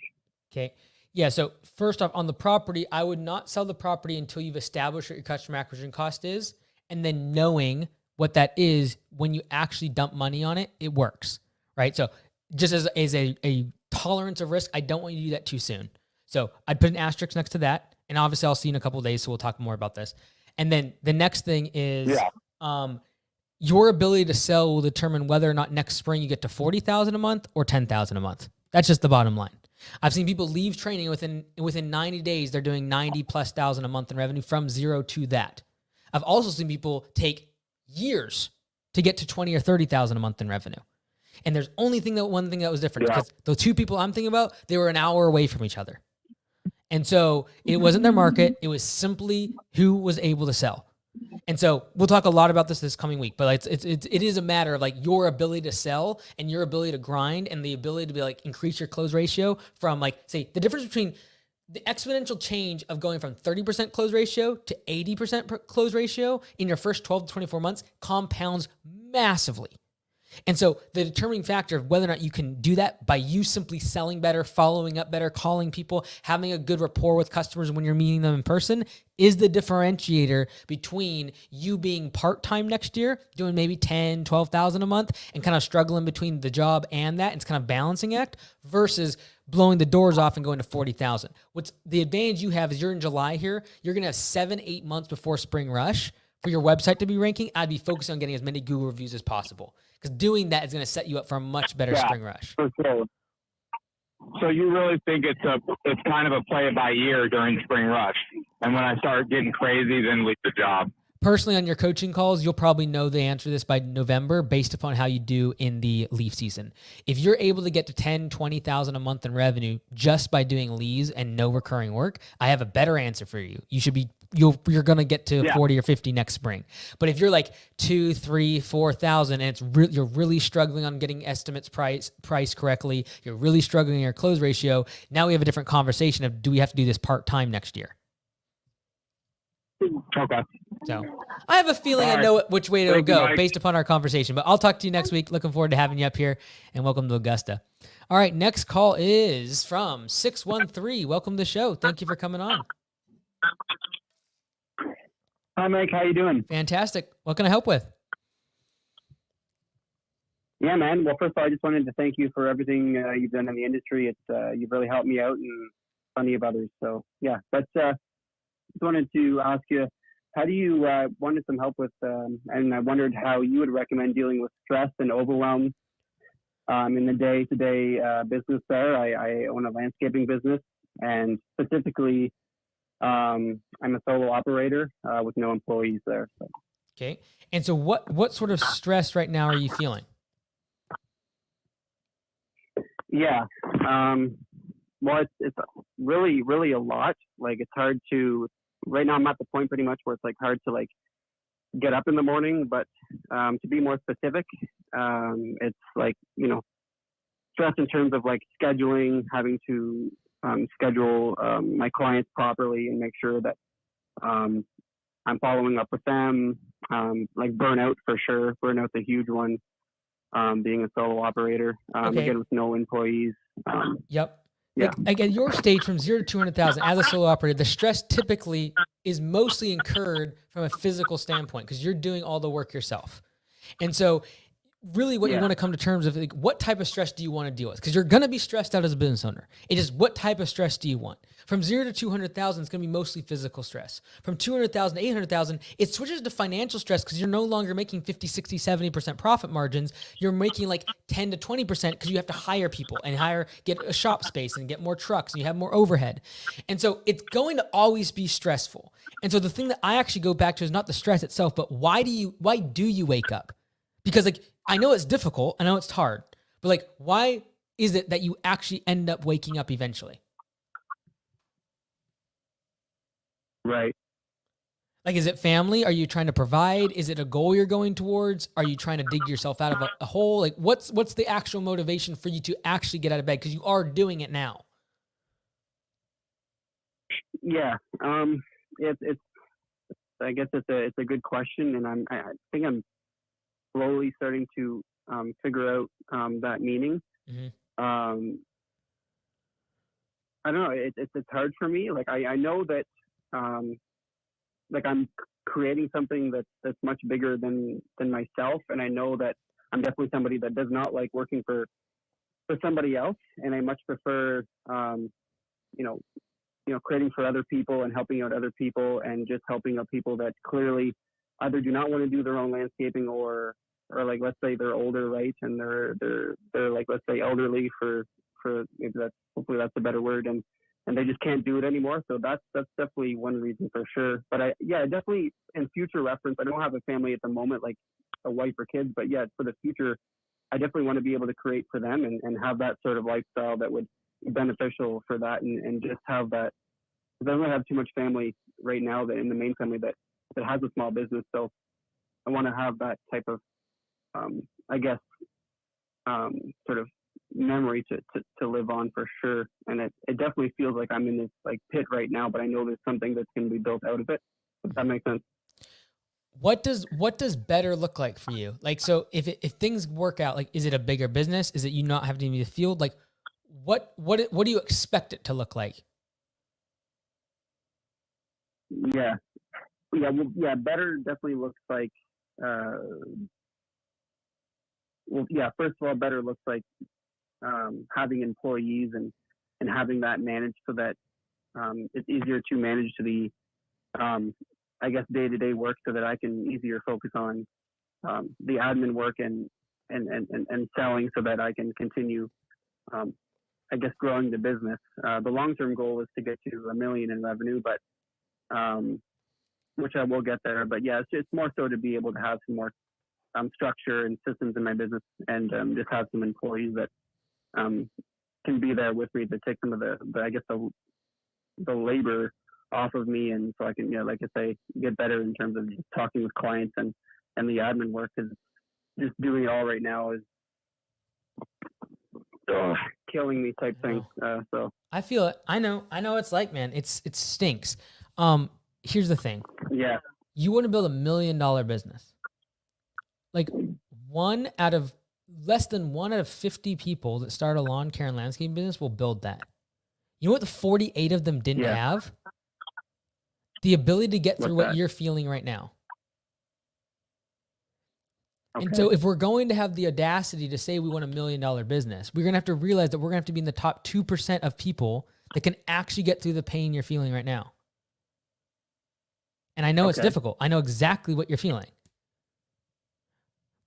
Okay. Yeah. So first off, on the property, I would not sell the property until you've established what your customer acquisition cost is, and then knowing what that is when you actually dump money on it, it works, right? So just as a tolerance of risk, I don't want you to do that too soon. So I'd put an asterisk next to that, and obviously I'll see you in a couple of days, so we'll talk more about this. And then the next thing is your ability to sell will determine whether or not next spring you get to $40,000 a month or $10,000 a month. That's just the bottom line. I've seen people leave training within 90 days, they're doing 90+ thousand a month in revenue from zero to that. I've also seen people take years to get to 20 or 30,000 a month in revenue. And there's one thing that was different because the 2 people I'm thinking about, they were an hour away from each other. And so it wasn't their market. It was simply who was able to sell. And so we'll talk a lot about this coming week, but it is a matter of like your ability to sell and your ability to grind and the ability to be like increase your close ratio from like, say, the difference between the exponential change of going from 30% close ratio to 80% close ratio in your first 12 to 24 months compounds massively. And so the determining factor of whether or not you can do that by you simply selling better, following up better, calling people, having a good rapport with customers when you're meeting them in person is the differentiator between you being part-time next year, doing maybe 10, 12,000 a month and kind of struggling between the job and that. It's kind of balancing act versus blowing the doors off and going to 40,000. What's the advantage you have is you're in July here. You're going to have 7-8 months before spring rush for your website to be ranking. I'd be focusing on getting as many Google reviews as possible because doing that is going to set you up for a much better spring rush. For sure. So you really think it's kind of a play it by ear during spring rush, and when I start getting crazy, then leave the job. Personally, on your coaching calls, you'll probably know the answer to this by November based upon how you do in the leaf season. If you're able to get to 10, 20,000 a month in revenue just by doing leaves and no recurring work, I have a better answer for you. You're going to get to 40 or 50 next spring. But if you're like 2, 3, 4,000 and you're really struggling on getting estimates priced correctly, you're really struggling in your close ratio, now we have a different conversation of do we have to do this part-time next year? Okay. So I have a feeling I know which way to go based upon our conversation, but I'll talk to you next week. Looking forward to having you up here, and welcome to Augusta. All right, next call is from 613. Welcome to the show. Thank you for coming on. Hi, Mike. How you doing? Fantastic. What can I help with? Yeah, man. Well, first of all, I just wanted to thank you for everything you've done in the industry. You've really helped me out and plenty of others. So yeah, but just wanted to ask you, how do you wanted some help with, and I wondered how you would recommend dealing with stress and overwhelm in the day-to-day business there. I own a landscaping business, and specifically, I'm a solo operator with no employees there. So. Okay. And so what sort of stress right now are you feeling? Yeah. Well, it's really, really a lot. Like, it's hard to, right now I'm at the point pretty much where it's like hard to like get up in the morning, but to be more specific, it's like, stress in terms of like scheduling, having to schedule my clients properly and make sure that I'm following up with them. Like burnout for sure. Burnout's a huge one. Being a solo operator, again with no employees. Yep. Yeah. Like at your stage, from 0 to 200,000 as a solo operator, the stress typically is mostly incurred from a physical standpoint because you're doing all the work yourself. And so really what you want to come to terms of, like, what type of stress do you want to deal with? Because you're going to be stressed out as a business owner. It is, what type of stress do you want? From 0 to 200,000, it's going to be mostly physical stress. From 200,000 to 800,000, it switches to financial stress because you're no longer making 50, 60, 70% profit margins. You're making like 10 to 20% because you have to hire people and get a shop space and get more trucks and you have more overhead. And so it's going to always be stressful. And so the thing that I actually go back to is not the stress itself, but why do you wake up? Because like, I know it's difficult, I know it's hard, but like, why is it that you actually end up waking up eventually? Right. Like, is it family? Are you trying to provide? Is it a goal you're going towards? Are you trying to dig yourself out of a hole? Like, what's the actual motivation for you to actually get out of bed? Because you are doing it now. Yeah. It's I guess it's a good question, and I think I'm slowly starting to figure out that meaning. Mm-hmm. I don't know. It's hard for me. Like I know that like I'm creating something that's much bigger than myself, and I know that I'm definitely somebody that does not like working for somebody else, and I much prefer creating for other people and helping out other people, and just helping out people that clearly either do not want to do their own landscaping or like, let's say they're older, right? And they're like, let's say elderly for maybe hopefully that's a better word. And they just can't do it anymore. So that's definitely one reason for sure. But definitely in future reference, I don't have a family at the moment, like a wife or kids, but yeah, for the future, I definitely want to be able to create for them and have that sort of lifestyle that would be beneficial for that, and just have that. Because I don't have too much family right now that in the main family that has a small business. So I want to have that type of, sort of memory to live on for sure. And it definitely feels like I'm in this like pit right now, but I know there's something that's going to be built out of it. If that makes sense. What does better look like for you? Like, so if things work out, like, is it a bigger business? Is it you not having to be in the field? Like, what do you expect it to look like? Yeah. Better definitely looks like, first of all, better looks like having employees and having that managed so that it's easier to manage the day-to-day work, so that I can easier focus on the admin work and selling, so that I can continue growing the business. The long-term goal is to get to $1 million in revenue, but which I will get there. But yeah, it's more so to be able to have some more structure and systems in my business, and just have some employees that can be there with me to take some of the labor off of me, and so I can, like I say, get better in terms of just talking with clients and the admin work, because just doing it all right now is killing me type thing. So I feel it. I know it's like, man, it stinks. Here's the thing. Yeah. You want to build $1 million business. Like less than 1 out of 50 people that start a lawn care and landscaping business will build that. You know what the 48 of them didn't have? The ability to get through what you're feeling right now. And so if we're going to have the audacity to say we want $1 million business, we're going to have to realize that we're going to have to be in the top 2% of people that can actually get through the pain you're feeling right now. And I know it's difficult. I know exactly what you're feeling.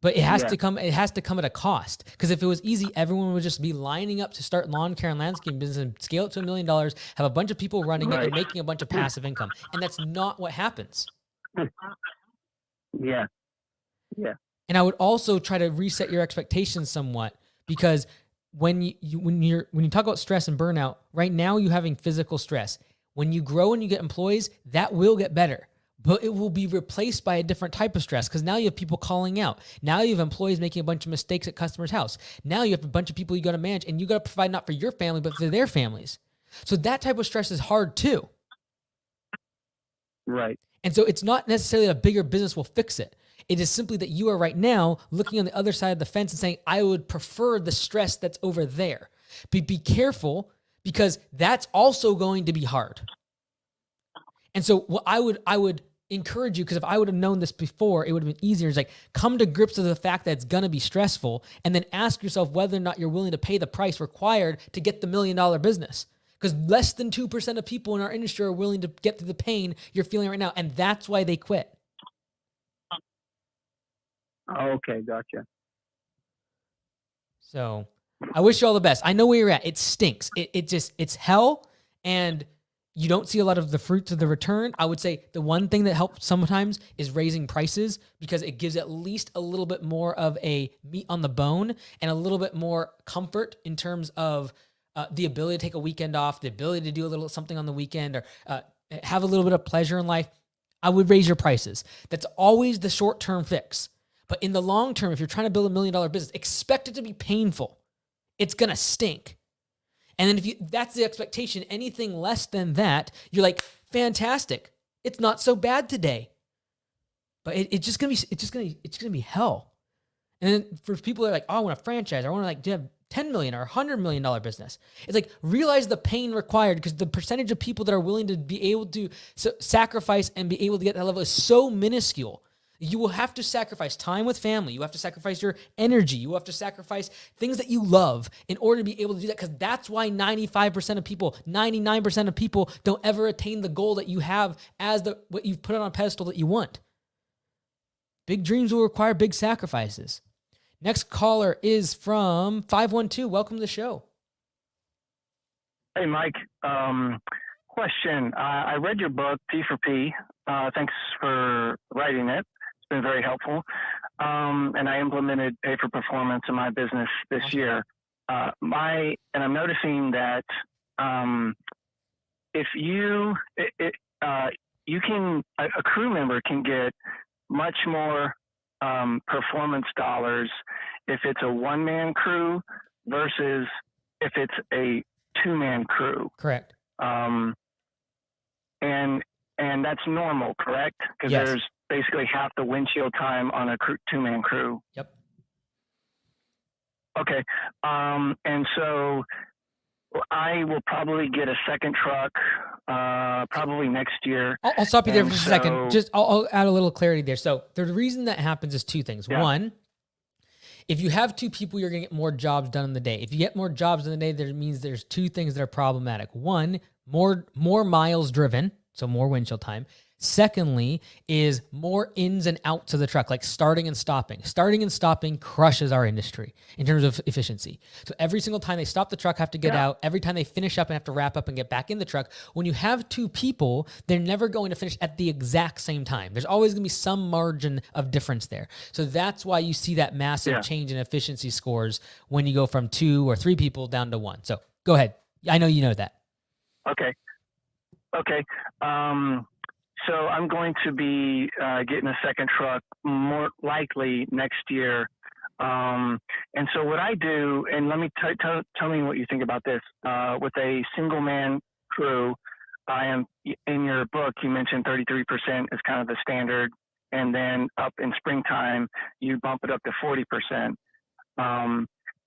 But it has to come at a cost. Because if it was easy, everyone would just be lining up to start lawn care and landscaping business and scale it to $1 million, have a bunch of people running it and making a bunch of passive income. And that's not what happens. Yeah. And I would also try to reset your expectations somewhat, because when you talk about stress and burnout, right now you're having physical stress. When you grow and you get employees, that will get better, but it will be replaced by a different type of stress, because now you have people calling out. Now you have employees making a bunch of mistakes at customers' house. Now you have a bunch of people you got to manage, and you got to provide not for your family, but for their families. So that type of stress is hard too. Right. And so it's not necessarily that a bigger business will fix it. It is simply that you are right now looking on the other side of the fence and saying, I would prefer the stress that's over there. Be careful, because that's also going to be hard. And so what I would encourage you, because if I would have known this before, it would have been easier. It's like, come to grips with the fact that it's going to be stressful, and then ask yourself whether or not you're willing to pay the price required to get the $1 million business. Because less than 2% of people in our industry are willing to get through the pain you're feeling right now. And that's why they quit. Okay, gotcha. So I wish you all the best. I know where you're at. It stinks. It's hell, and you don't see a lot of the fruits of the return. I would say the one thing that helps sometimes is raising prices, because it gives at least a little bit more of a meat on the bone and a little bit more comfort in terms of the ability to take a weekend off, the ability to do a little something on the weekend, or have a little bit of pleasure in life. I would raise your prices. That's always the short-term fix. But in the long term, if you're trying to build $1 million business, expect it to be painful. It's going to stink. And then if that's the expectation, anything less than that, you're like, fantastic. It's not so bad today. But it's just going to be hell. And then for people that are like, oh, I want a franchise, I want to have $10 million or $100 million business. It's like, realize the pain required, because the percentage of people that are willing to be able to sacrifice and be able to get that level is so minuscule. You will have to sacrifice time with family. You have to sacrifice your energy. You have to sacrifice things that you love in order to be able to do that, because that's why 95% of people, 99% of people don't ever attain the goal that you have as what you've put on a pedestal that you want. Big dreams will require big sacrifices. Next caller is from 512. Welcome to the show. Hey, Mike. Question. I read your book, P for P. Thanks for writing it. It's been very helpful. And I implemented Pay for Performance in my business this year. And I'm noticing that if you can, a crew member can get much more performance dollars if it's a one-man crew versus if it's a two-man crew. Correct. And that's normal, correct? Because there's basically half the windshield time on a two-man crew. Yep. Okay. And so I will probably get a second truck probably next year. I'll stop you there for just a second. I'll add a little clarity there. So the reason that happens is two things. Yeah. One, if you have two people, you're going to get more jobs done in the day. If you get more jobs in the day, that means there's two things that are problematic. One, more miles driven, so more windshield time. Secondly, is more ins and outs of the truck, like starting and stopping. Starting and stopping crushes our industry in terms of efficiency. So every single time they stop the truck, have to get out. Every time they finish up and have to wrap up and get back in the truck. When you have two people, they're never going to finish at the exact same time. There's always going to be some margin of difference there. So that's why you see that massive change in efficiency scores when you go from 2 or 3 people down to 1. So go ahead. I know you know that. Okay. So I'm going to be getting a second truck more likely next year. And so what I do, and let me tell me what you think about this. With a single man crew, I am in your book. You mentioned 33% is kind of the standard, and then up in springtime you bump it up to 40%.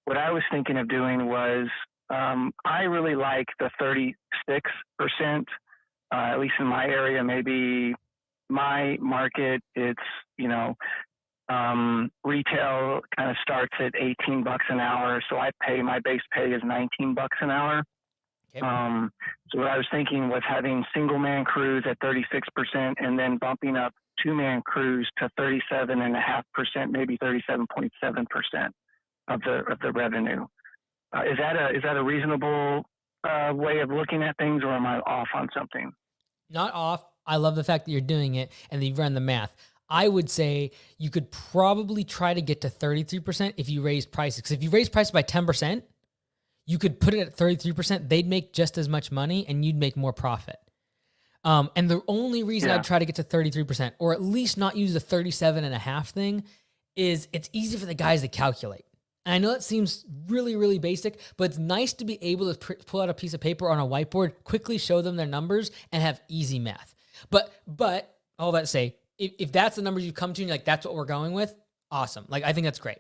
What I was thinking of doing was I really like the 36%. At least in my area, maybe my market, it's, Retail kind of starts at $18 an hour, so my base pay is $19 an hour. Okay. So what I was thinking was having single man crews at 36% and then bumping up 2-man crews to 37.5%, maybe 37.7% of the revenue. Is that a reasonable way of looking at things, or am I off on something? Not off. I love the fact that you're doing it and that you've run the math. I would say you could probably try to get to 33% if you raise prices. Because if you raise prices by 10%, you could put it at 33%. They'd make just as much money and you'd make more profit. And the only reason I'd try to get to 33%, or at least not use the 37.5 thing, is it's easy for the guys to calculate. And I know that seems really, really basic, but it's nice to be able to pull out a piece of paper on a whiteboard, quickly show them their numbers, and have easy math. But all that to say, if that's the numbers you come to and you're like, that's what we're going with, awesome. Like, I think that's great.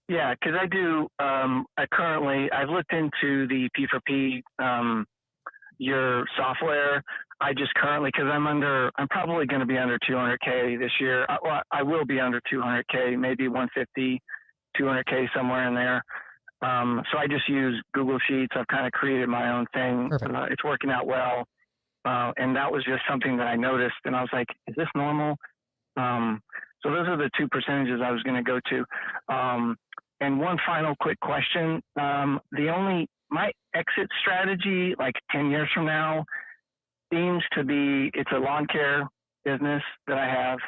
Yeah, because I do. I've looked into the P4P, your software. I just currently, because I'm probably going to be under 200K this year. I will be under 200K, maybe 150, 200K, somewhere in there. So I just use Google Sheets. I've kind of created my own thing. It's working out well. And that was just something that I noticed. And I was like, is this normal? So those are the two percentages I was going to go to. And one final quick question. My exit strategy, like 10 years from now, seems to be, it's a lawn care business that I have,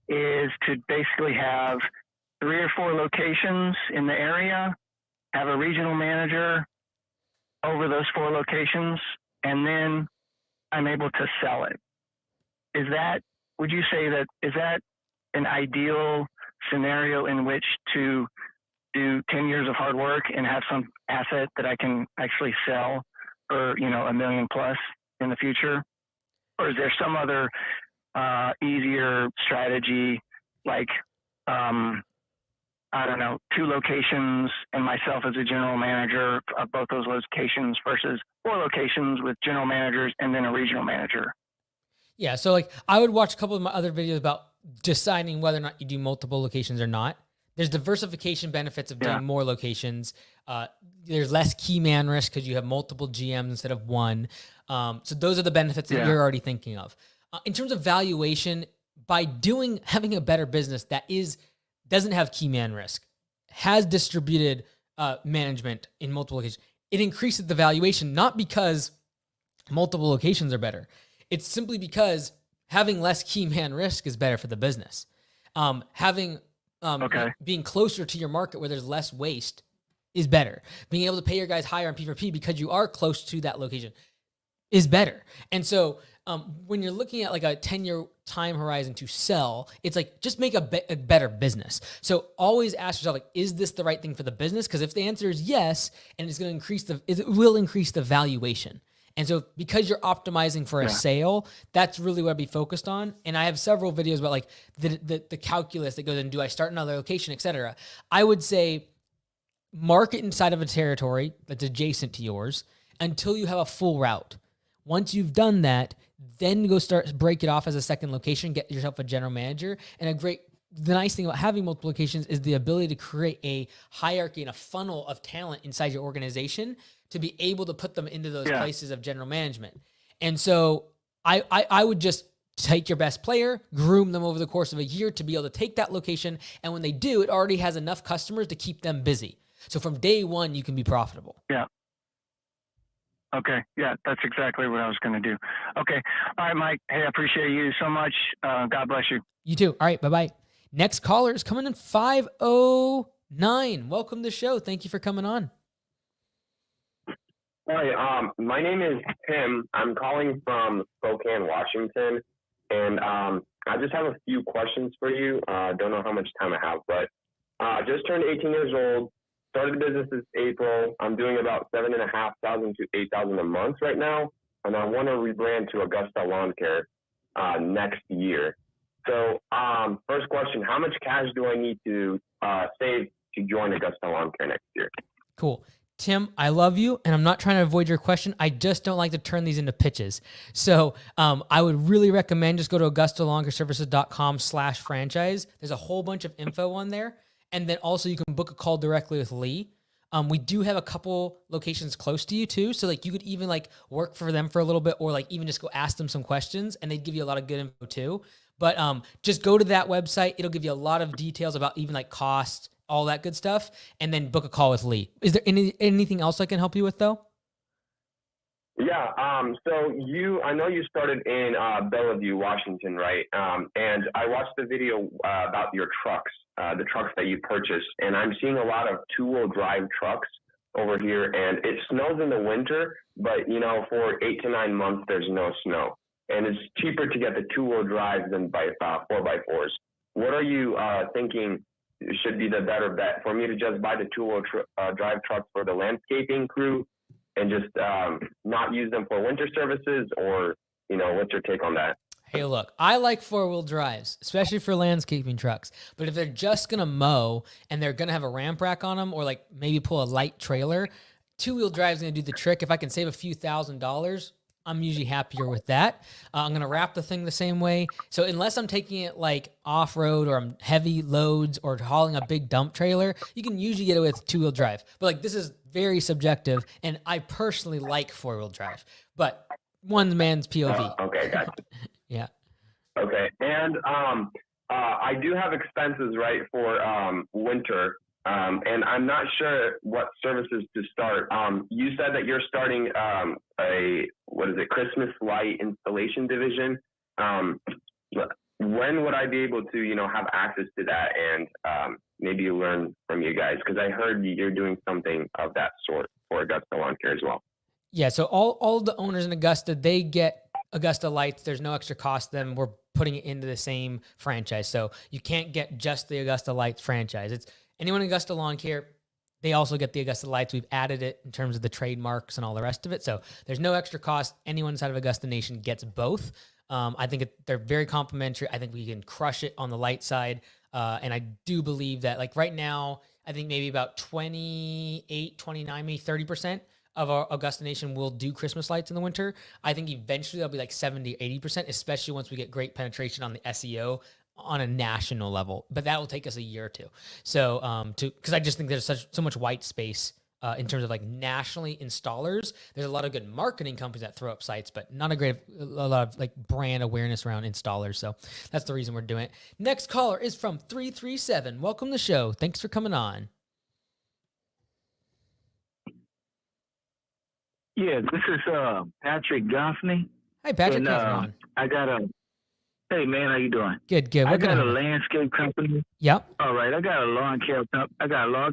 is to basically have 3 or 4 locations in the area, have a regional manager over those 4 locations, and then I'm able to sell it. Would you say that, is that an ideal scenario in which to do 10 years of hard work and have some asset that I can actually sell for, $1 million plus in the future? Or is there some other easier strategy, like, I don't know, 2 locations and myself as a general manager of both those locations versus 4 locations with general managers and then a regional manager? Yeah, so like I would watch a couple of my other videos about deciding whether or not you do multiple locations or not. There's diversification benefits of doing more locations. There's less key man risk because you have multiple GMs instead of one. So those are the benefits that you're already thinking of. In terms of valuation, by having a better business that doesn't have key man risk, has distributed management in multiple locations, it increases the valuation, not because multiple locations are better. It's simply because having less key man risk is better for the business. Being closer to your market where there's less waste is better. Being able to pay your guys higher on P4P because you are close to that location is better. And so when you're looking at like a 10-year time horizon to sell, it's like, just make a better business. So always ask yourself, like, is this the right thing for the business? Because if the answer is yes, and it's going to it will increase the valuation. And so because you're optimizing for a sale, that's really what I'd be focused on. And I have several videos about like the calculus that goes in, do I start another location, et cetera. I would say market inside of a territory that's adjacent to yours until you have a full route. Once you've done that, then go break it off as a second location, get yourself a general manager. And the nice thing about having multiple locations is the ability to create a hierarchy and a funnel of talent inside your organization to be able to put them into those places of general management. And so I would just take your best player, groom them over the course of a year to be able to take that location. And when they do, it already has enough customers to keep them busy. So from day one, you can be profitable. Yeah. Okay. Yeah, that's exactly what I was going to do. Okay. All right, Mike. Hey, I appreciate you so much. God bless you. You too. All right. Bye-bye. Next caller is coming in 509. Welcome to the show. Thank you for coming on. Hi, my name is Tim. I'm calling from Spokane, Washington, and I just have a few questions for you. Don't know how much time I have, but just turned 18 years old. Started the business this April. I'm doing about $7,500 to $8,000 a month right now, and I want to rebrand to Augusta Lawn Care next year. So, first question: how much cash do I need to save to join Augusta Lawn Care next year? Cool. Tim, I love you, and I'm not trying to avoid your question. I just don't like to turn these into pitches. So I would really recommend just go to AugustaLawnCareServices.com/franchise. There's a whole bunch of info on there. And then also you can book a call directly with Lee. We do have a couple locations close to you too. So like you could even like work for them for a little bit, or like even just go ask them some questions, and they'd give you a lot of good info too. But just go to that website. It'll give you a lot of details about even like cost, all that good stuff, and then book a call with Lee. Is there anything else I can help you with though? Yeah. So I know you started in Bellevue, Washington, right? And I watched the video about your trucks, the trucks that you purchased, and I'm seeing a lot of two-wheel drive trucks over here. And it snows in the winter, but for 8 to 9 months there's no snow, and it's cheaper to get the two-wheel drives than by 4x4s. What are you thinking should be the better bet, for me to just buy the two-wheel drive trucks for the landscaping crew and just not use them for winter services, or what's your take on that? Hey, look, I like four-wheel drives, especially for landscaping trucks. But if they're just going to mow and they're going to have a ramp rack on them, or like maybe pull a light trailer, two-wheel drive is going to do the trick. If I can save a few $1,000s, I'm usually happier with that. I'm going to wrap the thing the same way. So unless I'm taking it like off-road, or I'm heavy loads, or hauling a big dump trailer, you can usually get it with two-wheel drive. But like, this is very subjective, and I personally like four-wheel drive, but one man's POV. Okay, gotcha. Yeah. Okay, and I do have expenses, right, for winter, and I'm not sure what services to start. You said that you're starting Christmas light installation division. When would I be able to, have access to that and maybe learn from you guys? Because I heard you're doing something of that sort for Augusta Lawn Care as well. Yeah, so all the owners in Augusta, they get Augusta Lights. There's no extra cost to them. We're putting it into the same franchise. So you can't get just the Augusta Lights franchise. It's anyone in Augusta Lawn Care, they also get the Augusta Lights. We've added it in terms of the trademarks and all the rest of it. So there's no extra cost. Anyone inside of Augusta Nation gets both. I think they're very complimentary. I think we can crush it on the light side. And I do believe that, like right now, I think maybe about 28, 29, maybe 30% of our Augusta Nation will do Christmas lights in the winter. I think eventually that'll be like 70, 80%, especially once we get great penetration on the SEO on a national level. But that will take us a year or two. So, because I just think there's so much white space in terms of like nationally installers. There's a lot of good marketing companies that throw up sites, but not a lot of like brand awareness around installers. So that's the reason we're doing it. Next caller is from 337. Welcome to the show. Thanks for coming on. Yeah, this is Patrick Goffney. Hi, Patrick. And, on? Hey man, how you doing? Good. I got a landscape company. Yep. All right, I got a lawn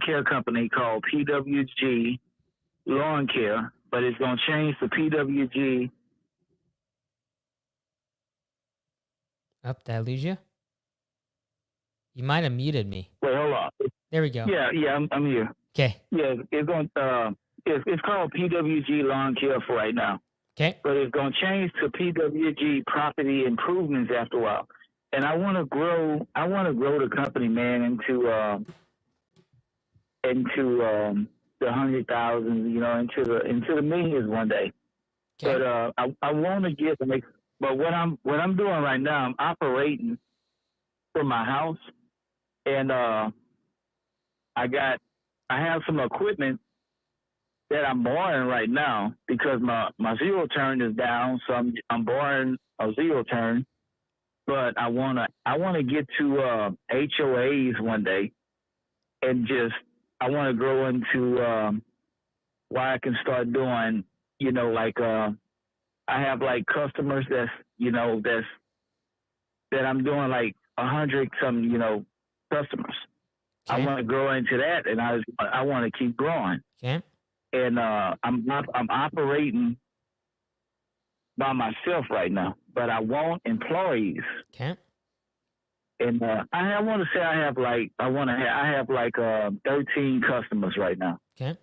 care company called PWG Lawn Care, but it's gonna change to PWG. Up, did I lose you? You might have muted me. Wait, hold on. There we go. Yeah, I'm here. Okay. Yeah, it's going it's called PWG Lawn Care for right now. Okay. But it's going to change to PWG Property Improvements after a while. And I want to grow the company, man, into the 100,000, into the millions one day. Okay. But I want to get but what I'm doing right now, I'm operating from my house, and I have some equipment that I'm borrowing right now because my zero turn is down, so I'm borrowing a zero turn. But I wanna get to HOAs one day, and I want to grow into where I can start doing, I have like customers that I'm doing like 100 some customers. Okay. I want to grow into that, and I want to keep growing. Okay. And I'm operating by myself right now, but I want employees. Okay. And I want to say I have 13 customers right now. Okay.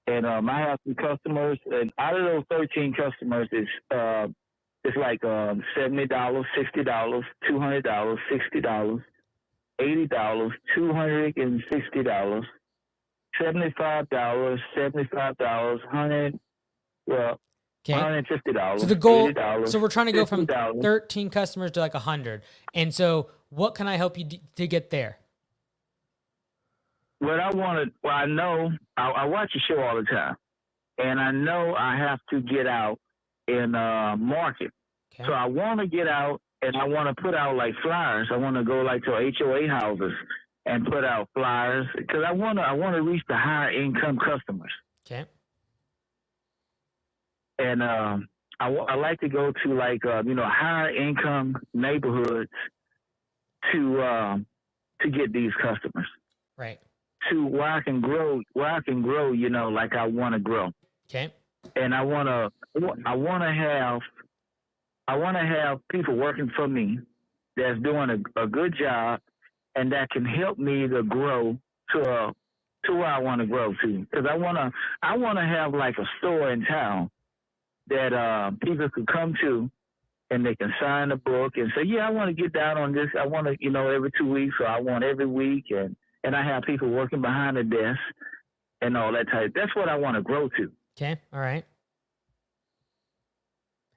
And I have some customers, and out of those 13 customers, it's like $70, $60, $200, $60, $80, $260, $75, $100, well, Okay. $150. So the goal, $80, so we're trying to go from $50. 13 customers to like 100. And so what can I help you to get there? What I wanted, well, I know I watch your show all the time, and I know I have to get out and market. Okay. So I want to get out and I want to put out like flyers. I want to go like to HOA houses and put out flyers because I want to reach the higher income customers. Okay. And I like to go to like higher income neighborhoods to get these customers. Right. To where I can grow, like I want to grow. Okay. And I want to have people working for me that's doing a good job and that can help me to grow to where I want to grow to. Because I want to have like a store in town that people could come to and they can sign a book and say, yeah, I want to get down on this. I want to, every 2 weeks, or I want every week. And I have people working behind the desk and all that type. That's what I want to grow to. Okay. All right.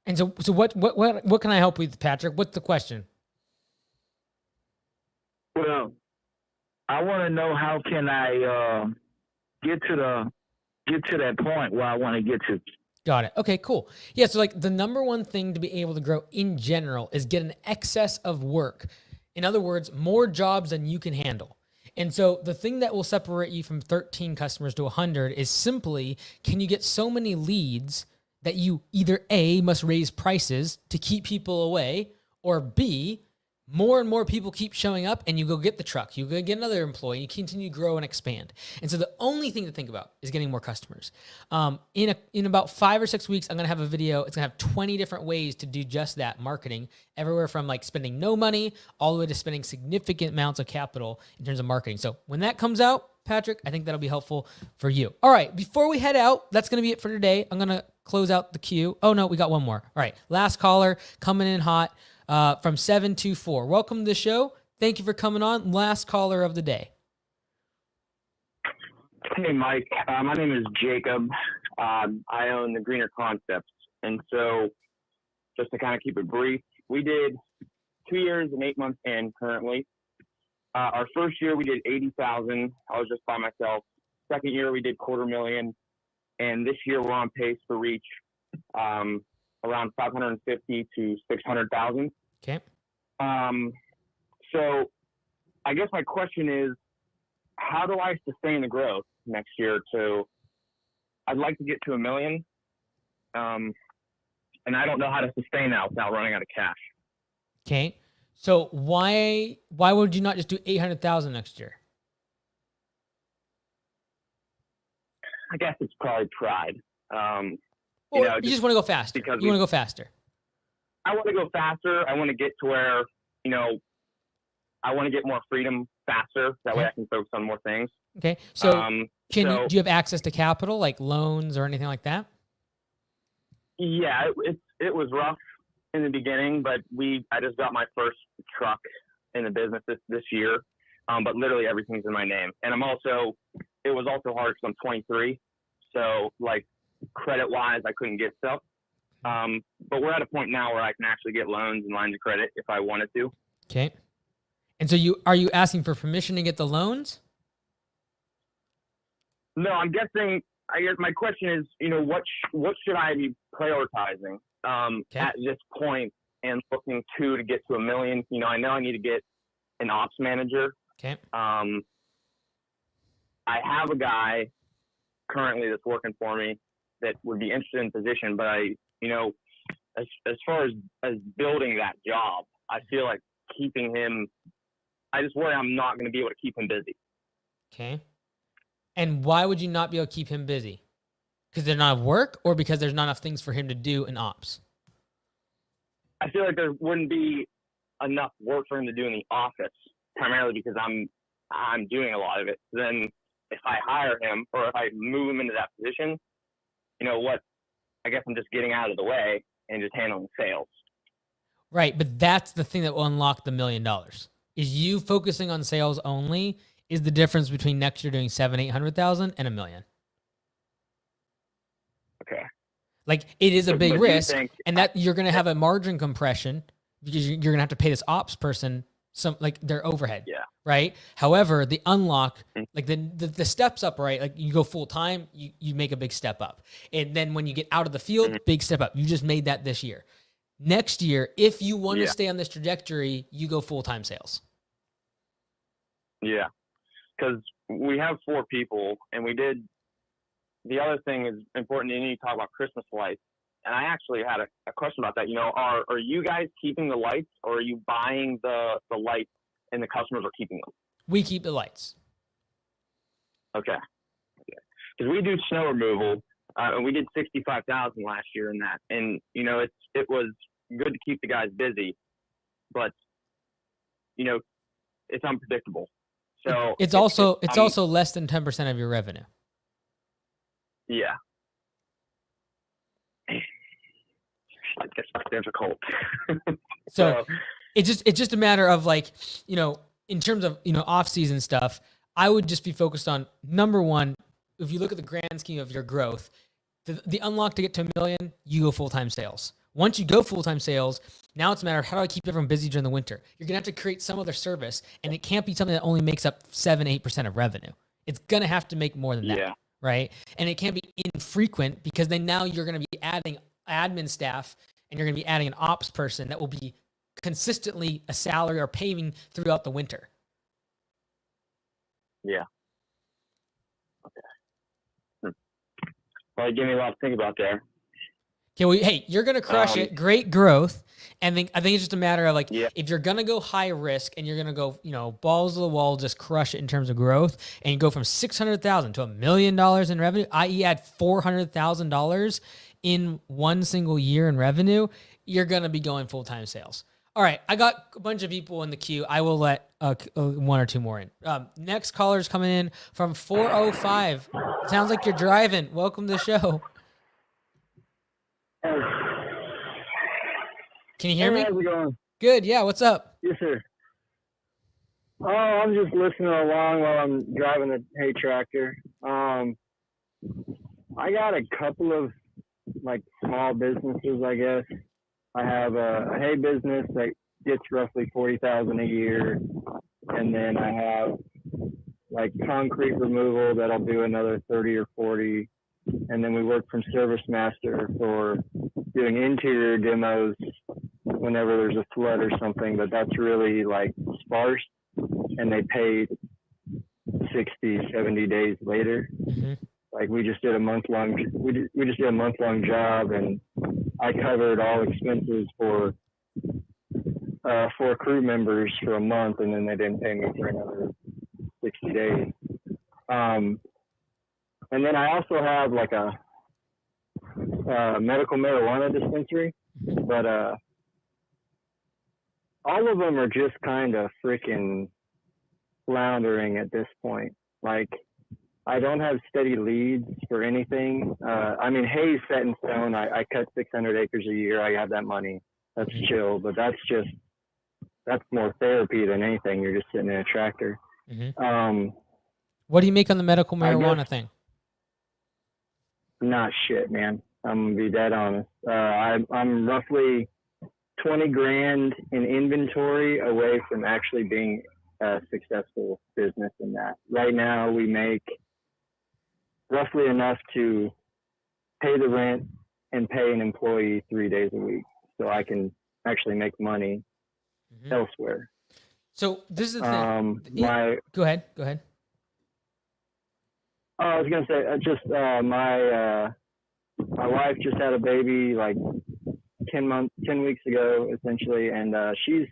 And so what can I help with, Patrick? What's the question? Well, I want to know how can I get to that point where I want to get to. Got it. Okay, cool. Yeah, so like the number one thing to be able to grow in general is get an excess of work. In other words, more jobs than you can handle. And so the thing that will separate you from 13 customers to 100 is simply, can you get so many leads that you either A, must raise prices to keep people away, or B, more and more people keep showing up and you go get the truck, you go get another employee, you continue to grow and expand. And so the only thing to think about is getting more customers. In about 5 or 6 weeks, I'm going to have a video. It's going to have 20 different ways to do just that marketing, everywhere from like spending no money all the way to spending significant amounts of capital in terms of marketing. So when that comes out, Patrick, I think that'll be helpful for you. All right, before we head out, that's going to be it for today. I'm going to close out the queue. Oh no, we got one more. All right, last caller coming in hot. From 724. Welcome to the show. Thank you for coming on. Last caller of the day. Hey, Mike. My name is Jacob. I own the Greener Concepts. And so just to kind of keep it brief, we did 2 years and 8 months in currently. Our first year we did 80,000. I was just by myself. Second year we did $250,000. And this year we're on pace to reach around 550 to 600,000. Okay. So I guess my question is, how do I sustain the growth next year I'd like to get to $1 million. And I don't know how to sustain that without running out of cash. Okay. So why would you not just do 800,000 next year? I guess it's probably pride. You just want to go faster. Because you want to go faster. I want to go faster. I want to get to where, I want to get more freedom faster. That way I can focus on more things. Okay. So do you have access to capital, like loans or anything like that? Yeah, it was rough in the beginning, but I just got my first truck in the business this year. But literally everything's in my name. And it was also hard because I'm 23. So like, credit-wise, I couldn't get stuff. But we're at a point now where I can actually get loans and lines of credit if I wanted to. Okay. And so are you asking for permission to get the loans? No, I'm guessing, I guess my question is, what should I be prioritizing at this point and looking to get to $1 million? I know I need to get an ops manager. Okay. I have a guy currently that's working for me that would be interested in position, but as far as building that job, I feel like keeping him, I just worry I'm not going to be able to keep him busy. Okay. And why would you not be able to keep him busy? Because there's not enough work, or because there's not enough things for him to do in ops? I feel like there wouldn't be enough work for him to do in the office, primarily because I'm doing a lot of it. Then if I hire him or if I move him into that position, I guess I'm just getting out of the way and just handling sales. Right, but that's the thing that will unlock the $1 million. Is you focusing on sales only is the difference between next year doing 700,000-800,000 and $1 million. Okay. Like it is a But big you risk, think- and that you're going to have a margin compression because you're going to have to pay this ops person some like their overhead. Yeah. Right. However, the unlock, like the steps up, right? Like you go full time, you make a big step up, and then when you get out of the field, big step up. You just made that this year. Next year, if you want to stay on this trajectory, you go full time sales. Yeah, because we have 4 people, and we did. The other thing is important. You need to talk about Christmas lights, and I actually had a question about that. You know, are you guys keeping the lights, or are you buying the lights, and the customers are keeping them? We keep the lights. Okay. Because we do snow removal, and we did 65,000 last year in that, and you know it was good to keep the guys busy, but you know it's unpredictable. So It's also less than 10% of your revenue. Yeah. I guess that's difficult. So it's just a matter of like, you know, in terms of, you know, off season stuff, I would just be focused on number one. If you look at the grand scheme of your growth, the unlock to get to $1 million, you go full-time sales. Once you go full-time sales, now it's a matter of how do I keep everyone busy during the winter? You're going to have to create some other service, and it can't be something that only makes up 7-8% of revenue. It's going to have to make more than that, right? And it can't be infrequent because then now you're going to be adding admin staff, and you're going to be adding an ops person that will be consistently a salary or paying throughout the winter. Yeah. Okay. Well, you gave me a lot to think about there. Okay, well, hey, you're gonna crush it. Great growth, and I think it's just a matter of like, if you're gonna go high risk and you're gonna go, you know, balls to the wall, just crush it in terms of growth, and you go from $600,000 to $1 million in revenue, i.e., add $400,000 in one single year in revenue, you're gonna be going full time sales. All right, I got a bunch of people in the queue. I will let 1 or 2 more in. Next caller's coming in from 405. Sounds like you're driving. Welcome to the show. Can you hear me? How's it going? Good. Yeah. What's up? Yes, sir. Oh, I'm just listening along while I'm driving the hay tractor. I got a couple of like small businesses, I guess. I have a hay business that gets roughly $40,000 a year, and then I have like concrete removal that'll do another 30 or 40. And then we work from Service Master for doing interior demos whenever there's a flood or something, but that's really like sparse, and they paid 60, 70 days later. Like we just did a month-long job, and I covered all expenses for 4 crew members for a month, and then they didn't pay me for another 60 days. And then I also have like a medical marijuana dispensary, but all of them are just kind of freaking floundering at this point. Like I don't have steady leads for anything. I mean, hay's set in stone. I cut 600 acres a year. I have that money. That's chill, but that's more therapy than anything. You're just sitting in a tractor. What do you make on the medical marijuana thing? Not shit, man. I'm gonna be dead honest. I'm roughly 20 grand in inventory away from actually being a successful business in that. Right now, we make roughly enough to pay the rent and pay an employee 3 days a week, so I can actually make money elsewhere. So this is the thing. Go ahead. I was gonna say my wife just had a baby like 10 weeks ago, essentially, and she's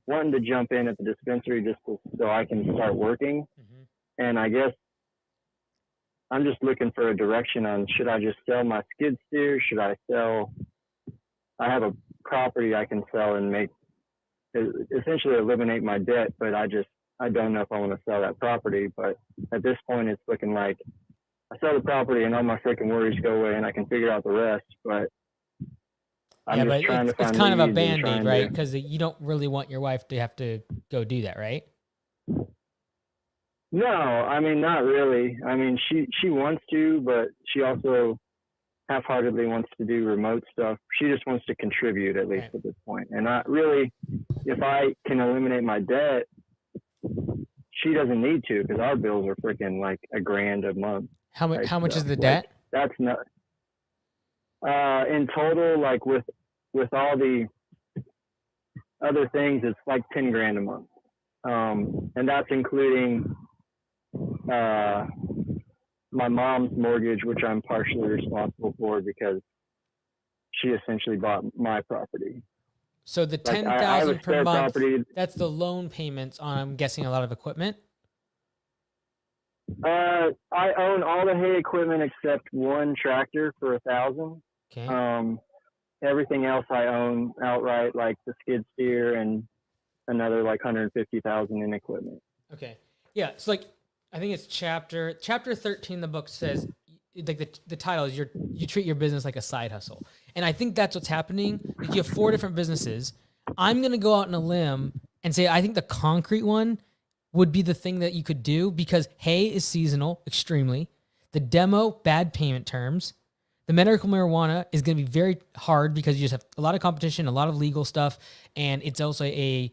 wanting to jump in at the dispensary just so I can start working. And I guess I'm just looking for a direction on should I just sell my skid steer? Should I sell? I have a property I can sell and make essentially eliminate my debt, but I don't know if I want to sell that property. But at this point, it's looking like I sell the property and all my freaking worries go away, and I can figure out the rest. But I'm just trying to find it's kind of a leads and Band-Aid, trying right? to- Because you don't really want your wife to have to go do that, right? No, I mean, not really. I mean, she wants to, but she also half-heartedly wants to do remote stuff. She just wants to contribute, at least at this point. And not really, if I can eliminate my debt, she doesn't need to, because our bills are freaking like $1,000 a month. How much? How much is the Like, debt? that's not. In total, like with all the other things, it's like $10,000 a month, and that's including my mom's mortgage, which I'm partially responsible for because she essentially bought my property. So the Like, I have a 10,000 per spare month, property. that's the loan payments on, I'm guessing, a lot of equipment. I own all the hay equipment except one tractor for $1,000. Okay. Everything else I own outright, like the skid steer and another like $150,000 in equipment. Okay. Yeah. So like, I think it's chapter 13 in the book says, like the title is you treat your business like a side hustle. And I think that's what's happening. Like, you have 4 different businesses. I'm going to go out on a limb and say, I think the concrete one would be the thing that you could do, because hay is seasonal extremely. The demo, bad payment terms. The medical marijuana is going to be very hard because you just have a lot of competition, a lot of legal stuff, and it's also a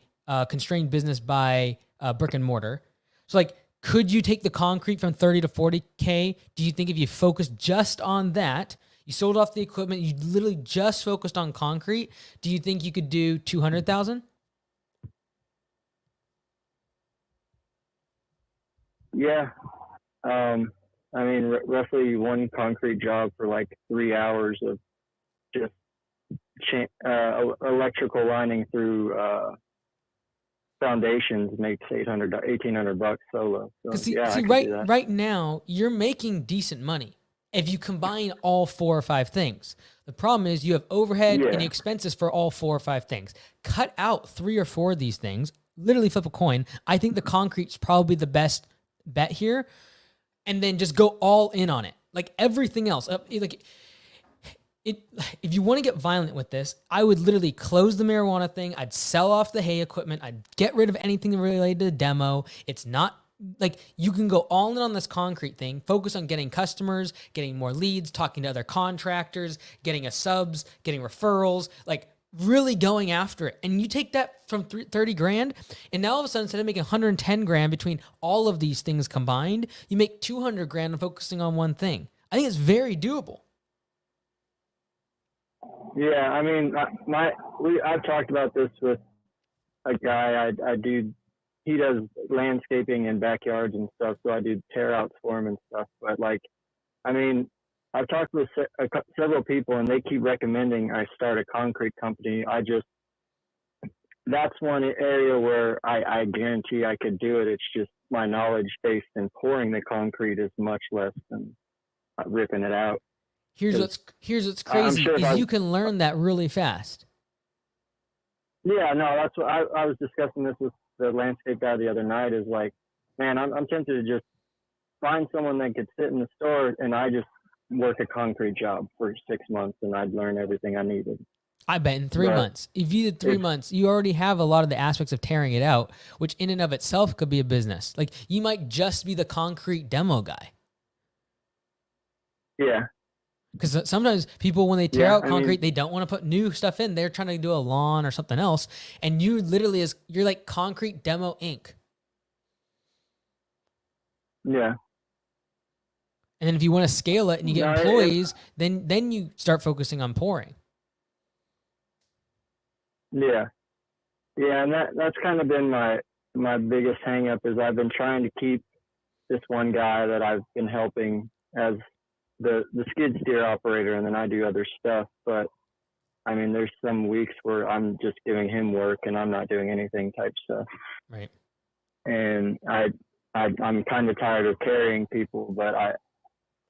constrained business by brick and mortar. So like, could you take the concrete from 30 to 40K? Do you think if you focused just on that, you sold off the equipment, you literally just focused on concrete, do you think you could do 200,000? Yeah. I mean, roughly one concrete job for like 3 hours of just electrical lining through foundations makes $1,800 solo. So, See, yeah, I could right, do that. right now, you're making decent money if you combine all 4 or 5 things. The problem is you have overhead and expenses for all 4 or 5 things. Cut out 3 or 4 of these things, literally flip a coin. I think the concrete's probably the best bet here, and then just go all in on it. Like everything else, if you want to get violent with this, I would literally close the marijuana thing. I'd sell off the hay equipment. I'd get rid of anything related to the demo. It's not like you can go all in on this concrete thing, focus on getting customers, getting more leads, talking to other contractors, getting a subs, getting referrals, like really going after it. And you take that from 30 grand, and now all of a sudden, instead of making 110 grand between all of these things combined, you make 200 grand on focusing on one thing. I think it's very doable. Yeah, I mean, I've talked about this with a guy I do. He does landscaping in backyards and stuff, so I do tear outs for him and stuff. But like, I mean, I've talked with several people, and they keep recommending I start a concrete company. That's one area where I guarantee I could do it. It's just my knowledge based in pouring the concrete is much less than ripping it out. Here's what's crazy is you can learn that really fast. Yeah, no, that's what I was discussing this with the landscape guy the other night. Is like, man, I'm tempted to just find someone that could sit in the store and I just work a concrete job for 6 months and I'd learn everything I needed. I bet in 3 months. If you did 3 months, you already have a lot of the aspects of tearing it out, which in and of itself could be a business. Like, you might just be the concrete demo guy. Yeah. Because sometimes people, when they tear out concrete, they don't want to put new stuff in. They're trying to do a lawn or something else. And you literally you're like Concrete Demo Inc. Yeah. And then if you want to scale it and you get employees, then you start focusing on pouring. Yeah. Yeah, and that's kind of been my biggest hang up is I've been trying to keep this one guy that I've been helping as the skid steer operator, and then I do other stuff. But I mean, there's some weeks where I'm just giving him work and I'm not doing anything type stuff. Right. And I'm kind of tired of carrying people, but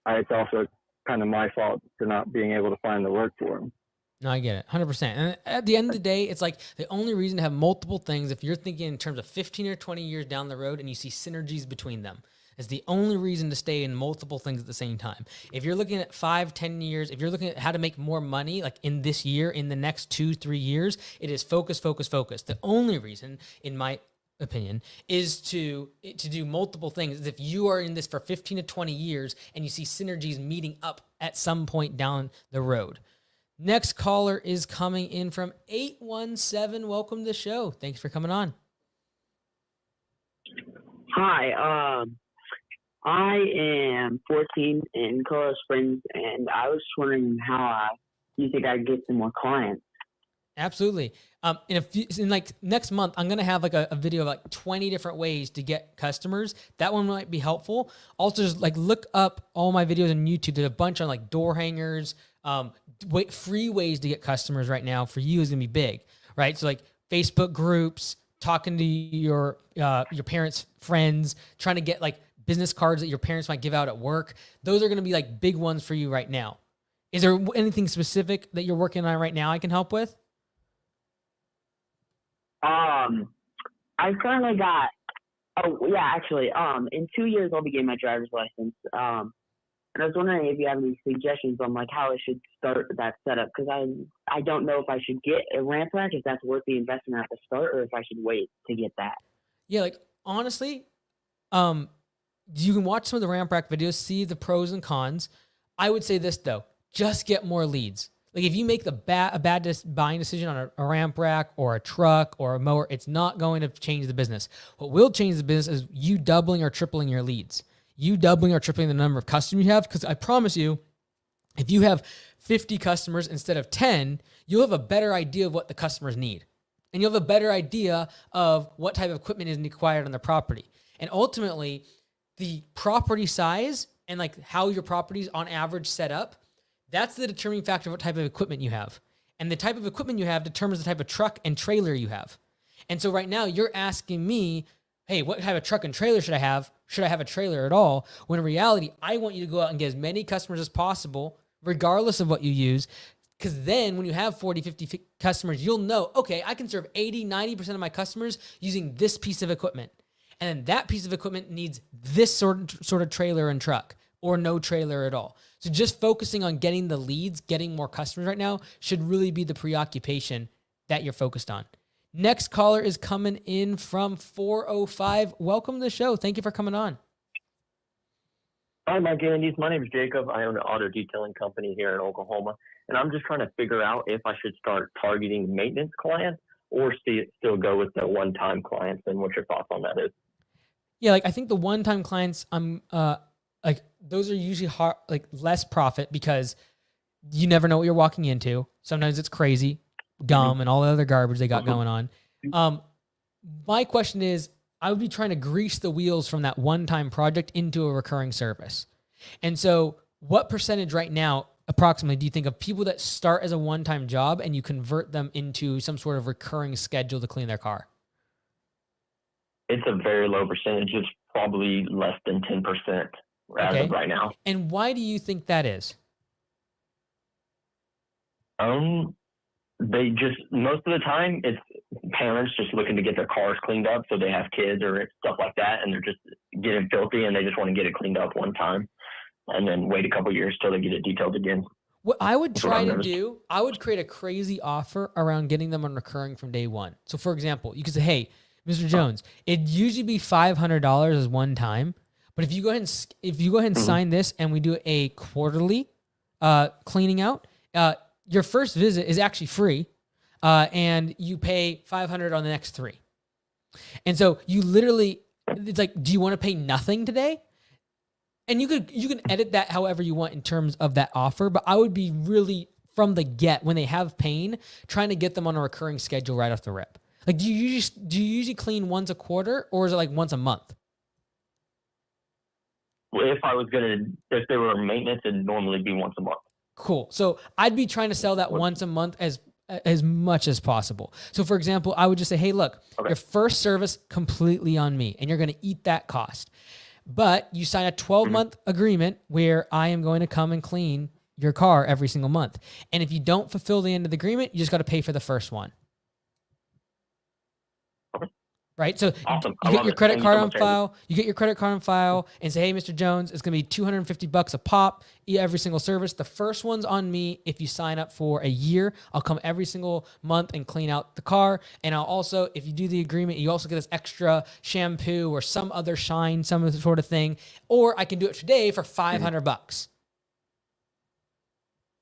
it's also kind of my fault for not being able to find the work for them. No, I get it. 100%. And at the end of the day, it's like the only reason to have multiple things, if you're thinking in terms of 15 or 20 years down the road and you see synergies between them, is the only reason to stay in multiple things at the same time. If you're looking at 5, 10 years, if you're looking at how to make more money, like in this year, in the next 2, 3 years, it is focus, focus, focus. The only reason, in my opinion, is to do multiple things. If you are in this for 15 to 20 years and you see synergies meeting up at some point down the road. Next caller is coming in from 817. Welcome to the show. Thanks for coming on. Hi, I am 14 in Colorado Springs, and I was just wondering how you think I could get some more clients. Absolutely. In like next month, I'm going to have like a video of like 20 different ways to get customers. That one might be helpful. Also, just like look up all my videos on YouTube. There's a bunch on like door hangers, free ways to get customers right now for you is going to be big, right? So like Facebook groups, talking to your parents' friends, trying to get like business cards that your parents might give out at work. Those are going to be like big ones for you right now. Is there anything specific that you're working on right now I can help with? I've currently got, in 2 years I'll be getting my driver's license. And I was wondering if you have any suggestions on like how I should start that setup, because I don't know if I should get a ramp rack, if that's worth the investment at the start, or if I should wait to get that. Yeah, like honestly, you can watch some of the ramp rack videos, see the pros and cons. I would say this though, just get more leads. Like if you make a bad buying decision on a ramp rack or a truck or a mower, it's not going to change the business. What will change the business is you doubling or tripling your leads. You doubling or tripling the number of customers you have, because I promise you, if you have 50 customers instead of 10, you'll have a better idea of what the customers need. And you'll have a better idea of what type of equipment is required on the property. And ultimately, the property size and like how your property's on average set up, that's the determining factor of what type of equipment you have. And the type of equipment you have determines the type of truck and trailer you have. And so right now you're asking me, hey, what type of truck and trailer should I have? Should I have a trailer at all? When in reality, I want you to go out and get as many customers as possible, regardless of what you use. Because then when you have 40, 50 customers, you'll know, okay, I can serve 80, 90% of my customers using this piece of equipment. And then that piece of equipment needs this sort of trailer and truck, or no trailer at all. So just focusing on getting the leads, getting more customers right now should really be the preoccupation that you're focused on. Next caller is coming in from 405. Welcome to the show. Thank you for coming on. Hi, Mike Andes. My name is Jacob. I own an auto detailing company here in Oklahoma, and I'm just trying to figure out if I should start targeting maintenance clients or still go with the one-time clients, and what your thoughts on that is. Yeah, like I think the one-time clients, like those are usually hard, like less profit, because you never know what you're walking into. Sometimes it's crazy, gum and all the other garbage they got going on. My question is, I would be trying to grease the wheels from that one-time project into a recurring service. And so what percentage right now, approximately, do you think of people that start as a one-time job and you convert them into some sort of recurring schedule to clean their car? It's a very low percentage. It's probably less than 10% as of right now. And why do you think that is? They just, most of the time, it's parents just looking to get their cars cleaned up, so they have kids or stuff like that, and they're just getting filthy, and they just want to get it cleaned up one time, and then wait a couple years till they get it detailed again. What I would try to do, I would create a crazy offer around getting them on recurring from day one. So, for example, you could say, hey, Mr. Jones, it'd usually be $500 as one time, but if you go ahead and sign this and we do a quarterly cleaning out, your first visit is actually free, and you pay $500 on the next 3. And so you literally, it's like, do you want to pay nothing today? And you can edit that however you want in terms of that offer, but I would be really from the get, when they have pain, trying to get them on a recurring schedule right off the rip. Like, do you usually clean once a quarter, or is it like once a month? If they were maintenance, it'd normally be once a month. Cool. So I'd be trying to sell that once a month as much as possible. So for example, I would just say, hey, look, your first service completely on me, and you're going to eat that cost. But you sign a 12-month agreement where I am going to come and clean your car every single month. And if you don't fulfill the end of the agreement, you just got to pay for the first one. right? So Awesome. you I get love your it. credit Thank you card so on much, Andy. file. You get your credit card on file and say, hey, Mr. Jones, it's going to be $250 a pop, every single service. The first one's on me. If you sign up for a year, I'll come every single month and clean out the car. And I'll also, if you do the agreement, you also get this extra shampoo or some other shine, some sort of thing. Or I can do it today for $500.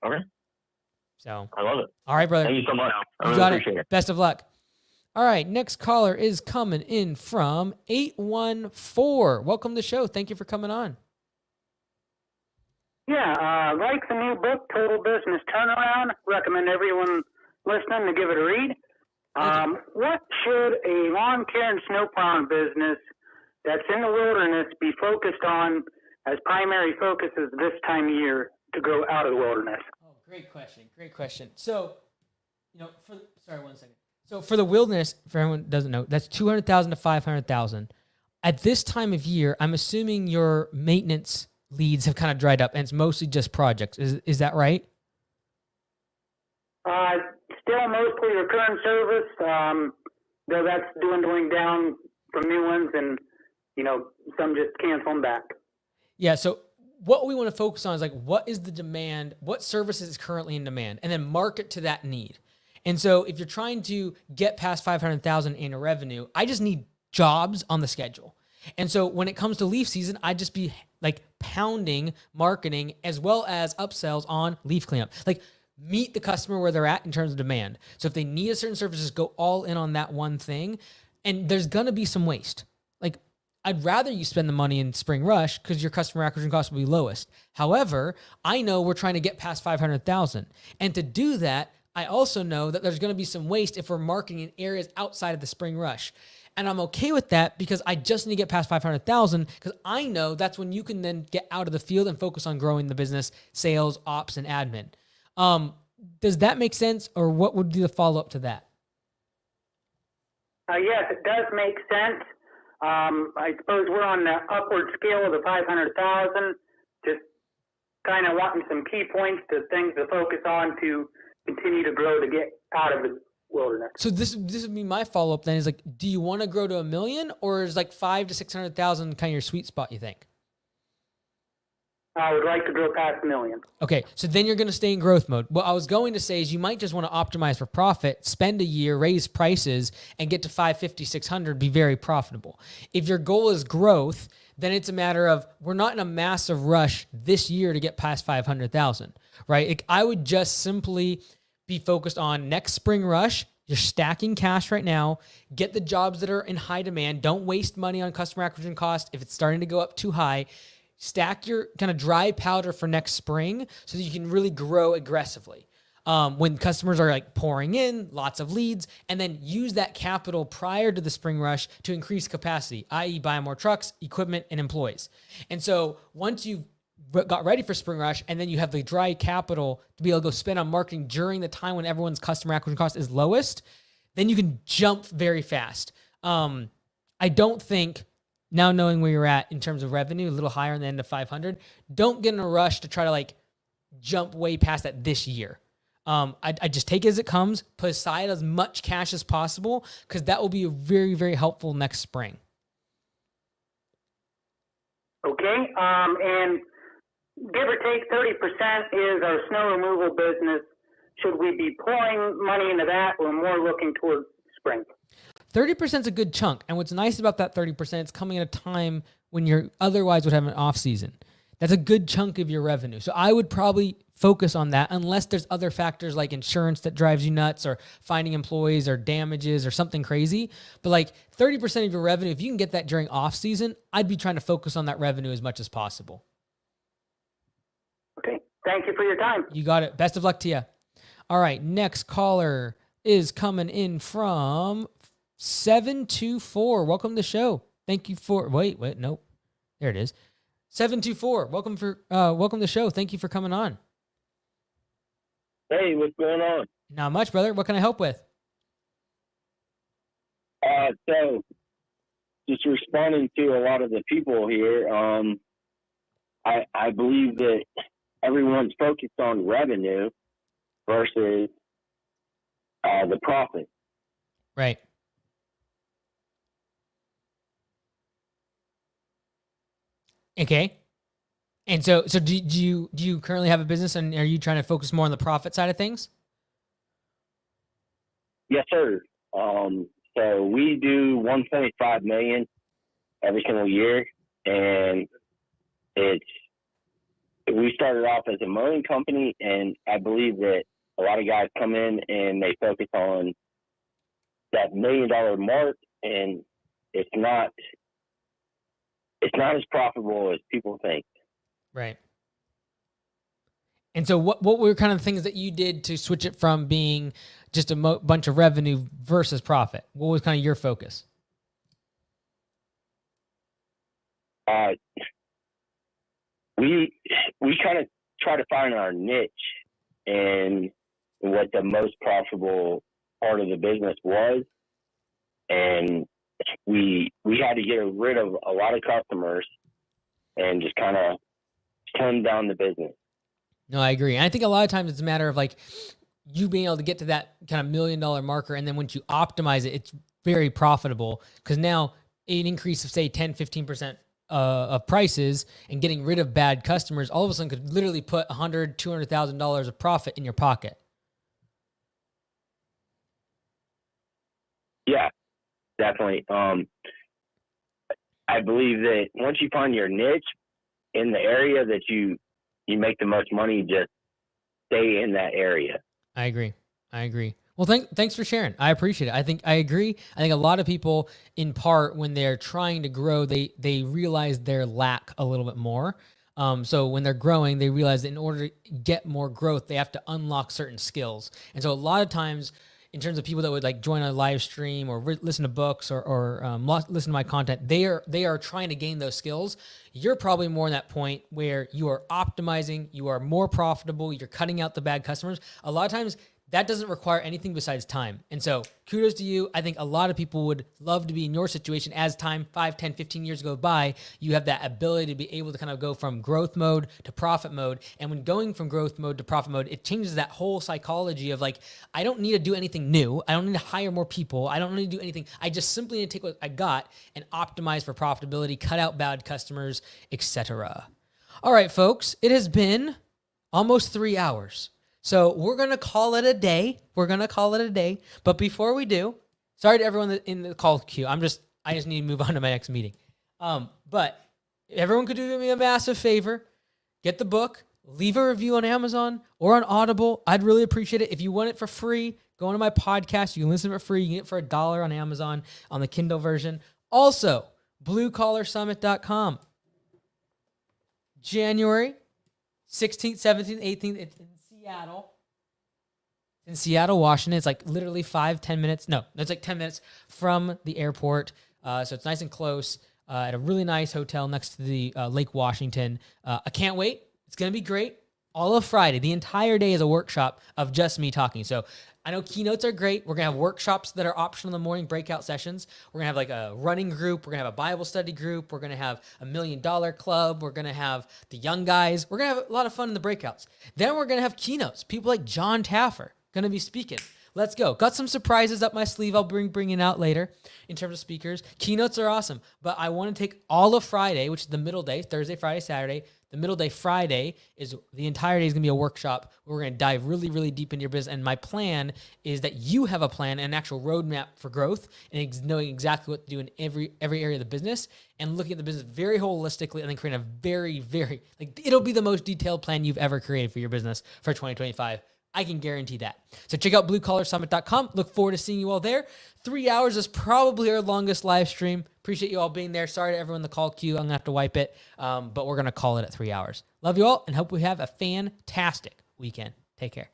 Okay. So I love it. all right, brother. Thank you so much. I You really got appreciate it. Best of luck. All right, next caller is coming in from 814. Welcome to the show. Thank you for coming on. Yeah, like the new book, Total Business Turnaround. Recommend everyone listening to give it a read. What should a lawn care and snow plowing business that's in the wilderness be focused on as primary focuses this time of year to grow out of the wilderness? Oh, great question. Great question. So, sorry, 1 second. So for the wilderness, for anyone who doesn't know, that's 200,000 to 500,000. At this time of year, I'm assuming your maintenance leads have kind of dried up and it's mostly just projects. Is that right? Still mostly recurring service, though that's dwindling down from new ones and, some just cancel them back. Yeah. So what we want to focus on is what is the demand? What services is currently in demand? And then market to that need. And so if you're trying to get past 500,000 in revenue, I just need jobs on the schedule. And so when it comes to leaf season, I just be pounding marketing as well as upsells on leaf cleanup. Meet the customer where they're at in terms of demand. So if they need a certain service, just go all in on that one thing. And there's going to be some waste. I'd rather you spend the money in spring rush because your customer acquisition cost will be lowest. However, I know we're trying to get past 500,000. And to do that, I also know that there's going to be some waste if we're marketing in areas outside of the spring rush. And I'm okay with that because I just need to get past 500,000 because I know that's when you can then get out of the field and focus on growing the business, sales, ops, and admin. Does that make sense, or what would be the follow-up to that? Yes, it does make sense. I suppose we're on the upward scale of the 500,000, just kind of wanting some key points to things to focus on to continue to grow to get out of the wilderness. So this would be my follow-up then is do you want to grow to 1 million, or is 500,000 to 600,000 kind of your sweet spot, you think? I would like to grow past 1 million. Okay, so then you're going to stay in growth mode. What I was going to say is you might just want to optimize for profit, spend a year, raise prices, and get to 550, 600, be very profitable. If your goal is growth, then it's a matter of we're not in a massive rush this year to get past 500,000, right? I would just simply be focused on next spring rush. You're stacking cash right now. Get the jobs that are in high demand. Don't waste money on customer acquisition cost if it's starting to go up too high. Stack your kind of dry powder for next spring so that you can really grow aggressively. When customers are pouring in, lots of leads, and then use that capital prior to the spring rush to increase capacity, i.e. buy more trucks, equipment, and employees. And so once you've got ready for spring rush and then you have the dry capital to be able to go spend on marketing during the time when everyone's customer acquisition cost is lowest, then you can jump very fast. I don't think, now knowing where you're at in terms of revenue, a little higher in the end of 500, don't get in a rush to try to jump way past that this year. I just take it as it comes, put aside as much cash as possible, because that will be very, very helpful next spring. Okay, and give or take 30% is our snow removal business. Should we be pouring money into that or more looking towards spring? 30% is a good chunk. And what's nice about that 30%, it's coming at a time when you otherwise would have an off season. That's a good chunk of your revenue. So I would probably focus on that unless there's other factors like insurance that drives you nuts or finding employees or damages or something crazy. But 30% of your revenue, if you can get that during off season, I'd be trying to focus on that revenue as much as possible. Okay. Thank you for your time. You got it. Best of luck to you. All right. Next caller is coming in from 724. Welcome to the show. Thank you for wait, nope. There it is. 724. Welcome to the show. Thank you for coming on. Hey, what's going on? Not much, brother. What can I help with? So just responding to a lot of the people here, I believe that everyone's focused on revenue versus the profit. Right. Okay. And so do you currently have a business, and are you trying to focus more on the profit side of things? Yes, sir. So we do 1.5 million every single year, and we started off as a mowing company, and I believe that a lot of guys come in and they focus on that $1 million mark, and it's not as profitable as people think. Right. And so what were kind of things that you did to switch it from being just a bunch of revenue versus profit? What was kind of your focus? We kind of try to find our niche and what the most profitable part of the business was, and we had to get rid of a lot of customers and just kind of tone down the business. No, I agree. And I think a lot of times it's a matter of like you being able to get to that kind of $1 million marker, and then once you optimize it, it's very profitable, because now an increase of say 10-15% of prices and getting rid of bad customers all of a sudden could literally put $100,000-$200,000 of profit in your pocket. Yeah, definitely. I believe that once you find your niche in the area that you make the most money, just stay in that area. I agree. Well, thanks for sharing. I appreciate it. I agree. I think a lot of people, in part, when they're trying to grow, they realize their lack a little bit more. So when they're growing, they realize that in order to get more growth, they have to unlock certain skills. And so a lot of times, in terms of people that would like join a live stream or listen to books or listen to my content, they are trying to gain those skills. You're probably more in that point where you are optimizing, you are more profitable, you're cutting out the bad customers. A lot of times that doesn't require anything besides time. And so kudos to you. I think a lot of people would love to be in your situation. As time 5, 10, 15 years go by, you have that ability to be able to kind of go from growth mode to profit mode. And when going from growth mode to profit mode, it changes that whole psychology of like, I don't need to do anything new. I don't need to hire more people. I don't need to do anything. I just simply need to take what I got and optimize for profitability, cut out bad customers, etc. All right, folks, it has been almost 3 hours. So we're going to call it a day. But before we do, sorry to everyone in the call queue. I just need to move on to my next meeting. But everyone could do me a massive favor. Get the book, leave a review on Amazon or on Audible. I'd really appreciate it. If you want it for free, go on to my podcast. You can listen for free. You can get it for $1 on Amazon on the Kindle version. Also, BlueCollarSummit.com. January 16th, 17th, 18th. It's in Seattle, Washington. It's like literally 5-10 minutes. No, it's like 10 minutes from the airport. So it's nice and close at a really nice hotel next to the Lake Washington. I can't wait. It's going to be great. All of Friday, the entire day is a workshop of just me talking. So I know keynotes are great. We're going to have workshops that are optional in the morning, breakout sessions. We're going to have like a running group. We're going to have a Bible study group. We're going to have $1 million club. We're going to have the young guys. We're going to have a lot of fun in the breakouts. Then we're going to have keynotes. People like John Taffer going to be speaking. Let's go. Got some surprises up my sleeve I'll bring it out later in terms of speakers. Keynotes are awesome, but I want to take all of Friday, which is the middle day, Thursday, Friday, Saturday. The middle day, Friday, is the entire day is going to be a workshop where we're going to dive really, really deep into your business. And my plan is that you have a plan, an actual roadmap for growth, and knowing exactly what to do in every area of the business, and looking at the business very holistically, and then creating a very, very, it'll be the most detailed plan you've ever created for your business for 2025. I can guarantee that. So check out BlueCollarSummit.com. Look forward to seeing you all there. 3 hours is probably our longest live stream. Appreciate you all being there. Sorry to everyone in the call queue. I'm going to have to wipe it, but we're going to call it at 3 hours. Love you all and hope we have a fantastic weekend. Take care.